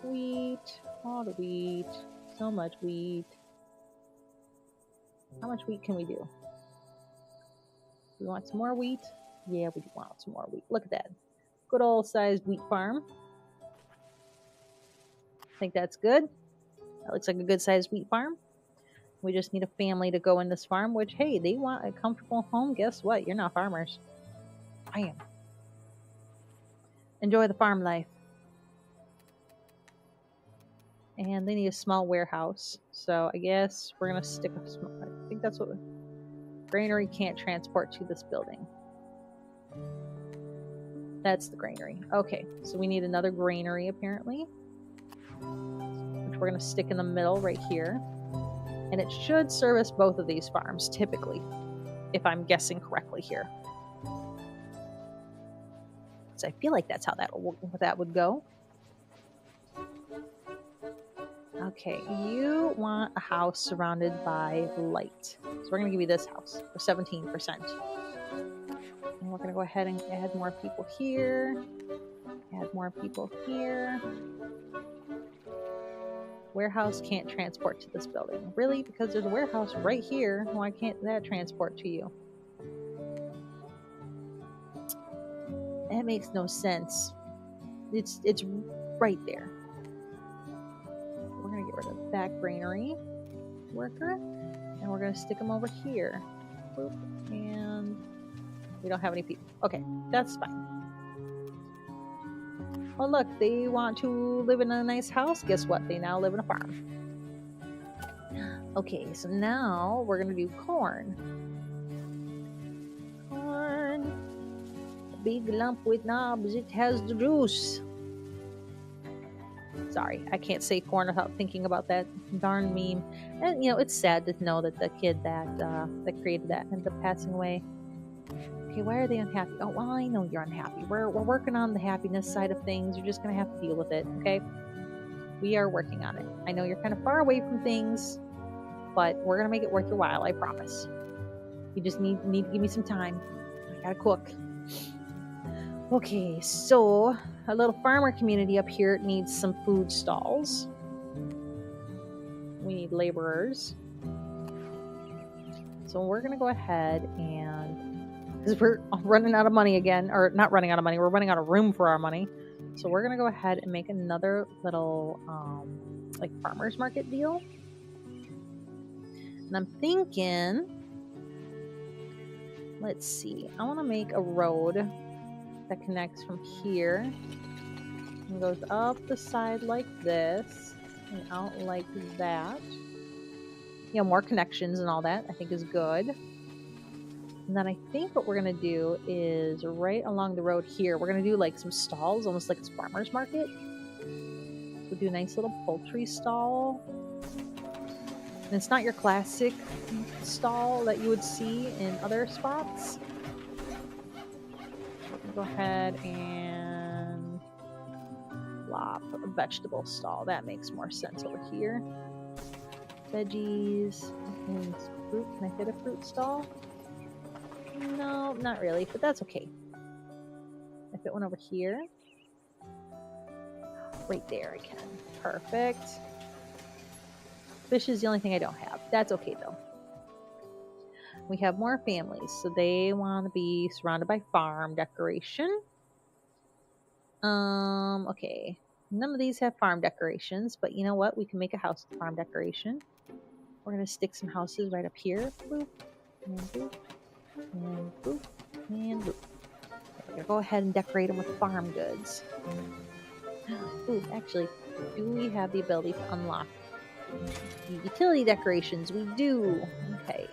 Wheat, all the wheat, so much wheat. How much wheat can we do? We want some more wheat. Yeah, we do want some more wheat. Look at that. Good old sized wheat farm. I think that's good. That looks like a good sized wheat farm. We just need a family to go in this farm, which, hey, they want a comfortable home. Guess what? You're not farmers. I am. Enjoy the farm life. And they need a small warehouse. So I guess we're going to stick a small, I think that's what granary can't transport to this building. That's the granary. Okay, so we need another granary apparently, which we're going to stick in the middle right here. And it should service both of these farms typically, if I'm guessing correctly here. So I feel like that's how that would go. Okay, you want a house surrounded by light. So we're going to give you this house for 17%. And we're going to go ahead and add more people here. Add more people here. Warehouse can't transport to this building. Really? Because there's a warehouse right here. Why can't that transport to you? That makes no sense. It's right there. We're going to get rid of that granary worker. And we're going to stick them over here. Boop. And we don't have any people. Okay, that's fine. Oh, look, they want to live in a nice house. Guess what? They now live in a farm. Okay, so now we're going to do corn. Corn. A big lump with knobs. It has the juice. Sorry, I can't say corn without thinking about that darn meme. And, you know, it's sad to know that the kid that created that ended up passing away. Okay, why are they unhappy? Oh, well, I know you're unhappy. We're working on the happiness side of things. You're just going to have to deal with it, okay? We are working on it. I know you're kind of far away from things, but we're going to make it worth your while, I promise. You just need to give me some time. I got to cook. Okay, so a little farmer community up here needs some food stalls. We need laborers. So we're going to go ahead and, because we're running out of money again, or not running out of money, we're running out of room for our money. So we're going to go ahead and make another little like farmer's market deal. And I'm thinking, let's see, I want to make a road that connects from here and goes up the side like this and out like that. You know, more connections and all that I think is good. And then I think what we're going to do is right along the road here, we're going to do like some stalls, almost like it's farmer's market. So do a nice little poultry stall. And it's not your classic stall that you would see in other spots. Go ahead and plop a vegetable stall. That makes more sense over here. Veggies and fruit. Can I fit a fruit stall? No, not really, but that's okay. I fit one over here. Right there I can. Perfect. Fish is the only thing I don't have. That's okay though. We have more families, so they want to be surrounded by farm decoration. Okay. None of these have farm decorations, but you know what? We can make a house with farm decoration. We're going to stick some houses right up here. Boop, and boop, and boop, and boop. We're going to go ahead and decorate them with farm goods. Ooh, actually, do we have the ability to unlock the utility decorations? We do. Okay.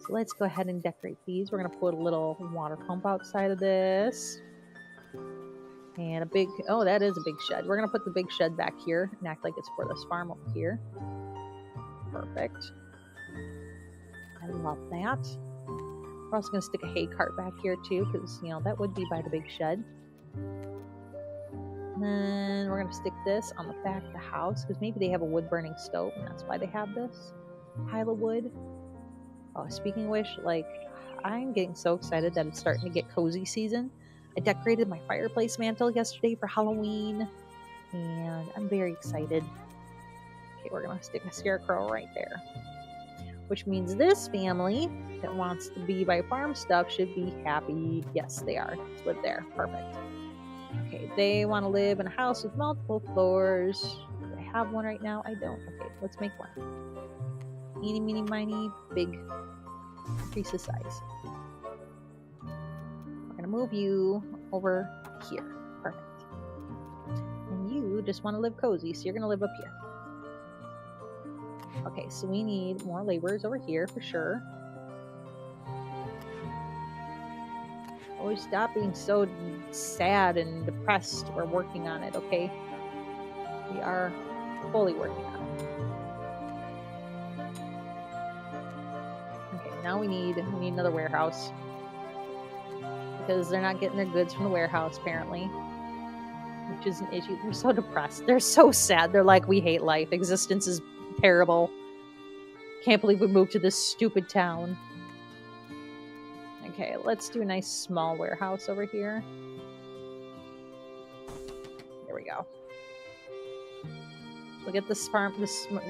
So let's go ahead and decorate these. We're going to put a little water pump outside of this. And a big, oh, that is a big shed. We're going to put the big shed back here and act like it's for this farm over here. Perfect. I love that. We're also going to stick a hay cart back here too, because, you know, that would be by the big shed. And then we're going to stick this on the back of the house, because maybe they have a wood-burning stove, and that's why they have this pile of wood. Oh, speaking of which, like, I'm getting so excited that it's starting to get cozy season. I decorated my fireplace mantle yesterday for Halloween, and I'm very excited. Okay, we're going to stick a scarecrow right there. which means this family that wants to be by farm stuff should be happy. Yes, they are. Let's live there. Perfect. Okay, they want to live in a house with multiple floors. Do I have one right now? I don't. Okay, let's make one. Eeny, meeny, miny, big. Increase the size. We're going to move you over here. Perfect. And you just want to live cozy, so you're going to live up here. Okay, so we need more laborers over here for sure. Oh, stop being so sad and depressed. We're working on it, okay? We are fully working on it. Okay, now we need another warehouse. Because they're not getting their goods from the warehouse, apparently. Which is an issue. They're so depressed. They're so sad. They're like, we hate life. Existence is terrible. Can't believe we moved to this stupid town. Okay, let's do a nice small warehouse over here. There we go. We'll get this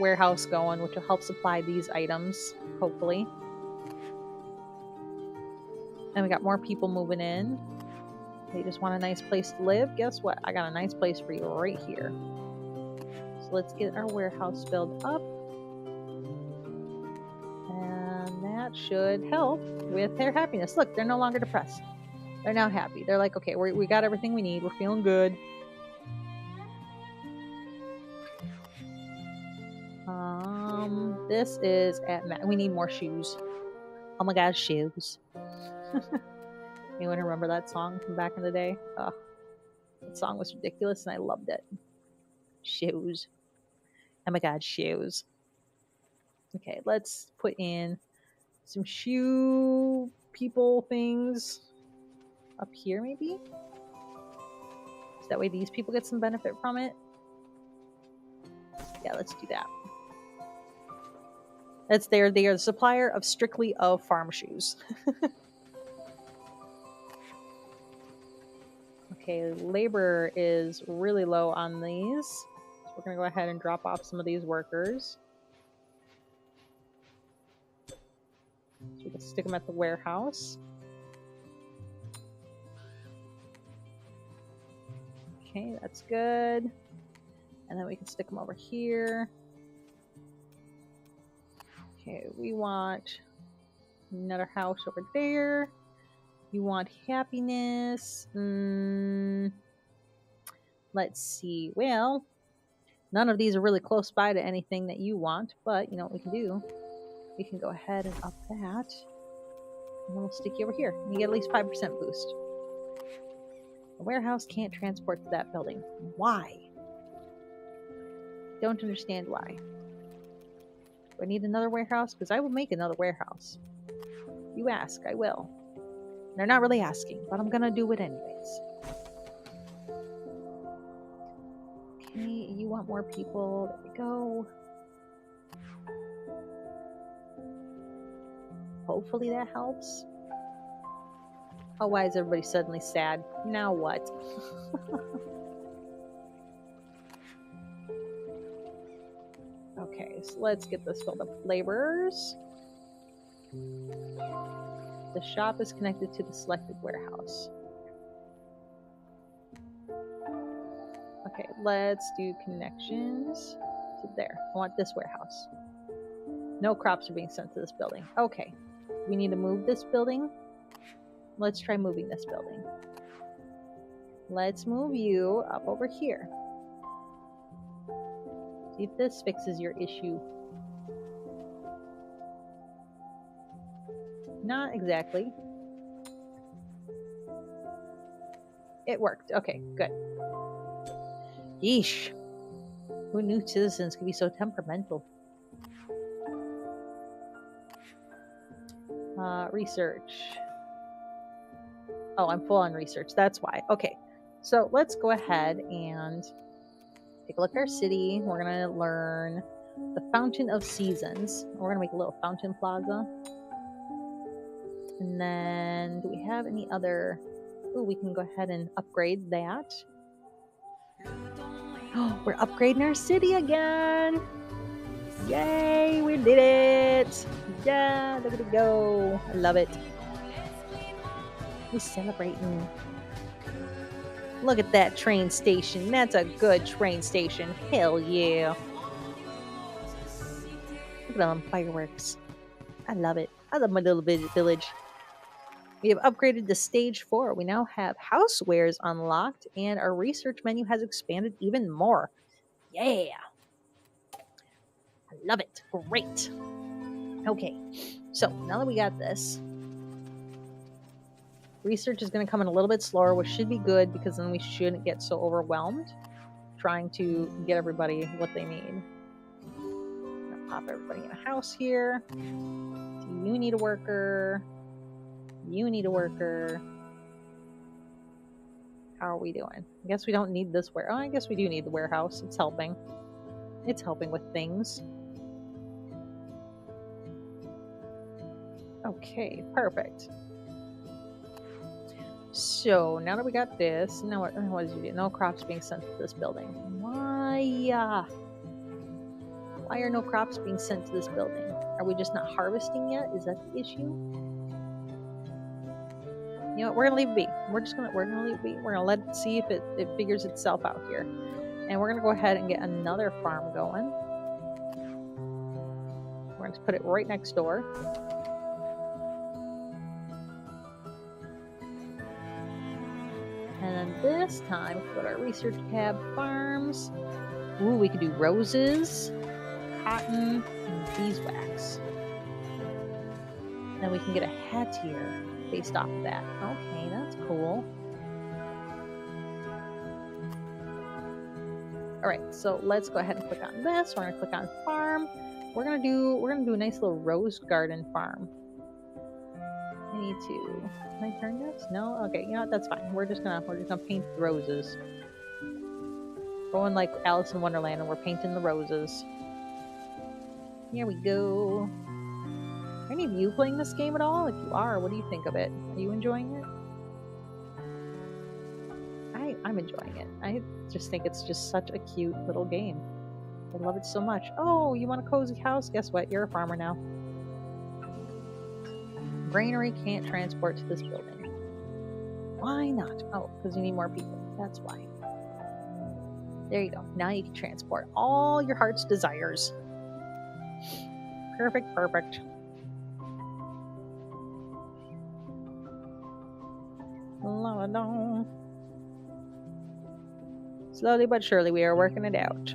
warehouse going, which will help supply these items, hopefully. And we got more people moving in. They just want a nice place to live. Guess what? I got a nice place for you right here. So let's get our warehouse filled up. And that should help with their happiness. Look, they're no longer depressed. They're now happy. They're like, okay, we got everything we need. We're feeling good. This is at we need more shoes. Oh my god, shoes. Anyone remember that song from back in the day? Oh, that song was ridiculous and I loved it. Shoes. Oh my god, shoes. Okay, let's put in some shoe people things up here maybe? So that way these people get some benefit from it. Yeah, let's do that. That's they are the supplier of strictly of farm shoes. Okay, labor is really low on these. So we're going to go ahead and drop off some of these workers. So we can stick them at the warehouse. Okay, that's good. And then we can stick them over here. Okay, we want another house over there. You want happiness. Let's see. Well, none of these are really close by to anything that you want, but you know what we can do? We can go ahead and up that. And then we'll stick you over here. You get at least 5% boost. The warehouse can't transport to that building. Why? Don't understand why. Do I need another warehouse? Because I will make another warehouse. You ask, I will. They're not really asking, but I'm gonna do it anyways. Okay, you want more people. There we go. Hopefully that helps. Oh, why is everybody suddenly sad? Now what? Okay, so let's get this filled up with laborers. The shop is connected to the selected warehouse. Okay, let's do connections to there. I want this warehouse. No crops are being sent to this building. Okay, we need to move this building. Let's try moving this building. Let's move you up over here. See if this fixes your issue. Not exactly. It worked. Okay, good. Yeesh. Who knew citizens could be so temperamental? Research. Oh, I'm full on research. That's why. Okay, so let's go ahead and take a look at our city. We're going to learn the Fountain of Seasons. We're going to make a little fountain plaza. And then, do we have any other... Oh, we can go ahead and upgrade that. Oh, we're upgrading our city again! Yay, we did it! Yeah, look at it go. I love it. We're celebrating. Look at that train station. That's a good train station. Hell yeah. Look at them fireworks. I love it. I love my little village. We have upgraded to stage 4. We now have housewares unlocked, and our research menu has expanded even more. Yeah. I love it. Great. Okay. So now that we got this, research is going to come in a little bit slower, which should be good because then we shouldn't get so overwhelmed trying to get everybody what they need. Pop everybody in a house here. So you need a worker. You need a worker. How are we doing? I guess we don't need this I guess we do need the warehouse. It's helping. It's helping with things. Okay, perfect. So now that we got this, now what does you do? No crops being sent to this building. Why? Why are no crops being sent to this building? Are we just not harvesting yet? Is that the issue? You know what? We're gonna leave it be. We're gonna leave it be. We're gonna let it see if it figures itself out here. And we're gonna go ahead and get another farm going. We're gonna put it right next door. And then this time, go to our research tab, farms. Ooh, we could do roses, cotton, and beeswax. Then we can get a hat here based off of that. Okay, that's cool. All right, so let's go ahead and click on this. We're gonna click on farm. We're gonna do a nice little rose garden farm. I need to. Can I turn this? No. Okay, you know what? That's fine. We're just gonna paint the roses. Going like Alice in Wonderland, and we're painting the roses. Here we go. Are any of you playing this game at all? If you are, what do you think of it? Are you enjoying it? I'm enjoying it. I just think it's just such a cute little game. I love it so much. Oh, you want a cozy house? Guess what? You're a farmer now. Granary can't transport to this building. Why not? Oh, because you need more people. That's why. There you go. Now you can transport all your heart's desires. Perfect, perfect. Slowly but surely, we are working it out.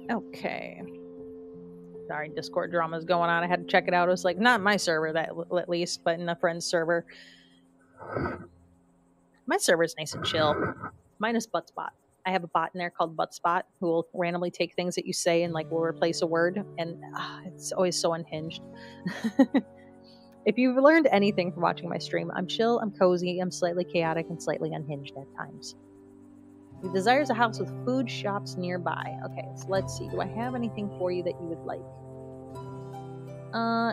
Okay. Sorry, Discord drama is going on. I had to check it out. It was like, not my server, that at least, but in a friend's server. My server is nice and chill. Minus Buttspot. I have a bot in there called Buttspot who will randomly take things that you say and like will replace a word, and it's always so unhinged. If you've learned anything from watching my stream, I'm chill, I'm cozy, I'm slightly chaotic, and slightly unhinged at times. He desires a house with food shops nearby. Okay, so let's see. Do I have anything for you that you would like?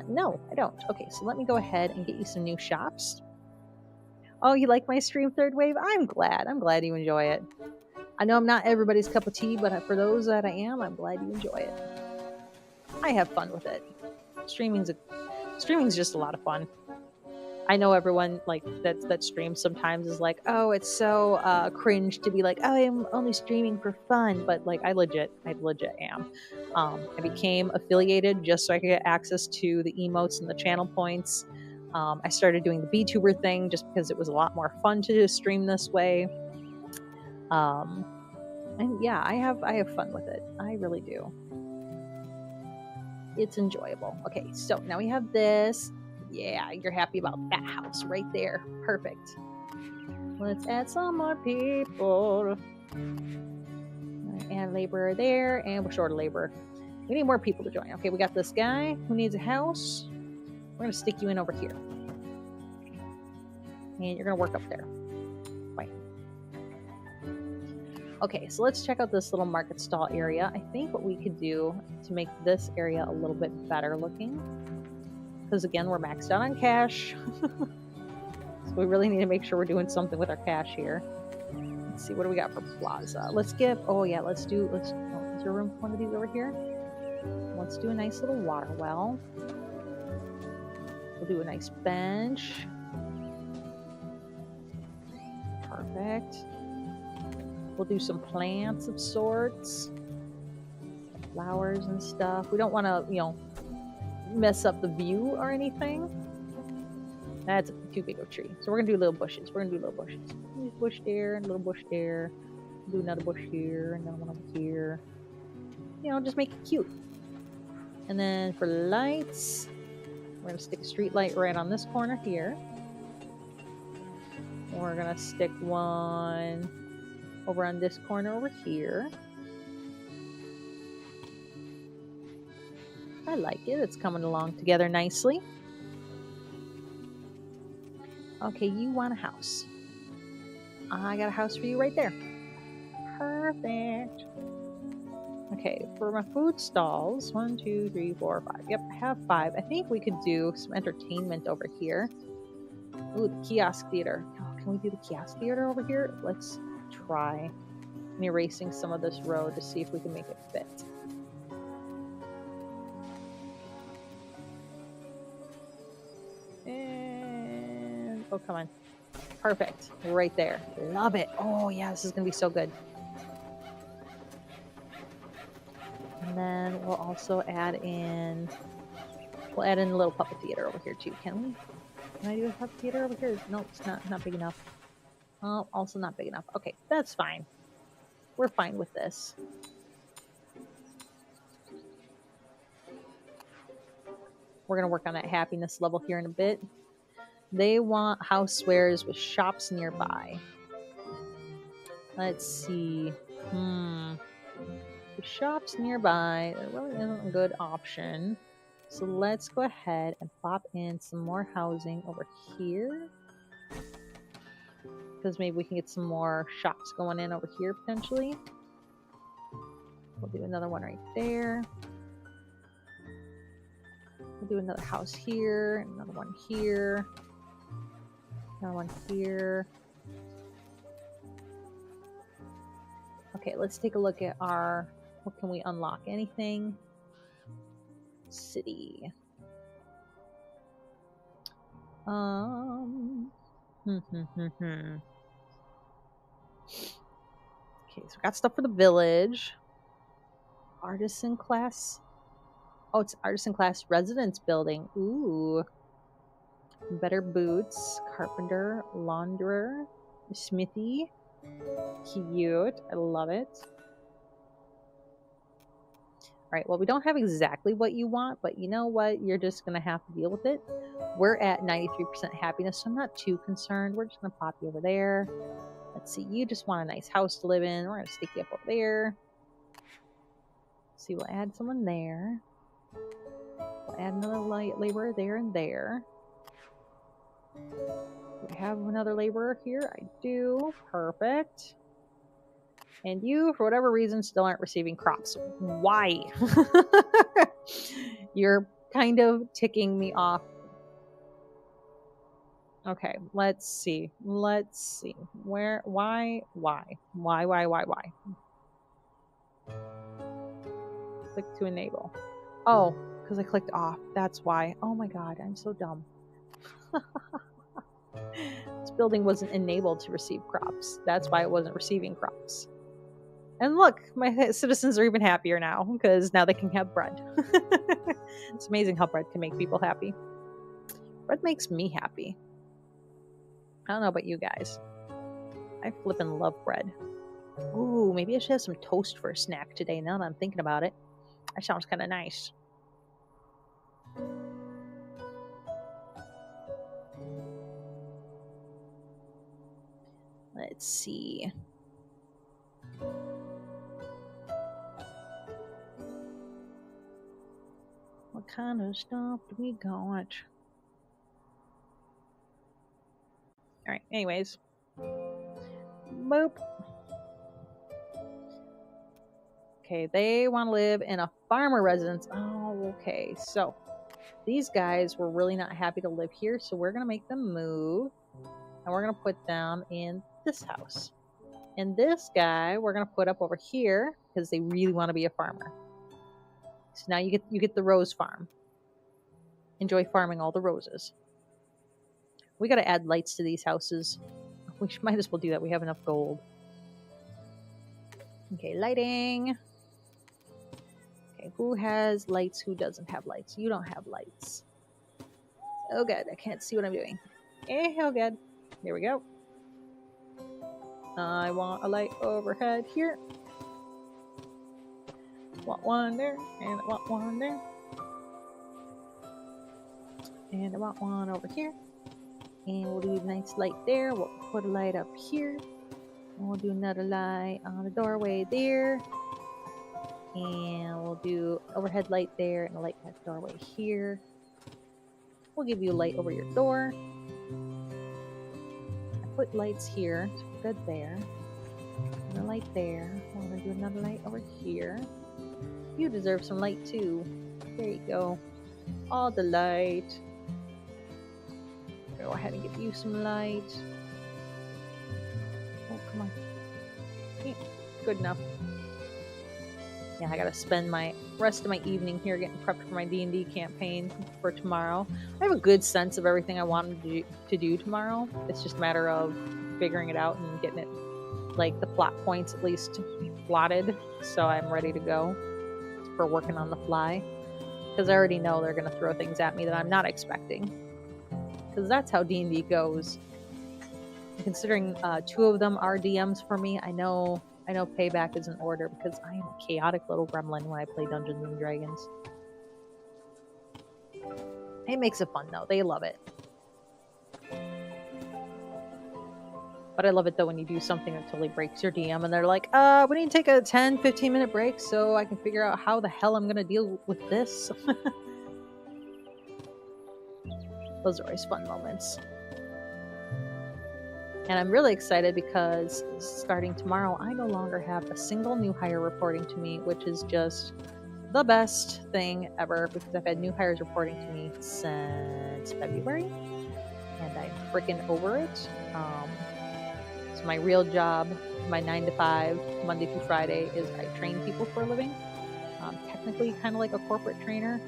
No, I don't. Okay, so let me go ahead and get you some new shops. Oh, you like my stream, Third Wave? I'm glad. I'm glad you enjoy it. I know I'm not everybody's cup of tea, but for those that I am, I'm glad you enjoy it. I have fun with it. Streaming's just a lot of fun. I know everyone like that streams sometimes is like, oh, it's so cringe to be like, oh, I'm only streaming for fun, but like I legit am. I became affiliated just so I could get access to the emotes and the channel points. I started doing the VTuber thing just because it was a lot more fun to stream this way. And yeah, I have fun with it. I really do. It's enjoyable. Okay, so now we have this. Yeah, you're happy about that house right there. Perfect. Let's add some more people. Add laborer there, and we're short a laborer. We need more people to join. Okay, we got this guy who needs a house. We're gonna stick you in over here. And you're gonna work up there. Right. Okay, so let's check out this little market stall area. I think what we could do to make this area a little bit better looking, because again, we're maxed out on cash. So we really need to make sure we're doing something with our cash here. Let's see, what do we got for plaza? Let's give, oh yeah, is there room for one of these over here? Let's do a nice little water well. We'll do a nice bench. Perfect. We'll do some plants of sorts. Flowers and stuff. We don't want to, mess up the view or anything. That's too big of a tree. So we're going to do little bushes. Bush there and a little bush there. Do another bush here and another one over here. Just make it cute. And then for lights, we're going to stick a street light right on this corner here. We're going to stick one over on this corner over here. I like it. It's coming along together nicely. Okay, you want a house. I got a house for you right there. Perfect. Okay, for my food stalls, 1, 2, 3, 4, 5. Yep, I have 5. I think we could do some entertainment over here. Ooh, the kiosk theater. Oh, can we do the kiosk theater over here? Let's try. I'm erasing some of this road to see if we can make it fit. And, oh, come on. Perfect. Right there. Love it. Oh, yeah, this is going to be so good. And then we'll also add in a little puppet theater over here too. Can we? Can I do a puppet theater over here? No, it's not big enough. Oh, also not big enough. Okay, that's fine. We're fine with this. We're going to work on that happiness level here in a bit. They want housewares with shops nearby. Let's see. The shops nearby, there really isn't a good option. So let's go ahead and plop in some more housing over here. Because maybe we can get some more shops going in over here potentially. We'll do another one right there. We'll do another house here, another one here, another one here. Okay, let's take a look at what can we unlock? Anything? City. Okay, so we got stuff for the village. Artisan class. Oh, it's artisan class residence building. Ooh. Better boots. Carpenter. Launderer. Smithy. Cute. I love it. Alright, well, we don't have exactly what you want, but you know what? You're just going to have to deal with it. We're at 93% happiness, so I'm not too concerned. We're just going to pop you over there. Let's see, you just want a nice house to live in. We're going to stick you up over there. Let's see, we'll add someone there. We'll add another laborer there and there. Do I have another laborer here? I do. Perfect. And you, for whatever reason, still aren't receiving crops. Why? You're kind of ticking me off. Okay, let's see. Why? Click to enable. Oh, because I clicked off. That's why. Oh my god, I'm so dumb. This building wasn't enabled to receive crops. That's why it wasn't receiving crops. And look, my citizens are even happier now because now they can have bread. It's amazing how bread can make people happy. Bread makes me happy. I don't know about you guys. I flippin' love bread. Ooh, maybe I should have some toast for a snack today now that I'm thinking about it. That sounds kind of nice. Let's see. What kind of stuff do we got? Alright, anyways. Boop. Okay, they want to live in a farmer residence. Oh, okay. So, these guys were really not happy to live here, so we're going to make them move. and we're going to put them in this house. And this guy we're going to put up over here because they really want to be a farmer. So now you get the rose farm. Enjoy farming all the roses. We got to add lights to these houses. We might as well do that. We have enough gold. Okay, lighting. Okay, who has lights? Who doesn't have lights? You don't have lights. Oh god, I can't see what I'm doing. Oh god. There we go. I want a light overhead here. Want one there, and I want one there. And I want one over here. And we'll do a nice light there. We'll put a light up here. And we'll do another light on the doorway there. And we'll do overhead light there and a light at the doorway here. We'll give you a light over your door. I put lights here, so we're good there. And a light there. We're gonna do another light over here. You deserve some light too. There you go. All the light. Go ahead and give you some light. Oh, come on. Yeah, good enough. Yeah, I gotta spend my rest of my evening here getting prepped for my D&D campaign for tomorrow. I have a good sense of everything I wanted to do tomorrow. It's just a matter of figuring it out and getting it, like the plot points at least plotted, so I'm ready to go for working on the fly. Because I already know they're gonna throw things at me that I'm not expecting. Because that's how D&D goes. Considering 2 of them are DMs for me, I know payback is in order because I am a chaotic little gremlin when I play Dungeons and Dragons. It makes it fun though. They love it. But I love it though when you do something that totally breaks your DM and they're like, we need to take a 10-15 minute break so I can figure out how the hell I'm gonna deal with this. Those are always fun moments. And I'm really excited because starting tomorrow, I no longer have a single new hire reporting to me, which is just the best thing ever because I've had new hires reporting to me since February and I'm freaking over it. So my real job, my 9 to 5, Monday through Friday, is I train people for a living. Technically kind of like a corporate trainer.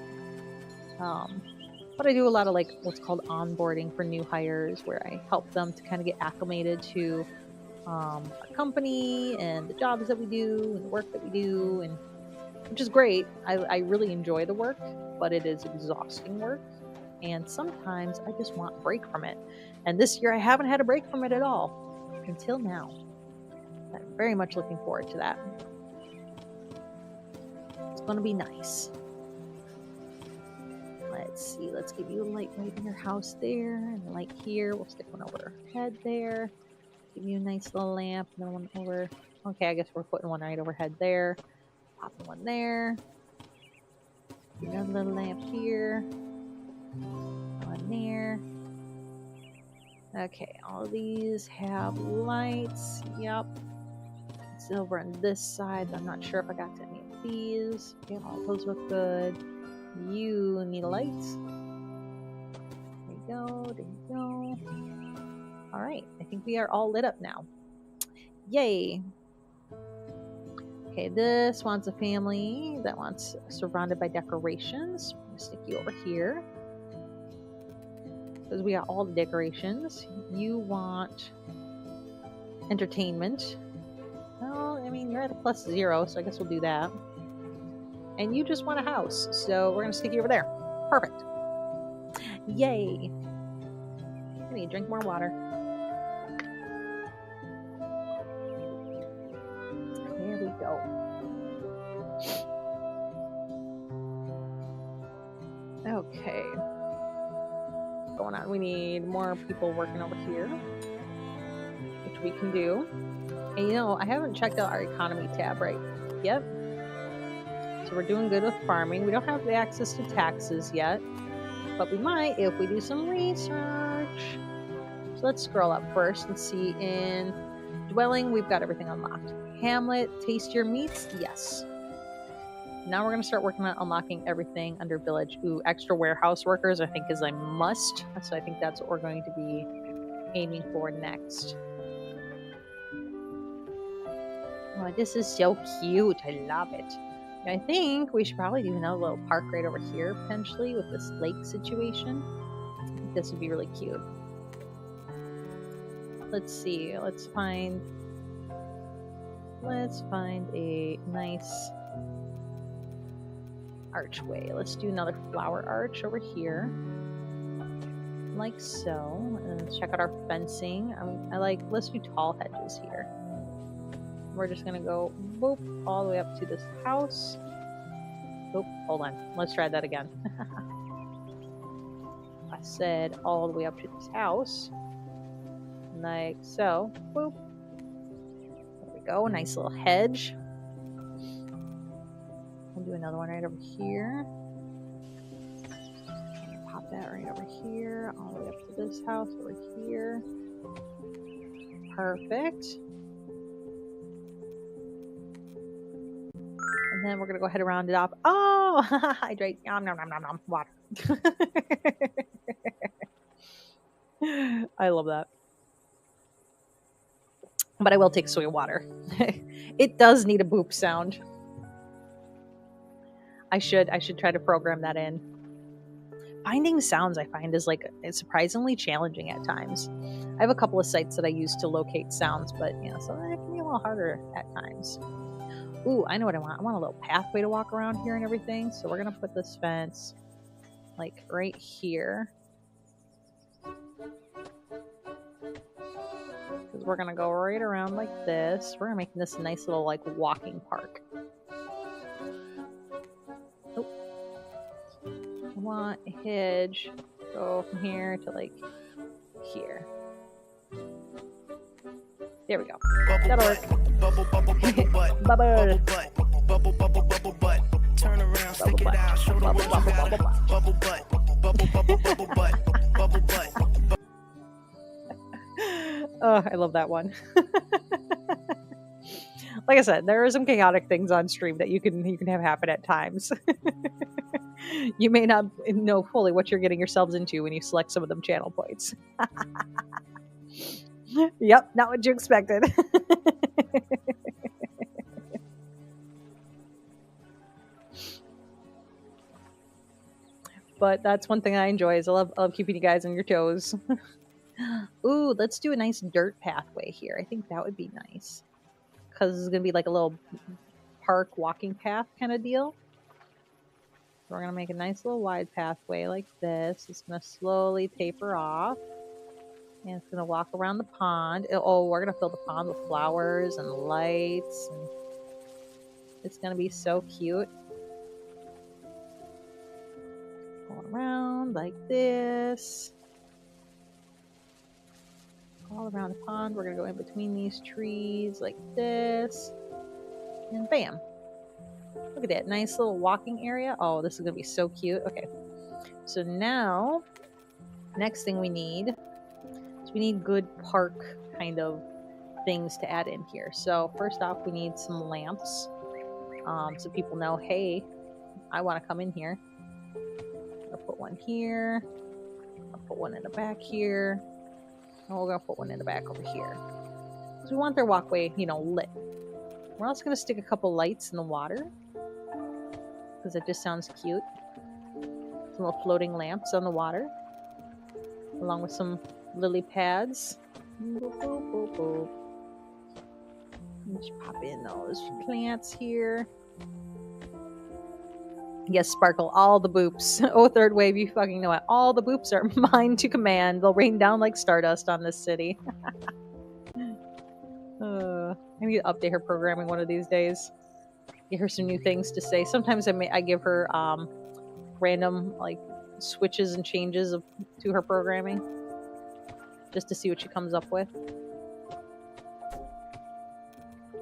But I do a lot of like what's called onboarding for new hires where I help them to kind of get acclimated to our company and the jobs that we do and the work that we do, and which is great. I really enjoy the work, but it is exhausting work. And sometimes I just want a break from it. And this year I haven't had a break from it at all until now. I'm very much looking forward to that. It's going to be nice. Let's see, let's give you a light right in your house there, and a light here. We'll stick one over her head there. Give you a nice little lamp, and one over. Okay, I guess we're putting one right overhead there. Popping one there. Another little lamp here. One there. Okay, all of these have lights. Yep. It's over on this side. I'm not sure if I got to any of these. Yeah, all those look good. You need a light. There you go. There you go. All right. I think we are all lit up now. Yay. Okay, this wants a family that wants surrounded by decorations. I'm going to stick you over here. Because we got all the decorations. You want entertainment. Well, I mean, you're at a +0, so I guess we'll do that. And you just want a house, so we're going to stick you over there. Perfect. Yay. I need to drink more water. There we go. Okay. What's going on? We need more people working over here, which we can do. And you know, I haven't checked out our economy tab right yet. So we're doing good with farming. We don't have the access to taxes yet, but we might if we do some research. So let's scroll up first and see in dwelling, we've got everything unlocked. Hamlet, taste your meats, yes. Now we're going to start working on unlocking everything under village. Ooh, extra warehouse workers I think is a must. So I think that's what we're going to be aiming for next. Oh, this is so cute. I love it. I think we should probably do another little park right over here, potentially, with this lake situation. I think this would be really cute. Let's see. Let's find a nice archway. Let's do another flower arch over here. Like so. And let's check out our fencing. Let's do tall hedges here. We're just gonna go boop all the way up to this house. Oop, hold on. Let's try that again. I said all the way up to this house. Like so. Boop. There we go. Nice little hedge. We'll do another one right over here. Pop that right over here. All the way up to this house over here. Perfect. And then we're going to go ahead and round it off. Oh, hydrate. Nom, nom, nom, nom, nom. Water. I love that. But I will take soy water. It does need a boop sound. I should try to program that in. Finding sounds, I find, is it's surprisingly challenging at times. I have a couple of sites that I use to locate sounds, but so that can be a little harder at times. Ooh, I know what I want. I want a little pathway to walk around here and everything. So we're gonna put this fence like right here. Because we're gonna go right around like this. We're gonna make this a nice little walking park. Oh. I want a hedge. Go from here to here. There we go. That'll work. Bubble. Turn around, stick it out, show them what you got. Bubble butt. Oh, I love that one. Like I said, there are some chaotic things on stream that you can have happen at times. You may not know fully what you're getting yourselves into when you select some of them channel points. Yep, not what you expected. But that's one thing I enjoy is I love keeping you guys on your toes. Ooh, let's do a nice dirt pathway here. I think that would be nice. Because it's going to be like a little park walking path kind of deal. So we're going to make a nice little wide pathway like this. It's going to slowly taper off. And it's going to walk around the pond. Oh, we're going to fill the pond with flowers and lights. And it's going to be so cute. Going around like this. All around the pond. We're going to go in between these trees like this. And bam. Look at that. Nice little walking area. Oh, this is going to be so cute. Okay. So now, next thing we need good park kind of things to add in here. So first off, we need some lamps. So people know, hey, I want to come in here. I'll put one here. I'll put one in the back here. And we're going to put one in the back over here. So we want their walkway, lit. We're also going to stick a couple lights in the water. Because it just sounds cute. Some little floating lamps on the water. Along with some lily pads. Boop, boop, boop, boop. Just pop in those plants here. Yes, Sparkle, all the boops. Oh, Third Wave, you fucking know it. All the boops are mine to command. They'll rain down like stardust on this city. I need to update her programming one of these days. Give her some new things to say. Sometimes I give her random switches and changes to her programming. Just to see what she comes up with.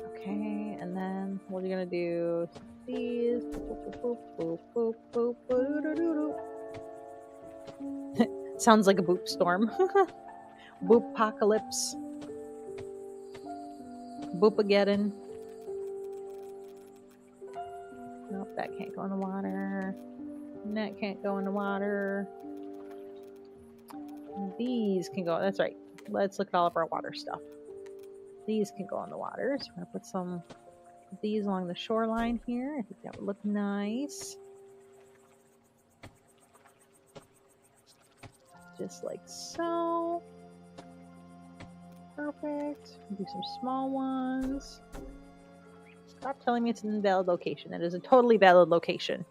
Okay, and then what are you gonna do? These. Sounds like a boop storm. Boop apocalypse. Boopageddon. Nope, that can't go in the water. And that can't go in the water. These can go. That's right. let's look at all of our water stuff. These can go in the water. So we're gonna put some of these along the shoreline here. I think that would look nice. Just like so. Perfect. Do some small ones. Stop telling me it's an invalid location. It is a totally valid location.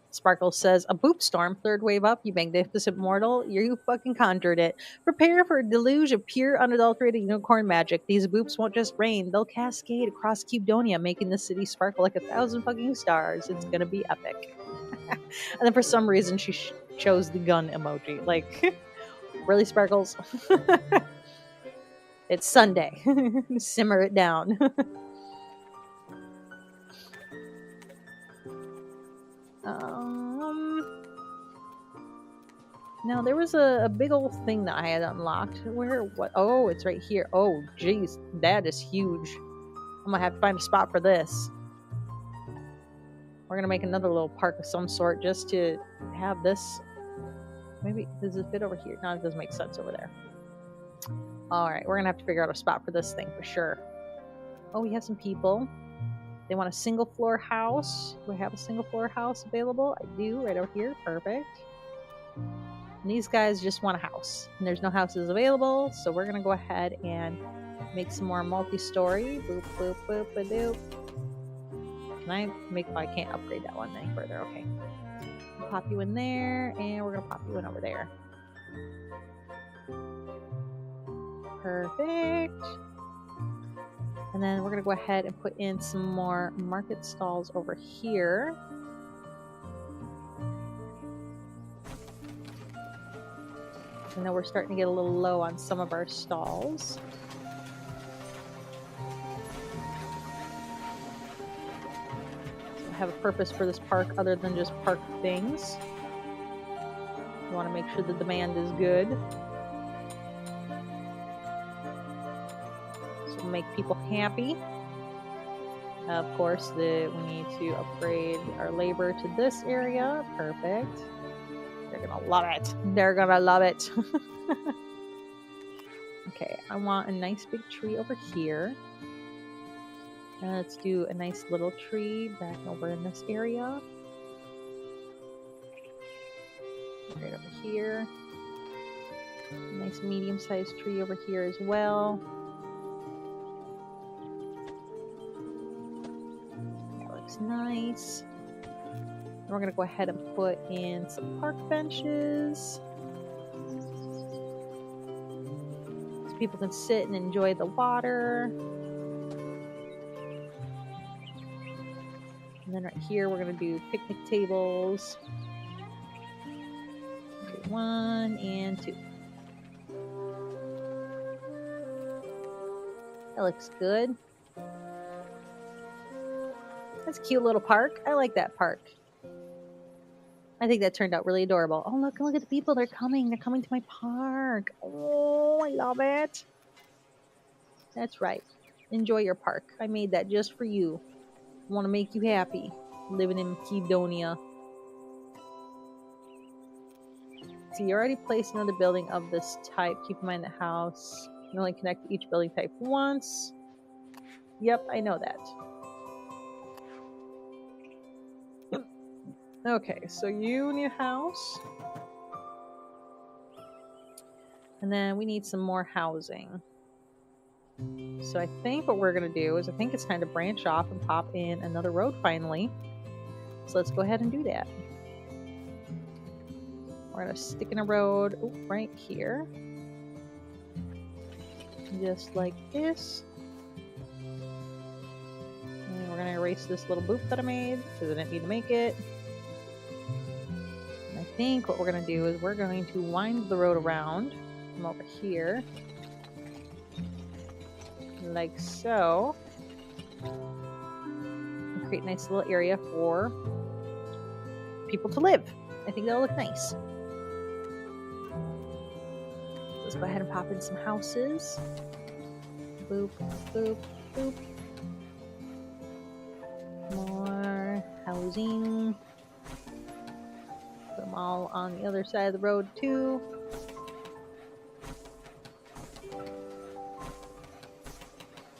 Sparkle says, a boop storm, third wave up, you magnificent mortal. You fucking conjured it. Prepare for a deluge of pure, unadulterated unicorn magic. These boops won't just rain, they'll cascade across Cubedonia, making the city sparkle like 1,000 fucking stars. It's gonna be epic. And then for some reason, she chose the gun emoji. Like, really, Sparkles? It's Sunday. Simmer it down. Now there was a big old thing that I had unlocked. Where? What? Oh, it's right here. Oh, jeez, that is huge. I'm gonna have to find a spot for this. We're gonna make another little park of some sort just to have this. Maybe does it fit over here? No, it doesn't make sense over there. All right, we're gonna have to figure out a spot for this thing for sure. Oh, we have some people. They want a single floor house. Do I have a single floor house available? I do, right over here. Perfect. And these guys just want a house. And there's no houses available, so we're gonna go ahead and make some more multi-story. Boop, boop, boop, boop, boop. Can I make, oh, I can't upgrade that one any further. Okay. We'll pop you in there, and we're gonna pop you in over there. Perfect. And then we're gonna go ahead and put in some more market stalls over here. I know we're starting to get a little low on some of our stalls. So have a purpose for this park other than just park things. We want to make sure the demand is good. So make people happy. Of course, we need to upgrade our labor to this area. Perfect. They're gonna love it. They're gonna love it. Okay, I want a nice big tree over here. And let's do a nice little tree back over in this area. Right over here. A nice medium-sized tree over here as well. That looks nice. We're going to go ahead and put in some park benches. So people can sit and enjoy the water. And then right here, we're going to do picnic tables. Okay, 1 and 2. That looks good. That's a cute little park. I like that park. I think that turned out really adorable. Oh, look at the people. They're coming. They're coming to my park. Oh, I love it. That's right. Enjoy your park. I made that just for you. I want to make you happy living in Cubedonia. So you already placed another building of this type. Keep in mind the house. You can only connect to each building type once. Yep, I know that. Okay, so you need a house. And then we need some more housing. So I think what we're going to do is I think it's time to branch off and pop in another road finally. So let's go ahead and do that. We're going to stick in a road right here. Just like this. And we're going to erase this little boop that I made because I didn't need to make it. And I think what we're going to do is we're going to wind the road around from over here. Like so. And create a nice little area for people to live. I think that'll look nice. Let's go ahead and pop in some houses. Boop, boop, boop. More housing. Put them all on the other side of the road too.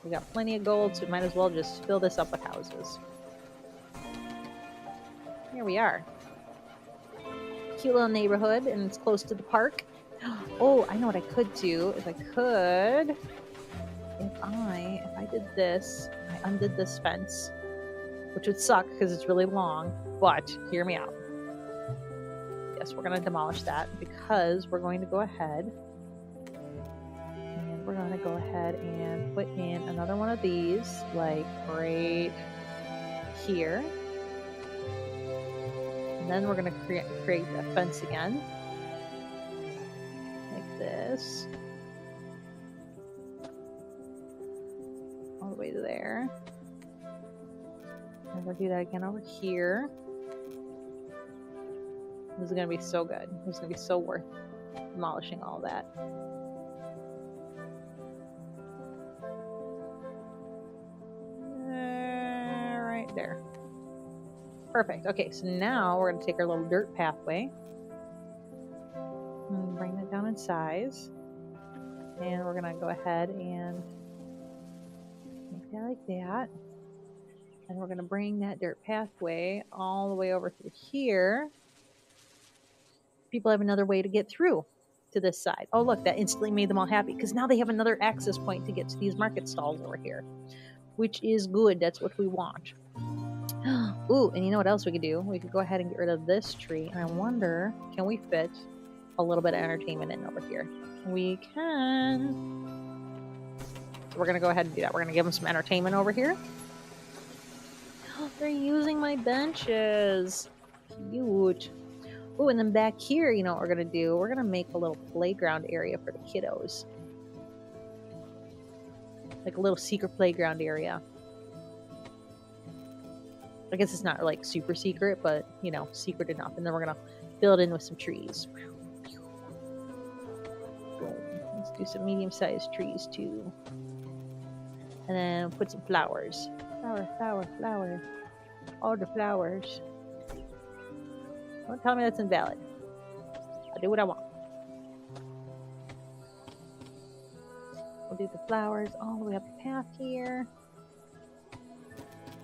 We got plenty of gold, so we might as well just fill this up with houses. Here we are. Cute little neighborhood, and it's close to the park. Oh, I know what I could do. If I did this, I undid this fence, which would suck because it's really long, but hear me out. Yes, we're going to demolish that because we're going to go ahead and put in another one of these, like right here. And then we're going to create a fence again, like this, all the way to there. And we'll do that again over here. This is going to be so good. This is going to be so worth demolishing all that. Right there. Perfect. Okay, so now we're going to take our little dirt pathway and bring that down in size. And we're going to go ahead and make that like that. And we're going to bring that dirt pathway all the way over through here. People have another way to get through to this side. Oh, look, that instantly made them all happy because now they have another access point to get to these market stalls over here, which is good. That's what we want. Ooh, and you know what else we could do? We could go ahead and get rid of this tree. And I wonder, can we fit a little bit of entertainment in over here? We can. So we're going to go ahead and do that. We're going to give them some entertainment over here. They're using my benches. Cute. Oh, and then back here, you know what we're going to do? We're going to make a little playground area for the kiddos. Like a little secret playground area. I guess it's not like super secret, but, you know, secret enough. And then we're going to fill it in with some trees. Let's do some medium-sized trees, too. And then put some flowers. Flower. All the flowers. Don't tell me that's invalid. I'll do what I want. We'll do the flowers all the way up the path here.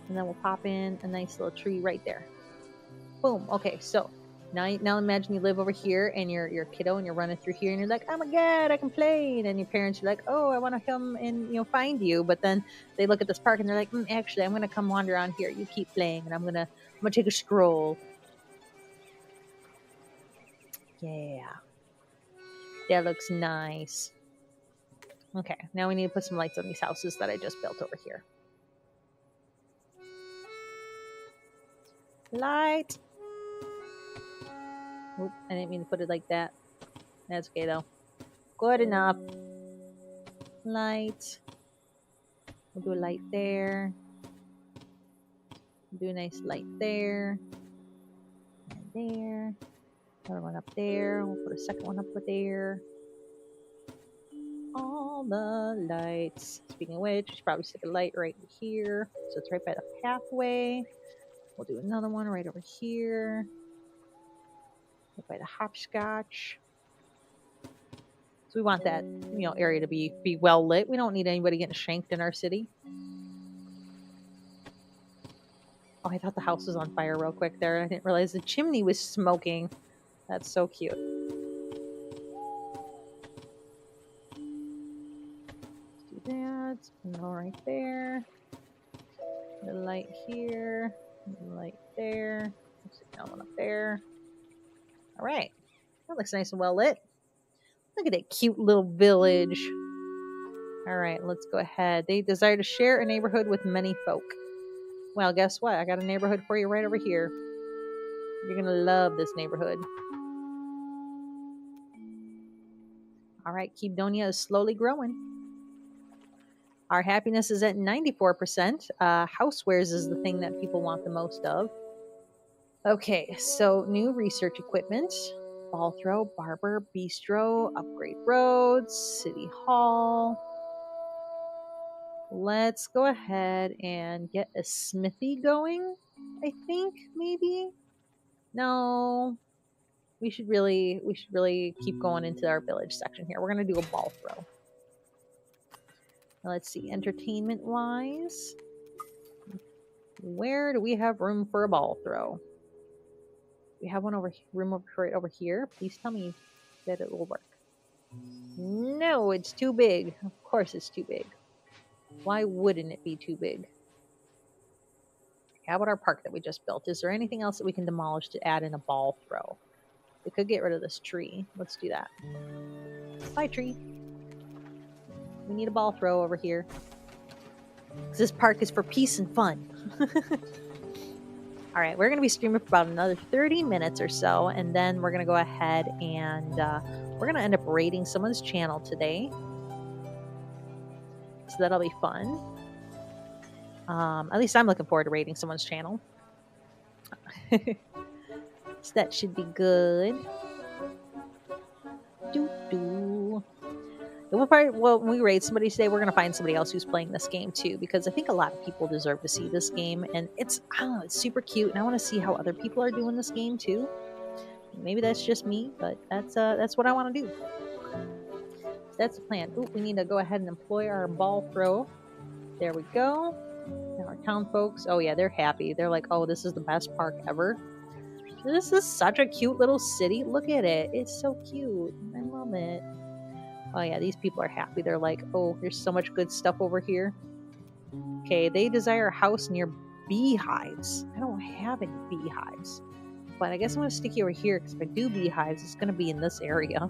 And then we'll pop in a nice little tree right there. Boom. Okay, so now imagine you live over here and you're a kiddo and you're running through here and you're like, oh my god, I can play. And your parents are like, oh, I want to come and find you. But then they look at this park and they're like, actually, I'm gonna come wander around here. You keep playing, and I'm gonna take a stroll. Yeah, that looks nice. Okay, now we need to put some lights on these houses that I just built over here. Light. Oop, I didn't mean to put it like that. That's okay though. Good enough. Light. We'll do a light there. We'll do a nice light there. And there. Another one up there. We'll put a second one up there. All the lights. Speaking of which, we should probably stick a light right here. So it's right by the pathway. We'll do another one right over here. Right by the hopscotch. So we want that, area to be well lit. We don't need anybody getting shanked in our city. Oh, I thought the house was on fire real quick there. I didn't realize the chimney was smoking. That's so cute. Let's do that. And go right there. The light here. The light there. Let's stick that one up there. All right. That looks nice and well lit. Look at that cute little village. All right, let's go ahead. They desire to share a neighborhood with many folk. Well, guess what? I got a neighborhood for you right over here. You're going to love this neighborhood. All right, Keebdonia is slowly growing. Our happiness is at 94%. Housewares is the thing that people want the most of. Okay, so new research equipment. Ball throw, barber, bistro, upgrade roads, city hall. Let's go ahead and get a smithy going, I think, maybe. No, we should really keep going into our village section here. We're going to do a ball throw. Let's see, entertainment-wise, where do we have room for a ball throw? We have one right over here. Please tell me that it will work. No, it's too big. Of course it's too big. Why wouldn't it be too big? How about our park that we just built? Is there anything else that we can demolish to add in a ball throw? We could get rid of this tree. Let's do that. Bye, tree. We need a ball throw over here. Because this park is for peace and fun. All right, we're going to be streaming for about another 30 minutes or so, and then we're going to go ahead and we're going to end up raiding someone's channel today. So that'll be fun. At least I'm looking forward to raiding someone's channel. So that should be good. When we raid somebody today, we're going to find somebody else who's playing this game too, because I think a lot of people deserve to see this game, and it's super cute, and I want to see how other people are doing this game too. Maybe that's just me, but that's what I want to do. So that's the plan. Ooh, we need to go ahead and employ our ball throw. There we go. Now our town folks, oh yeah, they're happy. They're like, oh, this is the best park ever. This is such a cute little city. Look at it. It's so cute. I love it. Oh yeah, these people are happy. They're like, oh, there's so much good stuff over here. Okay, they desire a house near beehives. I don't have any beehives. But I guess I'm going to stick you over here, because if I do beehives, it's going to be in this area.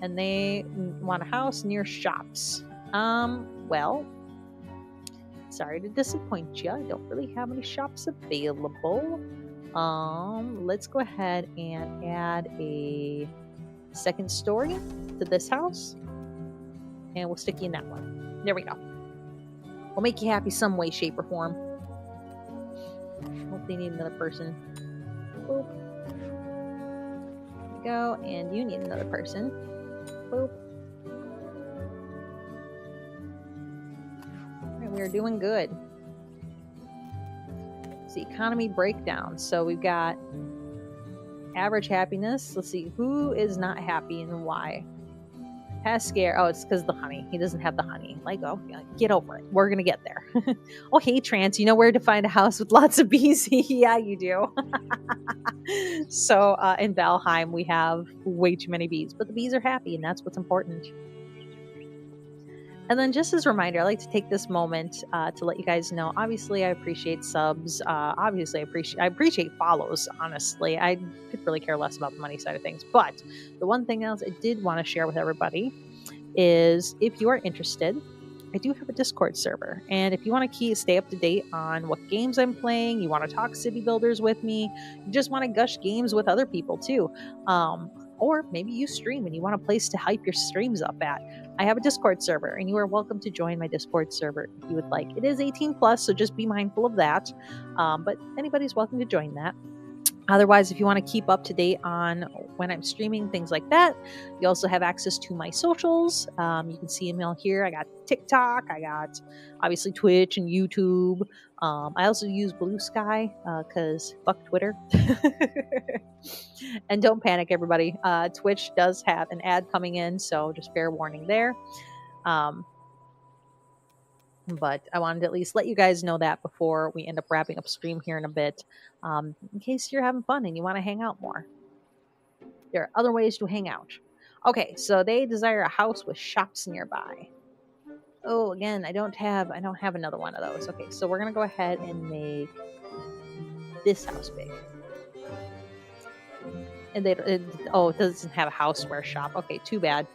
And they want a house near shops. Well, sorry to disappoint you. I don't really have any shops available. Let's go ahead and add a second story to this house, and we'll stick you in that one. There we go. We'll make you happy some way, shape, or form. Hope they need another person. Boop. There we go, and you need another person. Boop. Alright, we are doing good. It's the economy breakdown. So we've got average happiness. Let's see, who is not happy and why? Has scare. Oh, it's because of the honey. He doesn't have the honey. Like, oh, get over it. We're gonna get there. Oh, hey, Trance, you know where to find a house with lots of bees? Yeah, you do. So in Valheim, we have way too many bees, but the bees are happy, and that's what's important. And then just as a reminder, I like to take this moment to let you guys know, obviously I appreciate subs. Obviously I appreciate follows, honestly. I could really care less about the money side of things. But the one thing else I did want to share with everybody is, if you are interested, I do have a Discord server. And if you want to stay up to date on what games I'm playing, you want to talk city builders with me, you just want to gush games with other people too. Or maybe you stream and you want a place to hype your streams up at. I have a Discord server, and you are welcome to join my Discord server if you would like. It is 18 plus, so just be mindful of that. But anybody's welcome to join that. Otherwise, if you want to keep up to date on when I'm streaming, things like that, you also have access to my socials. You can see them all here. I got TikTok. I got, obviously, Twitch and YouTube. I also use Blue Sky because fuck Twitter. And don't panic, everybody. Twitch does have an ad coming in, so just fair warning there. But I wanted to at least let you guys know that before we end up wrapping up stream here in a bit, in case you're having fun and you want to hang out more. There are other ways to hang out. Okay, so they desire a house with shops nearby. Oh, again, I don't have another one of those. Okay, so we're gonna go ahead and make this house big. And it doesn't have a house square shop. Okay, too bad.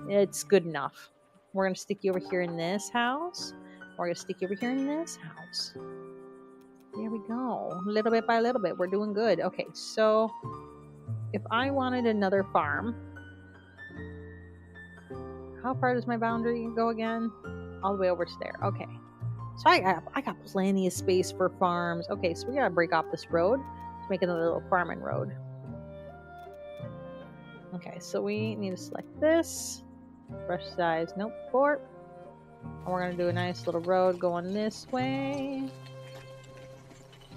It's good enough. We're going to stick you over here in this house. We're going to stick you over here in this house. There we go. Little bit by little bit. We're doing good. Okay, so if I wanted another farm, how far does my boundary go again? All the way over to there. Okay. So I got plenty of space for farms. Okay, so we got to break off this road to make another little farming road. Okay, so we need to select this. Brush size, nope, 4. And we're going to do a nice little road going this way.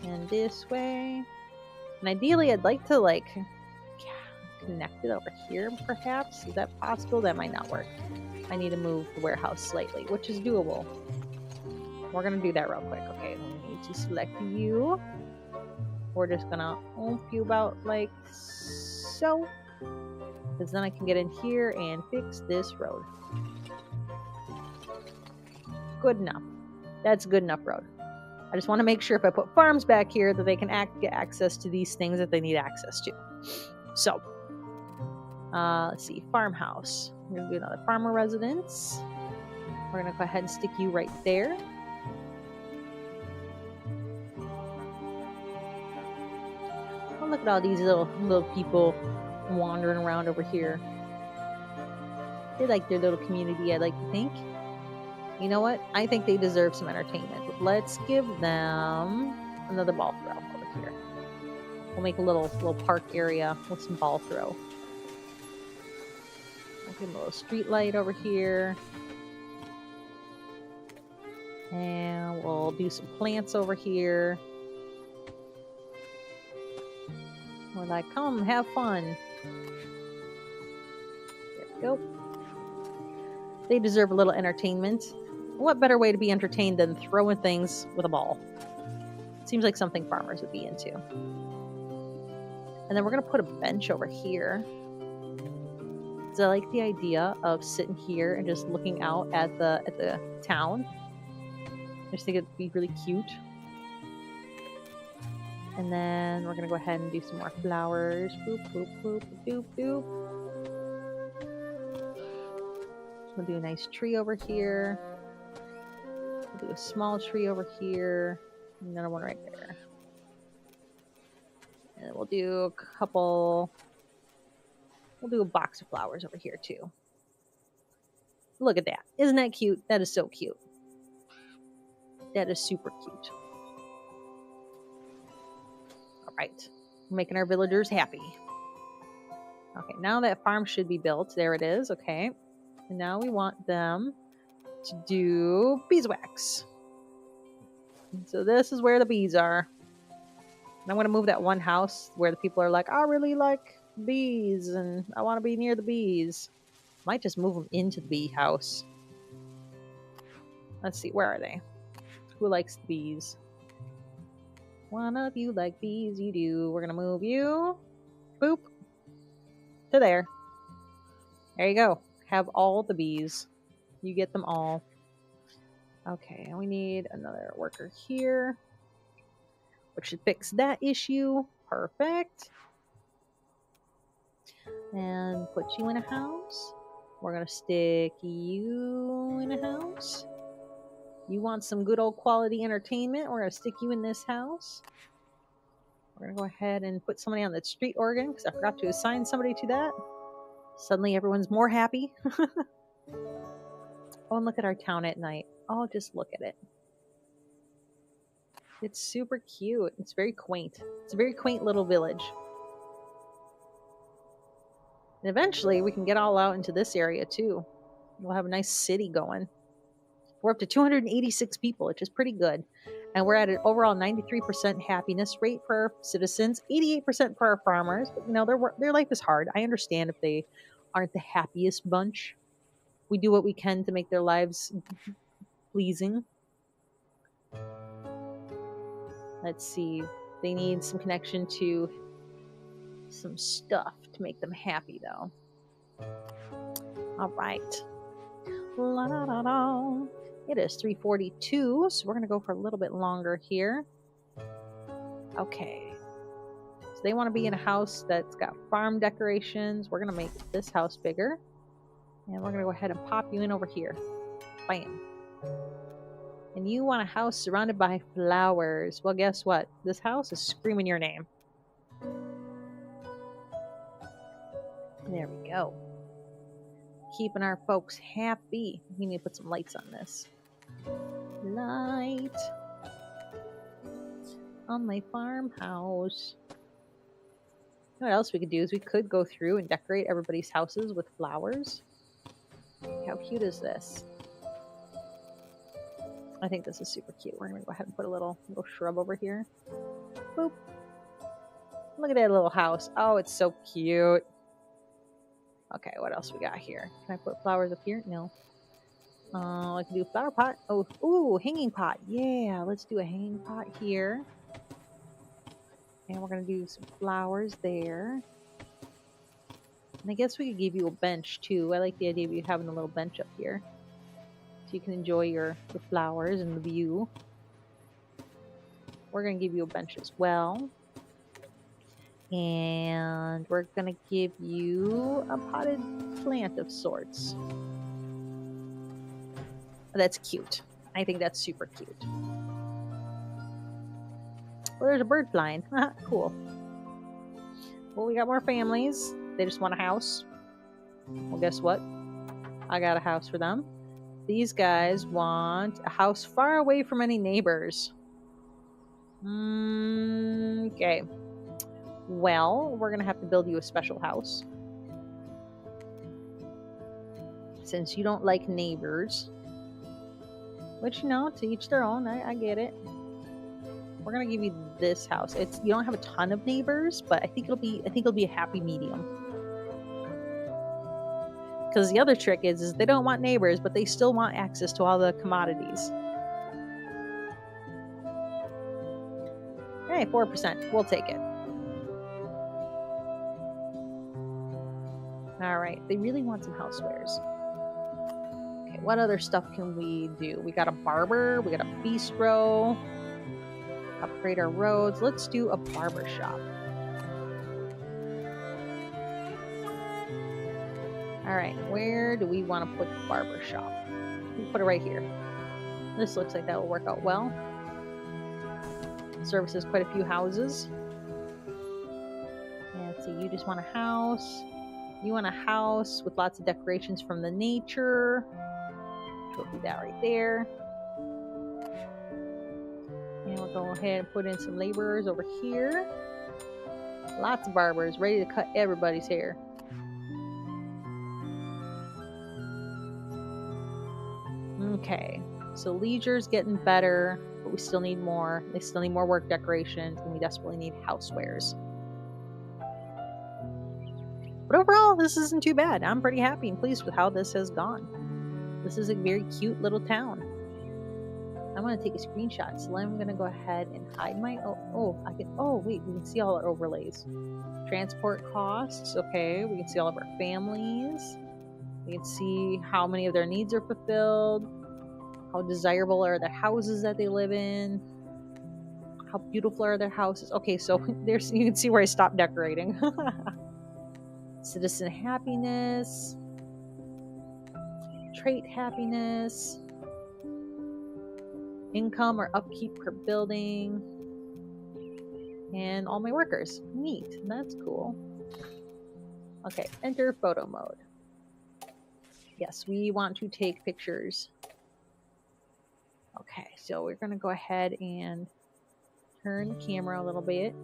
And this way. And ideally, I'd like to, connect it over here, perhaps. Is that possible? That might not work. I need to move the warehouse slightly, which is doable. We're gonna do that real quick. Okay, we need to select you. We're just gonna oomph you about like so. Because then I can get in here and fix this road. Good enough. That's good enough road. I just want to make sure if I put farms back here that they can get access to these things that they need access to. So, let's see, farmhouse. We're going to do another farmer residence. We're going to go ahead and stick you right there. Oh, look at all these little people wandering around over here. They like their little community, I like to think. You know what? I think they deserve some entertainment. Let's give them another ball throw over here. We'll make a little park area with some ball throw. We'll give them a little street light over here. And we'll do some plants over here. We're like, come, have fun. There we go. They deserve a little entertainment. What better way to be entertained than throwing things with a ball? Seems like something farmers would be into. And then we're going to put a bench over here. So I like the idea of sitting here and just looking out at the town. I just think it'd be really cute. And then we're going to go ahead and do some more flowers. Boop, boop, boop, doop, doop. We'll do a nice tree over here. We'll do a small tree over here. Another one right there. And then we'll do a couple. We'll do a box of flowers over here too. Look at that. Isn't that cute? That is so cute. That is super cute. All right. We're making our villagers happy. Okay, now that farm should be built. There it is. Okay. And now we want them to do beeswax. So this is where the bees are. And I'm going to move that one house where the people are like, I really like bees and I want to be near the bees. Might just move them into the bee house. Let's see, where are they? Who likes the bees? One of you like bees, you do. We're going to move you. Boop. To there. There you go. Have all the bees. You get them all. Okay, and we need another worker here, which should fix that issue. Perfect. And put you in a house. We're going to stick you in a house. You want some good old quality entertainment? We're going to stick you in this house. We're going to go ahead and put somebody on the street organ because I forgot to assign somebody to that. Suddenly everyone's more happy. Oh, and look at our town at night. Oh, just look at it. It's super cute. It's very quaint. It's a very quaint little village. And eventually we can get all out into this area too. We'll have a nice city going. We're up to 286 people, which is pretty good. And we're at an overall 93% happiness rate for our citizens, 88% for our farmers. But, you know, their life is hard. I understand if they aren't the happiest bunch. We do what we can to make their lives pleasing. Let's see. They need some connection to some stuff to make them happy, though. All right. La, da, da, da. It is 3:42, so we're going to go for a little bit longer here. Okay. So they want to be in a house that's got farm decorations. We're going to make this house bigger. And we're going to go ahead and pop you in over here. Bam. And you want a house surrounded by flowers. Well, guess what? This house is screaming your name. There we go. Keeping our folks happy. We need to put some lights on this. Light on my farmhouse. What else we could do is we could go through and decorate everybody's houses with flowers. How cute is this? I think this is super cute. We're going to go ahead and put a little shrub over here. Boop. Look at that little house. Oh, it's so cute. Okay, what else we got here? Can I put flowers up here? No. I can do a flower pot. Oh, ooh, hanging pot. Yeah, let's do a hanging pot here. And we're gonna do some flowers there. And I guess we could give you a bench too. I like the idea of you having a little bench up here. So you can enjoy your flowers and the view. We're gonna give you a bench as well. And we're gonna give you a potted plant of sorts. That's cute. I think that's super cute. Well, there's a bird flying. Cool. Well, we got more families. They just want a house. Well, guess what? I got a house for them. These guys want a house far away from any neighbors. Okay. Well, we're going to have to build you a special house. Since you don't like neighbors. Which, to each their own. I get it. We're going to give you this house. You don't have a ton of neighbors, but I think it'll be a happy medium. Because the other trick is they don't want neighbors, but they still want access to all the commodities. Hey, 4%. We'll take it. All right. They really want some housewares. Okay, what other stuff can we do? We got a barber. We got a bistro. Upgrade our roads. Let's do a barber shop. All right, where do we want to put the barber shop? We'll put it right here. This looks like that will work out well. Services quite a few houses. And so you just want a house. You want a house with lots of decorations from the nature. We'll do that right there. And we'll go ahead and put in some laborers over here. Lots of barbers ready to cut everybody's hair. Okay, so leisure's getting better, but we still need more. They still need more work decorations, and we desperately need housewares. But overall, this isn't too bad. I'm pretty happy and pleased with how this has gone. This is a very cute little town. I'm going to take a screenshot, so I'm going to go ahead and hide my... wait, we can see all our overlays. Transport costs, okay. We can see all of our families. We can see how many of their needs are fulfilled. How desirable are the houses that they live in. How beautiful are their houses. Okay, so there's, you can see where I stopped decorating. Citizen happiness. Trait happiness. Income or upkeep per building. And all my workers. Neat. That's cool. Okay, enter photo mode. Yes, we want to take pictures. Okay, so we're going to go ahead and turn the camera a little bit.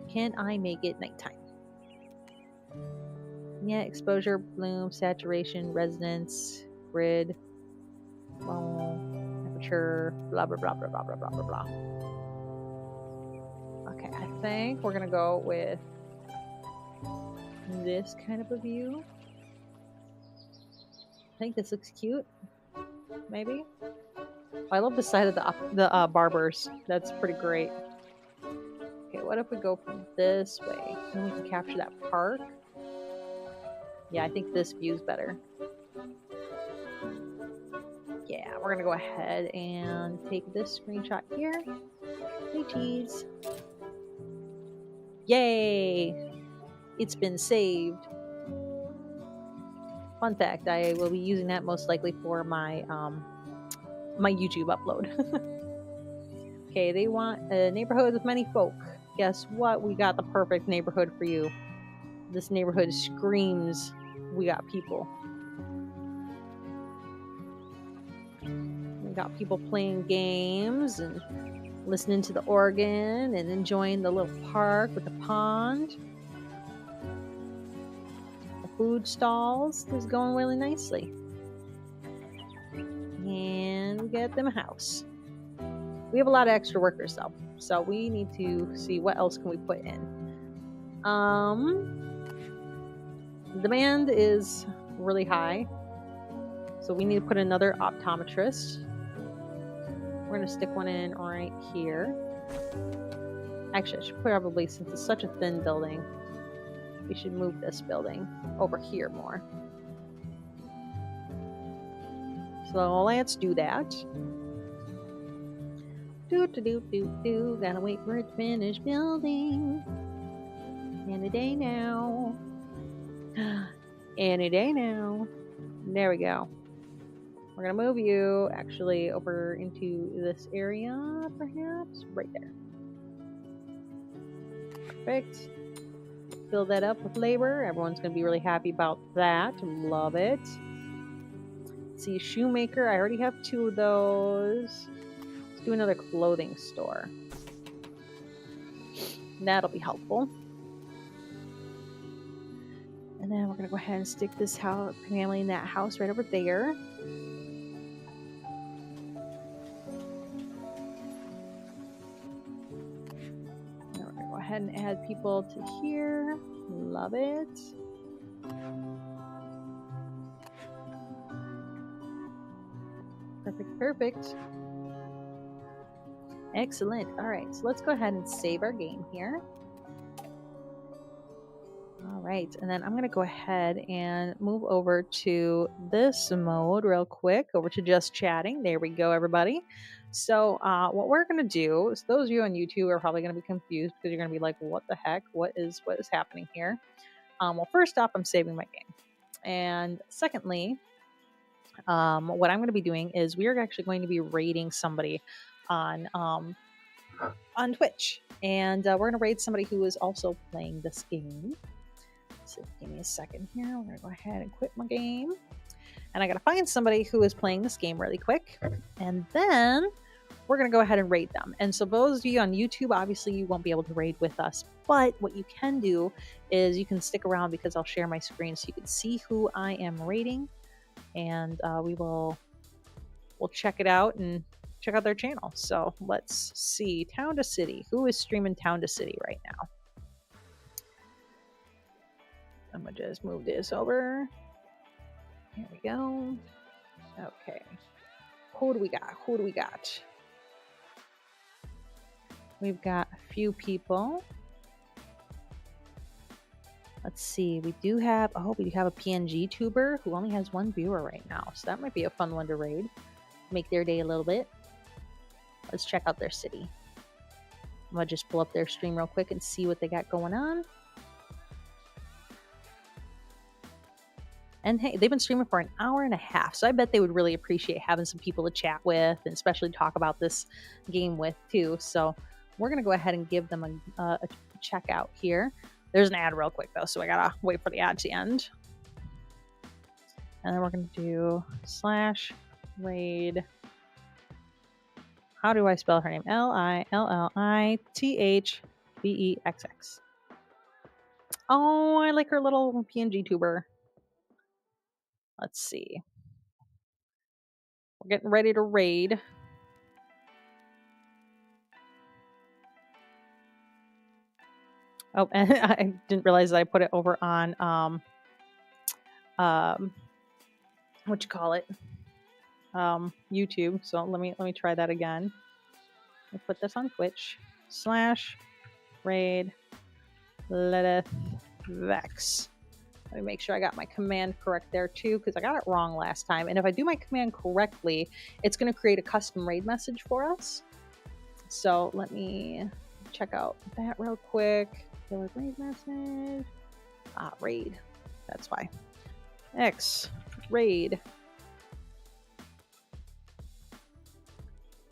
Can I make it nighttime? Yeah, exposure, bloom, saturation, resonance, grid, temperature, blah, blah, blah, blah, blah, blah, blah, blah, blah. Okay, I think we're going to go with this kind of a view. I think this looks cute. Maybe. Oh, I love the side of the barbers. That's pretty great. Okay, what if we go from this way? And we can capture that park. Yeah, I think this view's better. Yeah, we're gonna go ahead and take this screenshot here. Hey, cheese. Yay! It's been saved. Fun fact, I will be using that most likely for my my YouTube upload. Okay, they want a neighborhood with many folk. Guess what? We got the perfect neighborhood for you. This neighborhood screams we got people. We got people playing games and listening to the organ and enjoying the little park with the pond. The food stalls is going really nicely. And we get them a house. We have a lot of extra workers though, so we need to see what else can we put in. Demand is really high, so we need to put another optometrist. We're going to stick one in right here. Actually, I should probably, since it's such a thin building, we should move this building over here more. So let's do that. Gotta wait for it to finish building. Any day now. Any day now. There we go. We're gonna move you actually over into this area, perhaps right there. Perfect. Fill that up with labor. Everyone's gonna be really happy about that. Love it. Let's see, shoemaker. I already have 2 of those. Let's do another clothing store. That'll be helpful. And then we're gonna go ahead and stick this family in that house right over there. Now we're gonna go ahead and add people to here. Love it. Perfect, perfect. Excellent. All right, so let's go ahead and save our game here. All right, and then I'm going to go ahead and move over to this mode real quick, over to just chatting. There we go, everybody. So what we're going to do is, those of you on YouTube are probably going to be confused because you're going to be like, what the heck? What is happening here? Well, first off, I'm saving my game. And secondly, what I'm going to be doing is we are actually going to be raiding somebody on Twitch. And we're going to raid somebody who is also playing this game. So give me a second here. We're going to go ahead and quit my game. And I got to find somebody who is playing this game really quick. And then we're going to go ahead and raid them. And so those of you on YouTube, obviously you won't be able to raid with us. But what you can do is you can stick around because I'll share my screen so you can see who I am raiding. And we'll check it out and check out their channel. So let's see. Town to City. Who is streaming Town to City right now? I'm going to just move this over. Here we go. Okay. Who do we got? We've got a few people. Let's see. We do have a PNG tuber who only has 1 viewer right now. So that might be a fun one to raid. Make their day a little bit. Let's check out their city. I'm going to just pull up their stream real quick and see what they got going on. And hey, they've been streaming for an hour and a half, so I bet they would really appreciate having some people to chat with and especially talk about this game with too. So we're going to go ahead and give them a checkout here. There's an ad real quick though, so I got to wait for the ad to end. And then we're going to do /raid. How do I spell her name? Lillithbex. Oh, I like her little PNG tuber. Let's see. We're getting ready to raid. Oh, and I didn't realize that I put it over on what you call it? YouTube. So let me try that again. I put this on Twitch. /raid Lillithbex. Let me make sure I got my command correct there too, because I got it wrong last time. And if I do my command correctly, it's going to create a custom raid message for us. So let me check out that real quick. Raid message. Raid. That's why. X raid.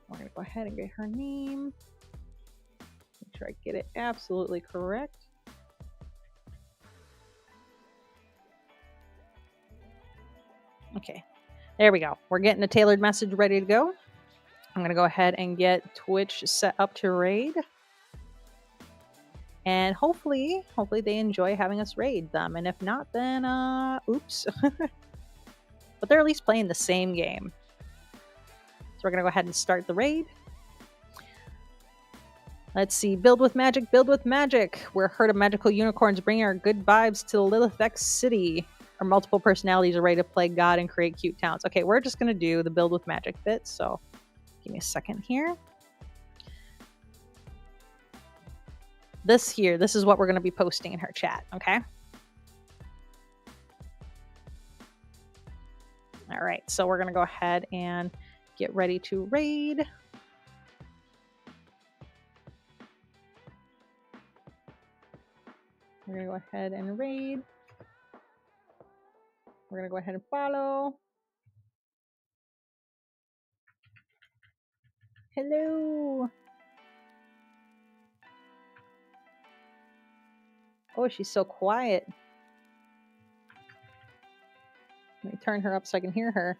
We're going to go ahead and get her name. Make sure I get it absolutely correct. Okay, there we go. We're getting a tailored message ready to go. I'm going to go ahead and get Twitch set up to raid. And hopefully they enjoy having us raid them. And if not, then, oops. But they're at least playing the same game. So we're going to go ahead and start the raid. Let's see. Build with magic, build with magic. We're a herd of magical unicorns bringing our good vibes to Lilithek City. Our multiple personalities are ready to play God and create cute towns. Okay, we're just going to do the build with magic bit. So give me a second here. This is what we're going to be posting in her chat. Okay. All right. So we're going to go ahead and get ready to raid. We're going to go ahead and raid. We're going to go ahead and follow. Hello. Oh, she's so quiet. Let me turn her up so I can hear her.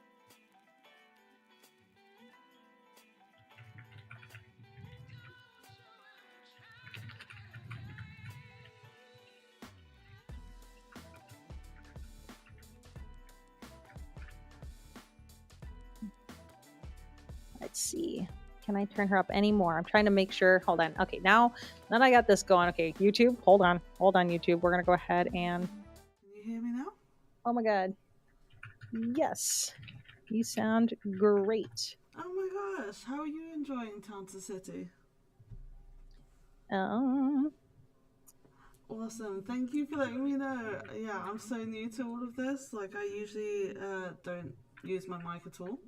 Let's see. Can I turn her up anymore? I'm trying to make sure. Hold on. Okay, now that I got this going. Okay, YouTube, hold on. Hold on, YouTube. We're going to go ahead and... Can you hear me now? Oh my god. Yes. You sound great. Oh my gosh, how are you enjoying Town to City? Awesome, thank you for letting me know. Yeah, I'm so new to all of this. Like, I usually don't use my mic at all.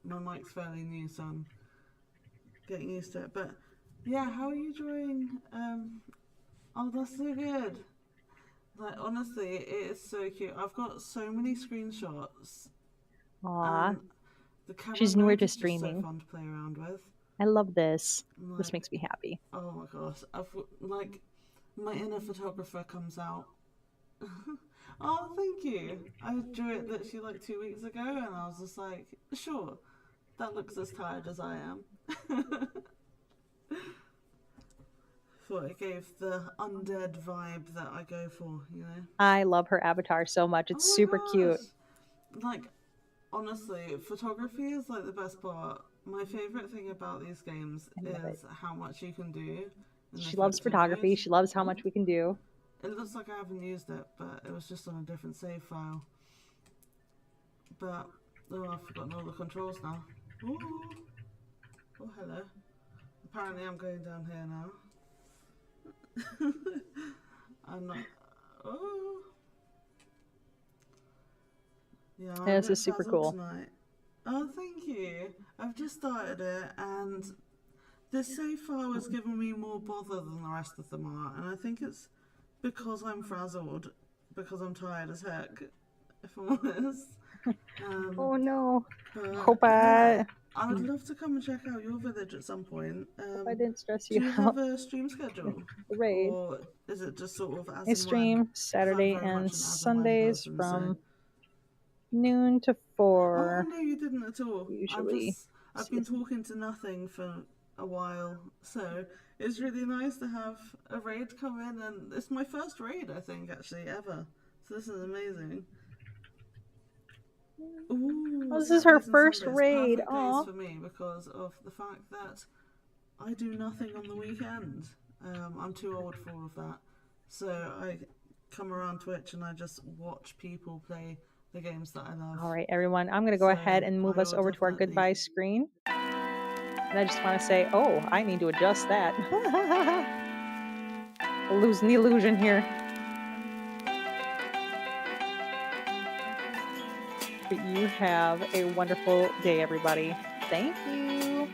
My mic's fairly new, so I'm getting used to it. But yeah, how are you enjoying? Oh, that's so good. Like, honestly, it is so cute. I've got so many screenshots. Aw. The camera She's newer mode to is just so streaming. fun to play around with. I love this. Like, this makes me happy. Oh my gosh, like my inner photographer comes out. Oh, thank you. I drew it literally like 2 weeks ago, and I was just like, sure, that looks as tired as I am. Thought it gave the undead vibe that I go for, you know. I love her avatar so much. It's super cute. Like, honestly, photography is like the best part. My favorite thing about these games is how much you can do. She loves photography. She loves how much we can do. It looks like I haven't used it, but it was just on a different save file. But, oh, I've forgotten all the controls now. Ooh. Oh, hello. Apparently I'm going down here now. I'm not... Oh. Yeah, this is super cool. Tonight. Oh, thank you. I've just started it, and this save file is giving me more bother than the rest of them are, and I think it's because I'm frazzled, because I'm tired as heck, if I'm honest. Oh no. Hope I would love to come and check out your village at some point. I didn't stress you out. Do you have a stream schedule? Raid. Or is it just sort of as I stream Saturday and Sundays from noon to 4. Oh no, you didn't at all. Usually. I've been talking to nothing for a while, so it's really nice to have a raid come in, and it's my first raid, I think, actually, ever. So this is amazing. Ooh, this is her first raid. Aww. For me because of the fact that I do nothing on the weekend. I'm too old for all of that. So I come around Twitch and I just watch people play the games that I love. All right, everyone. I'm going to go ahead and move us over to our goodbye screen. And I just want to say, oh, I need to adjust that. Losing the illusion here. But you have a wonderful day, everybody. Thank you.